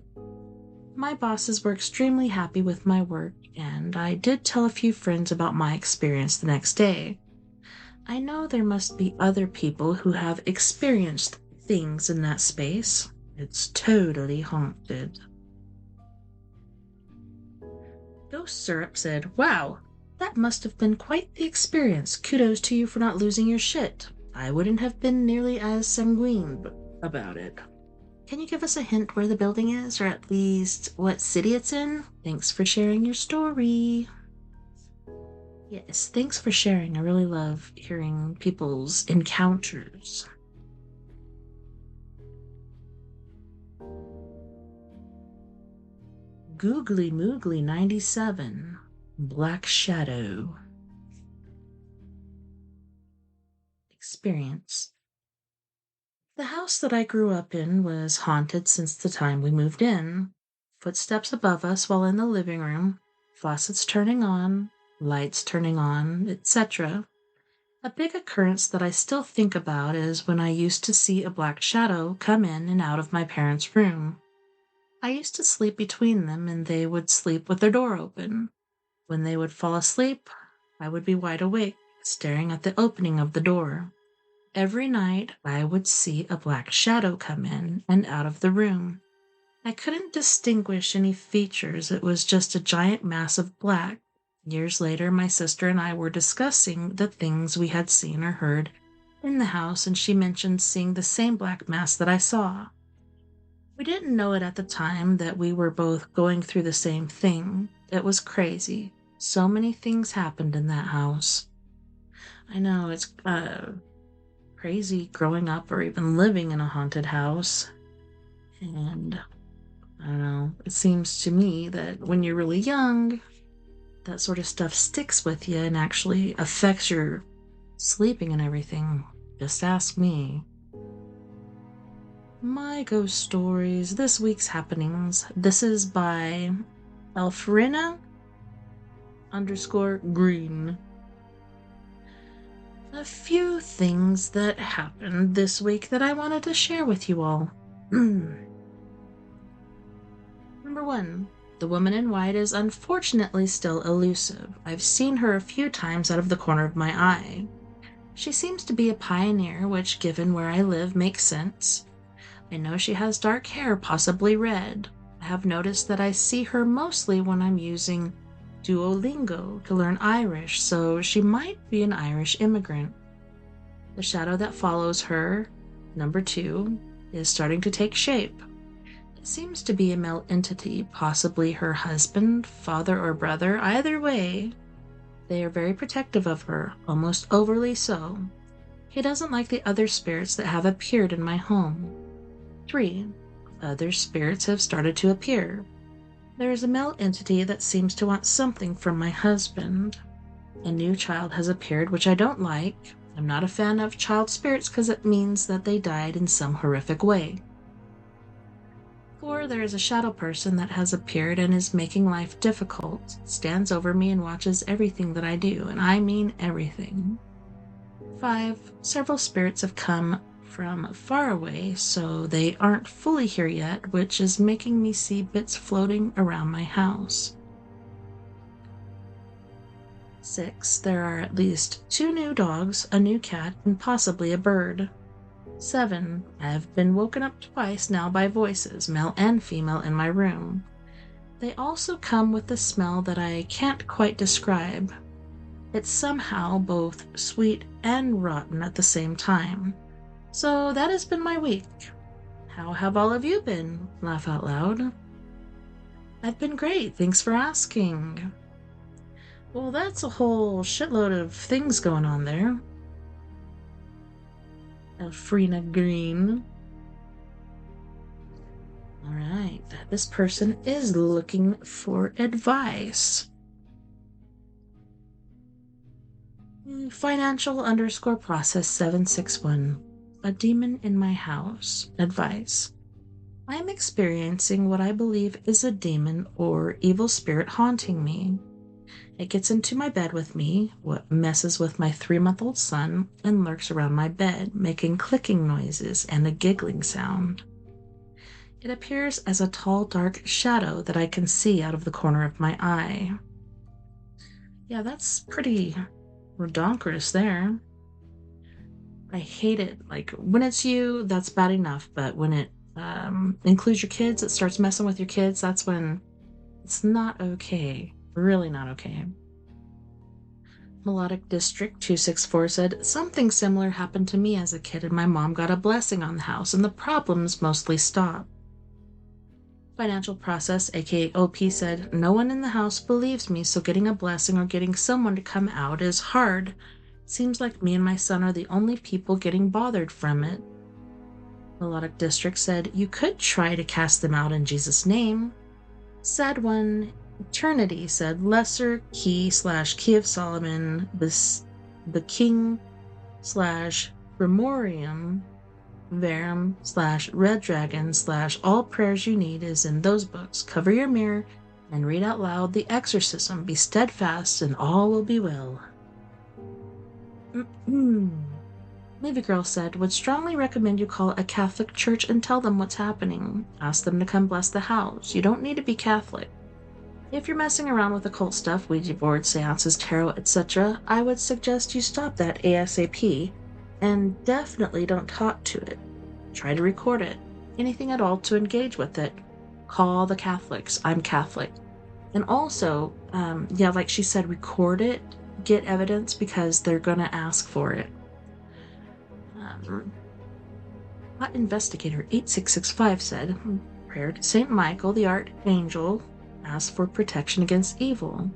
A: My bosses were extremely happy with my work, and I did tell a few friends about my experience the next day. I know there must be other people who have experienced things in that space. It's totally haunted. Ghost Syrup said, "Wow, that must have been quite the experience. Kudos to you for not losing your shit. I wouldn't have been nearly as sanguine about it. Can you give us a hint where the building is, or at least what city it's in? Thanks for sharing your story." Yes, thanks for sharing. I really love hearing people's encounters. Googly Moogly 97, Black Shadow. Experience. The house that I grew up in was haunted since the time we moved in. Footsteps above us while in the living room, faucets turning on, lights turning on, etc. A big occurrence that I still think about is when I used to see a black shadow come in and out of my parents' room. I used to sleep between them and they would sleep with their door open. When they would fall asleep, I would be wide awake, staring at the opening of the door. Every night, I would see a black shadow come in and out of the room. I couldn't distinguish any features, it was just a giant mass of black. Years later, my sister and I were discussing the things we had seen or heard in the house, and she mentioned seeing the same black mass that I saw. We didn't know it at the time that we were both going through the same thing. It was crazy. So many things happened in that house. I know it's crazy growing up or even living in a haunted house. And I don't know, it seems to me that when you're really young, that sort of stuff sticks with you and actually affects your sleeping and everything. Just ask me. My ghost stories, this week's happenings. This is by Elfrina_Green. A few things that happened this week that I wanted to share with you all. Number 1. The woman in white is unfortunately still elusive. I've seen her a few times out of the corner of my eye. She seems to be a pioneer, which, given where I live, makes sense. I know she has dark hair, possibly red. I have noticed that I see her mostly when I'm using Duolingo to learn Irish, so she might be an Irish immigrant. The shadow that follows her, number 2, is starting to take shape. It seems to be a male entity, possibly her husband, father, or brother. Either way, they are very protective of her, almost overly so. He doesn't like the other spirits that have appeared in my home. 3. Other spirits have started to appear. There is a male entity that seems to want something from my husband. A new child has appeared, which I don't like. I'm not a fan of child spirits because it means that they died in some horrific way. 4. There is a shadow person that has appeared and is making life difficult, stands over me and watches everything that I do, and I mean everything. 5. Several spirits have come from far away, so they aren't fully here yet, which is making me see bits floating around my house. 6. There are at least 2 new dogs, a new cat, and possibly a bird. 7. I have been woken up twice now by voices, male and female, in my room. They also come with a smell that I can't quite describe. It's somehow both sweet and rotten at the same time. So that has been my week. How have all of you been? Laugh out loud. I've been great, thanks for asking. Well, that's a whole shitload of things going on there. Elfrina Green. Alright, this person is looking for advice. Financial_process 761. A demon in my house. Advice. I am experiencing what I believe is a demon or evil spirit haunting me. It gets into my bed with me, what messes with my 3-month-old son, and lurks around my bed, making clicking noises and a giggling sound. It appears as a tall, dark shadow that I can see out of the corner of my eye. Yeah, that's pretty redonkulous there. I hate it. Like, when it's you, that's bad enough, but when it includes your kids, it starts messing with your kids, that's when it's not okay. Really not okay. Melodic District 264 said, something similar happened to me as a kid and my mom got a blessing on the house and the problems mostly stopped. Financial Process, aka OP, said, "No one in the house believes me, so getting a blessing or getting someone to come out is hard. Seems like me and my son are the only people getting bothered from it." Melodic District said, "You could try to cast them out in Jesus' name." Sad One Eternity said, "Lesser Key / Key of Solomon, the King / Remorium Verum / Red Dragon / All Prayers You Need is in those books. Cover your mirror and read out loud the exorcism. Be steadfast and all will be well." Movie Girl said, "Would strongly recommend you call a Catholic church and tell them what's happening. Ask them to come bless the house. You don't need to be Catholic. If you're messing around with occult stuff, Ouija boards, seances, tarot, etc., I would suggest you stop that ASAP, and definitely don't talk to it. Try to record it. Anything at all to engage with it. Call the Catholics. I'm Catholic." And also, like she said, record it, get evidence, because they're going to ask for it. Hot Investigator 8665 said, "Prayer to St. Michael, the Archangel, ask for protection against evil.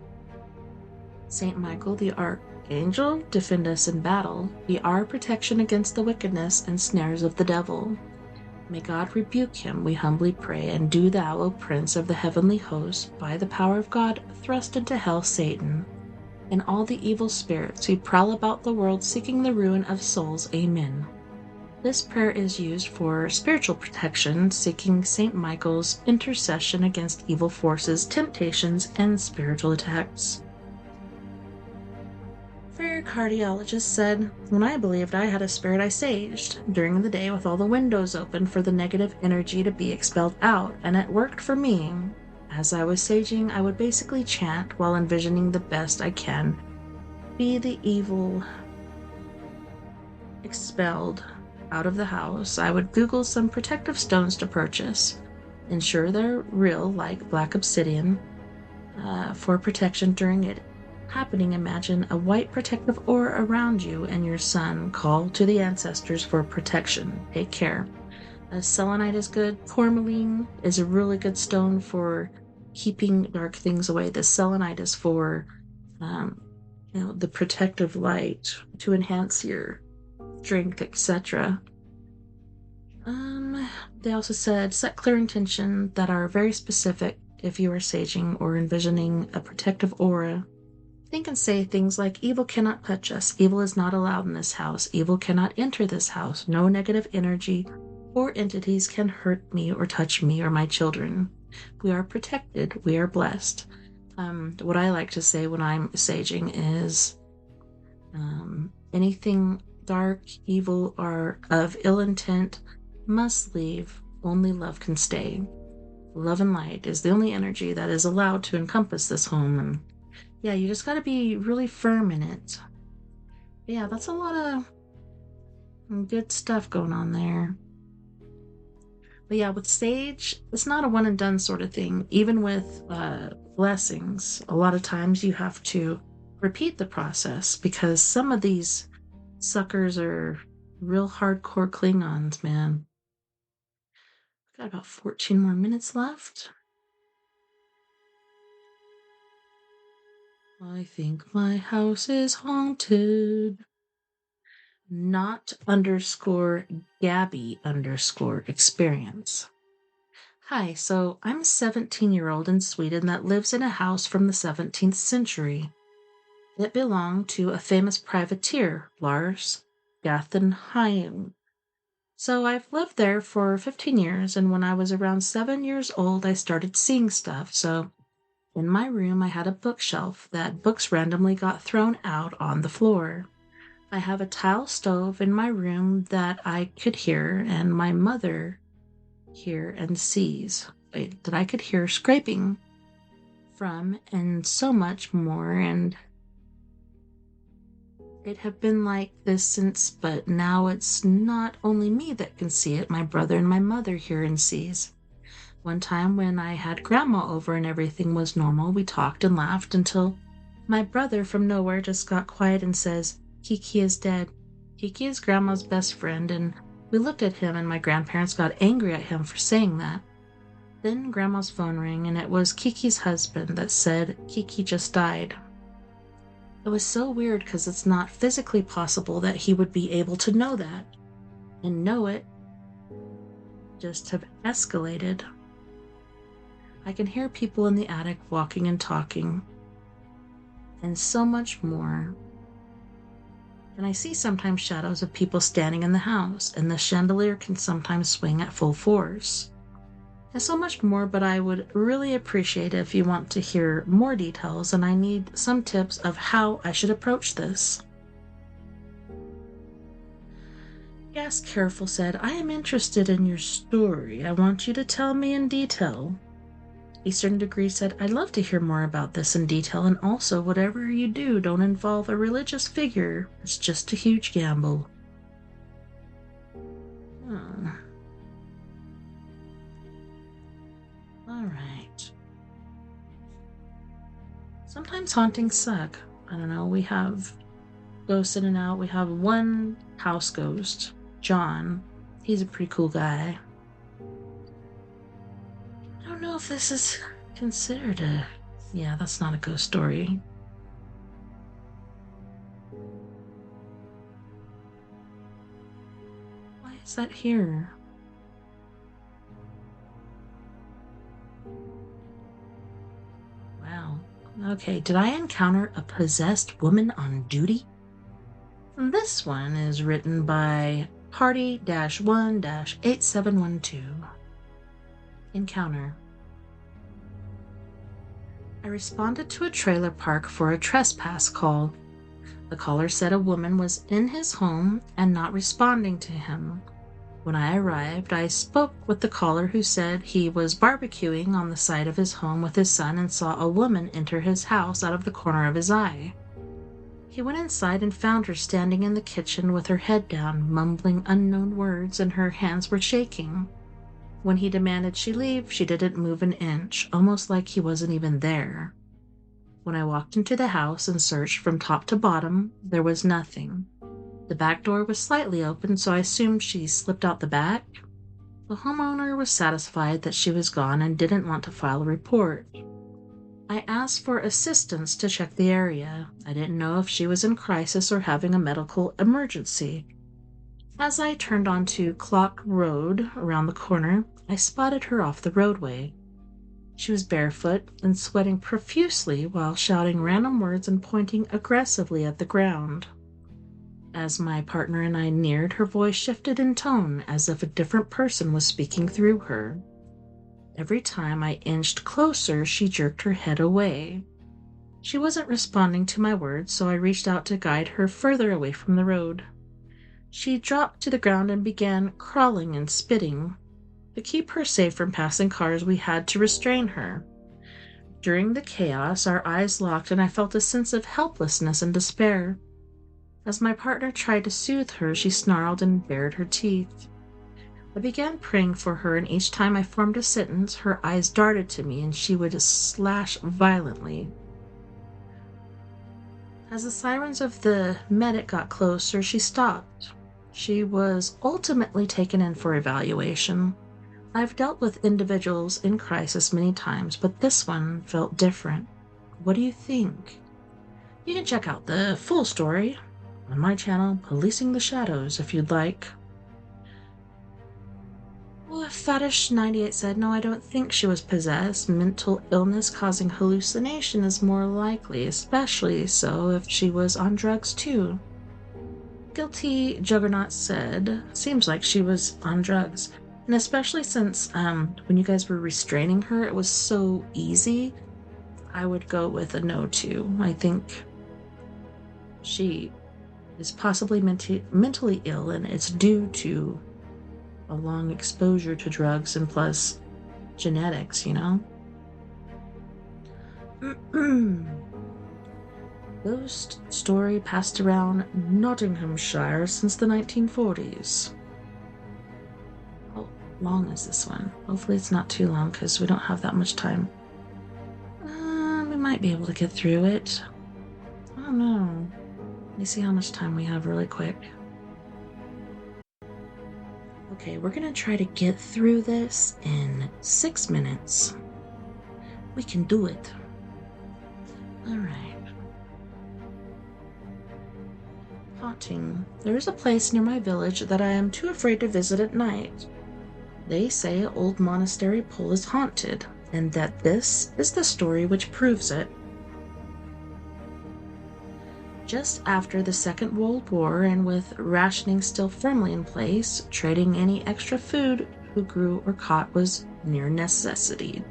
A: St. Michael, the Archangel, defend us in battle. Be our protection against the wickedness and snares of the devil. May God rebuke him, we humbly pray, and do thou, O Prince of the heavenly host, by the power of God, thrust into hell Satan, and all the evil spirits who prowl about the world seeking the ruin of souls. Amen." This prayer is used for spiritual protection, seeking St. Michael's intercession against evil forces, temptations, and spiritual attacks. Fair Cardiologist said, "When I believed I had a spirit, I saged during the day with all the windows open for the negative energy to be expelled out, and it worked for me. As I was saging, I would basically chant while envisioning the best I can be the evil expelled out of the house. I would Google some protective stones to purchase, ensure they're real, like black obsidian, for protection during it happening. Imagine a white protective aura around you and your son. Call to the ancestors for protection. Take care." Selenite is good. Tourmaline is a really good stone for keeping dark things away. The selenite is for the protective light to enhance your strength, etc. They also said, set clear intention that are very specific if you are saging or envisioning a protective aura. Think and say things like, "Evil cannot touch us. Evil is not allowed in this house. Evil cannot enter this house. No negative energy or entities can hurt me or touch me or my children. We are protected. We are blessed." What I like to say when I'm saging is, anything dark, evil, or of ill intent must leave. Only love can stay. Love and light is the only energy that is allowed to encompass this home. And yeah, you just got to be really firm in it. Yeah, that's a lot of good stuff going on there. But yeah, with sage, it's not a one and done sort of thing. Even with blessings, a lot of times you have to repeat the process, because some of these suckers are real hardcore Klingons, man. Got about 14 more minutes left. I think my house is haunted. Not _Gabby_ experience. Hi, so I'm a 17-year-old in Sweden that lives in a house from the 17th century. It belonged to a famous privateer, Lars Gathenheim. So I've lived there for 15 years, and when I was around 7 years old, I started seeing stuff. So in my room, I had a bookshelf that books randomly got thrown out on the floor. I have a tile stove in my room that I could hear, and my mother hear and sees. That I could hear scraping from, and so much more. And it had been like this since, but now it's not only me that can see it. My brother and my mother hear and sees. One time when I had grandma over and everything was normal, we talked and laughed until my brother from nowhere just got quiet and says, "Kiki is dead." Kiki is grandma's best friend, and we looked at him and my grandparents got angry at him for saying that. Then Grandma's phone rang, and it was Kiki's husband that said Kiki just died. It was so weird because it's not physically possible that he would be able to know that. And know it just have escalated. I can hear people in the attic walking and talking. And so much more. And I see sometimes shadows of people standing in the house, and the chandelier can sometimes swing at full force. And so much more, but I would really appreciate it if you want to hear more details, and I need some tips of how I should approach this. Gas Careful said, I am interested in your story. I want you to tell me in detail. Eastern Degree said, I'd love to hear more about this in detail, and also whatever you do, don't involve a religious figure. It's just a huge gamble. Alright. Sometimes hauntings suck. I don't know, we have ghosts in and out. We have one house ghost, John. He's a pretty cool guy. I don't know if this is considered a... Yeah, that's not a ghost story. Why is that here? Wow. Okay, did I encounter a possessed woman on duty? This one is written by Party-1-8712. Encounter. I responded to a trailer park for a trespass call. The caller said a woman was in his home and not responding to him. When I arrived, I spoke with the caller, who said he was barbecuing on the side of his home with his son and saw a woman enter his house out of the corner of his eye. He went inside and found her standing in the kitchen with her head down, mumbling unknown words, and her hands were shaking. When he demanded she leave, she didn't move an inch, almost like he wasn't even there. When I walked into the house and searched from top to bottom, there was nothing. The back door was slightly open, so I assumed she slipped out the back. The homeowner was satisfied that she was gone and didn't want to file a report. I asked for assistance to check the area. I didn't know if she was in crisis or having a medical emergency. As I turned onto Clock Road around the corner, I spotted her off the roadway. She was barefoot and sweating profusely while shouting random words and pointing aggressively at the ground. As my partner and I neared, her voice shifted in tone as if a different person was speaking through her. Every time I inched closer, she jerked her head away. She wasn't responding to my words, so I reached out to guide her further away from the road. She dropped to the ground and began crawling and spitting. To keep her safe from passing cars, we had to restrain her. During the chaos, our eyes locked, and I felt a sense of helplessness and despair. As my partner tried to soothe her, she snarled and bared her teeth. I began praying for her, and each time I formed a sentence, her eyes darted to me and she would slash violently. As the sirens of the medic got closer, she stopped. She was ultimately taken in for evaluation. I've dealt with individuals in crisis many times, but this one felt different. What do you think? You can check out the full story on my channel, Policing the Shadows, if you'd like. Well, Fetish98 said, no, I don't think she was possessed. Mental illness causing hallucination is more likely, especially so if she was on drugs too. Guilty Juggernaut said, seems like she was on drugs. And especially since when you guys were restraining her, it was so easy, I would go with a no too. I think she is possibly mentally ill, and it's due to a long exposure to drugs and plus genetics, you know? Ghost story passed around Nottinghamshire since the 1940s. How long is this one? Hopefully it's not too long because we don't have that much time. We might be able to get through it. I don't know. Let me see how much time we have really quick. Okay, we're gonna try to get through this in 6 minutes. We can do it. Alright. Haunting. There is a place near my village that I am too afraid to visit at night. They say Old Monastery Pool is haunted, and that this is the story which proves it. Just after the Second World War, and with rationing still firmly in place, trading any extra food who grew or caught was near necessity.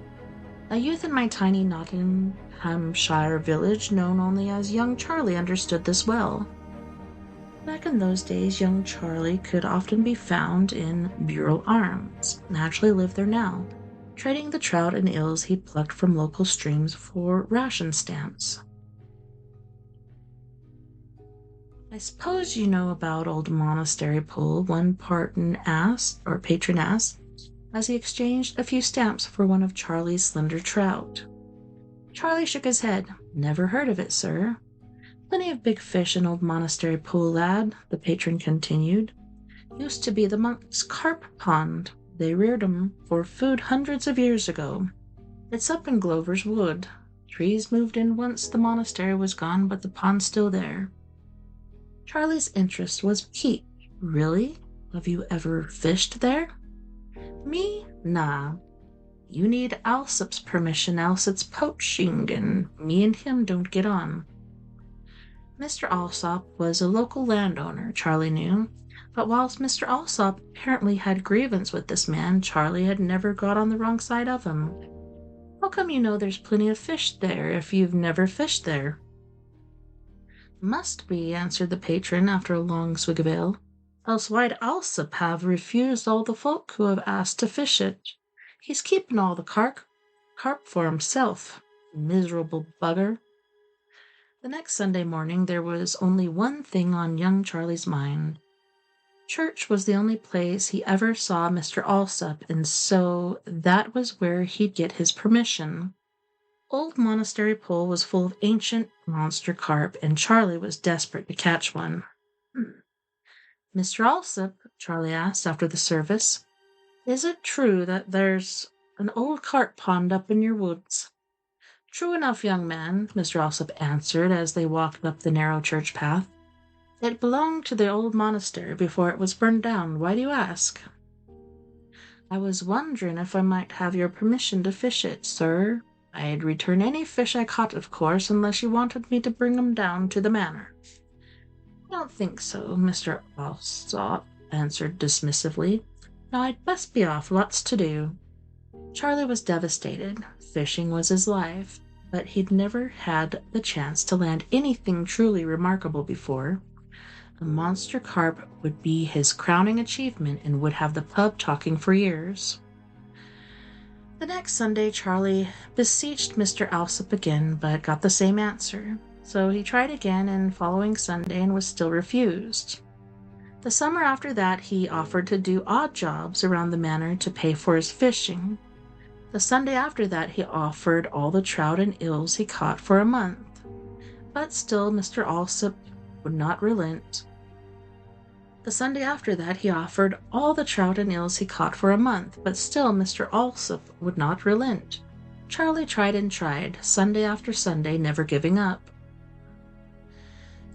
A: A youth in my tiny Nottinghamshire village, known only as Young Charlie, understood this well. Back in those days, young Charlie could often be found in Bureau Arms, and actually lived there now, trading the trout and eels he plucked from local streams for ration stamps. I suppose you know about Old Monastery Pool, one patron asked, as he exchanged a few stamps for one of Charlie's slender trout. Charlie shook his head. Never heard of it, sir. Plenty of big fish in Old Monastery Pool, lad, the patron continued. Used to be the monks' carp pond. They reared 'em for food hundreds of years ago. It's up in Glover's Wood. Trees moved in once the monastery was gone, but the pond's still there. Charlie's interest was piqued. Really? Have you ever fished there? Me? Nah. You need Alsop's permission, else it's poaching, and me and him don't get on. Mr. Alsop was a local landowner, Charlie knew, but whilst Mr. Alsop apparently had grievance with this man, Charlie had never got on the wrong side of him. How come you know there's plenty of fish there if you've never fished there? Must be, answered the patron after a long swig of ale. Else why'd Alsop have refused all the folk who have asked to fish it? He's keeping all the carp for himself. Miserable bugger. The next Sunday morning there was only one thing on young Charlie's mind. Church was the only place he ever saw Mr. Alsop, and so that was where he'd get his permission. Old Monastery Pool was full of ancient monster carp, and Charlie was desperate to catch one. Mr. Alsop, Charlie asked after the service, is it true that there's an old carp pond up in your woods? True enough, young man, Mr. Alsop answered as they walked up the narrow church path. It belonged to the old monastery before it was burned down. Why do you ask? I was wondering if I might have your permission to fish it, sir. I'd return any fish I caught, of course, unless you wanted me to bring 'em down to the manor. I don't think so, Mr. Alsop answered dismissively. Now I'd best be off, lots to do. Charlie was devastated. Fishing was his life, but he'd never had the chance to land anything truly remarkable before. A monster carp would be his crowning achievement and would have the pub talking for years. The next Sunday, Charlie beseeched Mr. Alsop again, but got the same answer. So he tried again and following Sunday and was still refused. The summer after that, he offered to do odd jobs around the manor to pay for his fishing. The Sunday after that, he offered all the trout and eels he caught for a month. But still Mr. Alsop would not relent. The Sunday after that, he offered all the trout and eels he caught for a month, but still Mr. Alsop would not relent. Charlie tried and tried, Sunday after Sunday, never giving up.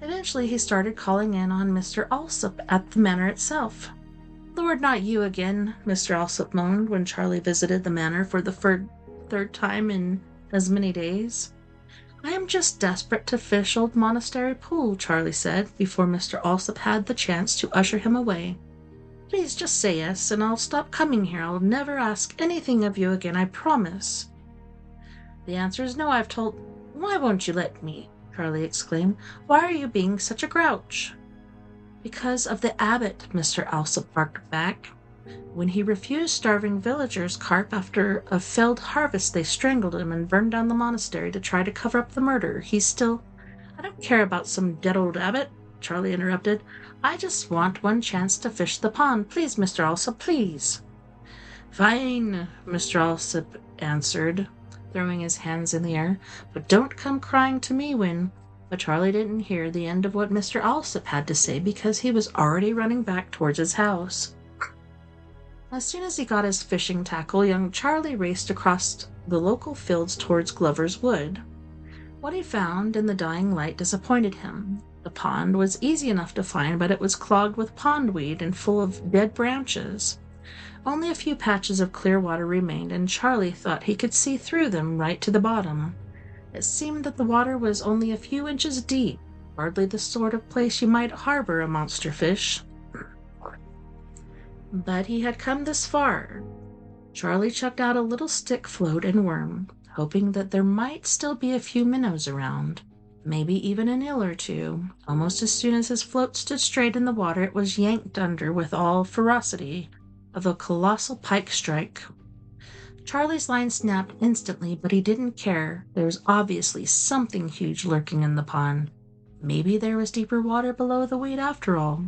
A: Eventually he started calling in on Mr. Alsop at the manor itself. Lord, not you again, Mr. Alsop moaned when Charlie visited the manor for the third time in as many days. I am just desperate to fish Old Monastery Pool, Charlie said, before Mr. Alsop had the chance to usher him away. Please just say yes, and I'll stop coming here. I'll never ask anything of you again, I promise. The answer is no, I've told... Why won't you let me? Charlie exclaimed. Why are you being such a grouch? Because of the abbot, Mr. Alsop barked back. When he refused starving villagers carp after a failed harvest, they strangled him and burned down the monastery to try to cover up the murder. He's still... I don't care about some dead old abbot, Charlie interrupted. I just want one chance to fish the pond. Please, Mr. Alsop, please. Fine, Mr. Alsop answered, throwing his hands in the air. But don't come crying to me when... But Charlie didn't hear the end of what Mr. Alsop had to say because he was already running back towards his house. As soon as he got his fishing tackle, young Charlie raced across the local fields towards Glover's Wood. What he found in the dying light disappointed him. The pond was easy enough to find, but it was clogged with pondweed and full of dead branches. Only a few patches of clear water remained, and Charlie thought he could see through them right to the bottom. It seemed that the water was only a few inches deep, hardly the sort of place you might harbor a monster fish. But he had come this far. Charlie chucked out a little stick float and worm, hoping that there might still be a few minnows around, maybe even an eel or two. Almost as soon as his float stood straight in the water, it was yanked under with all ferocity of a colossal pike strike. Charlie's line snapped instantly, but he didn't care. There was obviously something huge lurking in the pond. Maybe there was deeper water below the weed after all.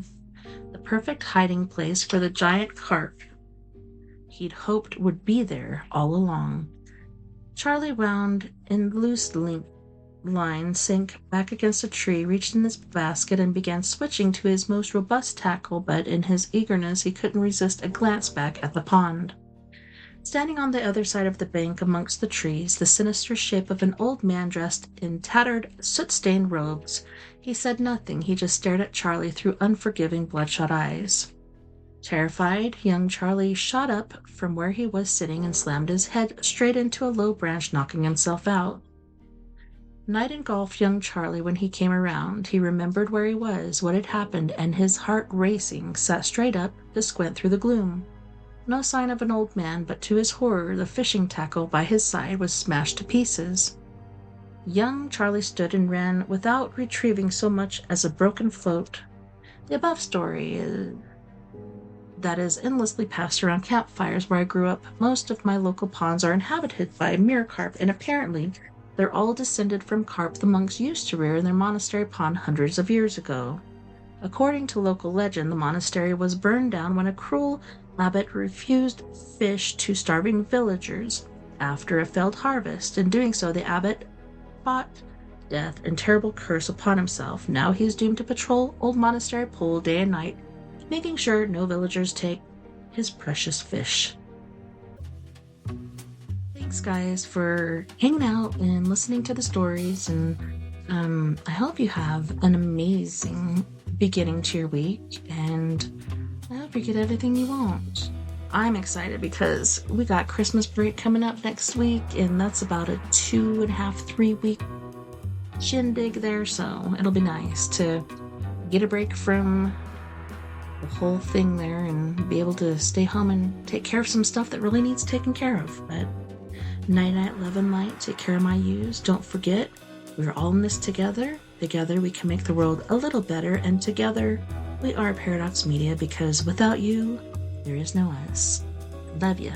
A: The perfect hiding place for the giant carp he'd hoped would be there all along. Charlie wound in loose line, sank back against a tree, reached in his basket, and began switching to his most robust tackle, but in his eagerness he couldn't resist a glance back at the pond. Standing on the other side of the bank amongst the trees, the sinister shape of an old man dressed in tattered, soot-stained robes. He said nothing, he just stared at Charlie through unforgiving, bloodshot eyes. Terrified, young Charlie shot up from where he was sitting and slammed his head straight into a low branch, knocking himself out. Night engulfed young Charlie when he came around. He remembered where he was, what had happened, and his heart racing, sat straight up to squint through the gloom. No sign of an old man, but to his horror, the fishing tackle by his side was smashed to pieces. Young Charlie stood and ran without retrieving so much as a broken float. The above story that is endlessly passed around campfires where I grew up. Most of my local ponds are inhabited by mirror carp, and apparently they're all descended from carp the monks used to rear in their monastery pond hundreds of years ago. According to local legend, the monastery was burned down when a cruel abbot refused fish to starving villagers after a failed harvest. In doing so, the abbot brought death and terrible curse upon himself. Now he is doomed to patrol Old Monastery Pool day and night, making sure no villagers take his precious fish. Thanks, guys, for hanging out and listening to the stories, and I hope you have an amazing beginning to your week, and I hope you get everything you want. I'm excited because we got Christmas break coming up next week, and that's about a 2.5-3 week shindig there, so it'll be nice to get a break from the whole thing there and be able to stay home and take care of some stuff that really needs taken care of. But night, love and light, take care of my yous. Don't forget, we're all in this together. Together we can make the world a little better, and together we are Paradox Media, because without you, there is no us. Love ya.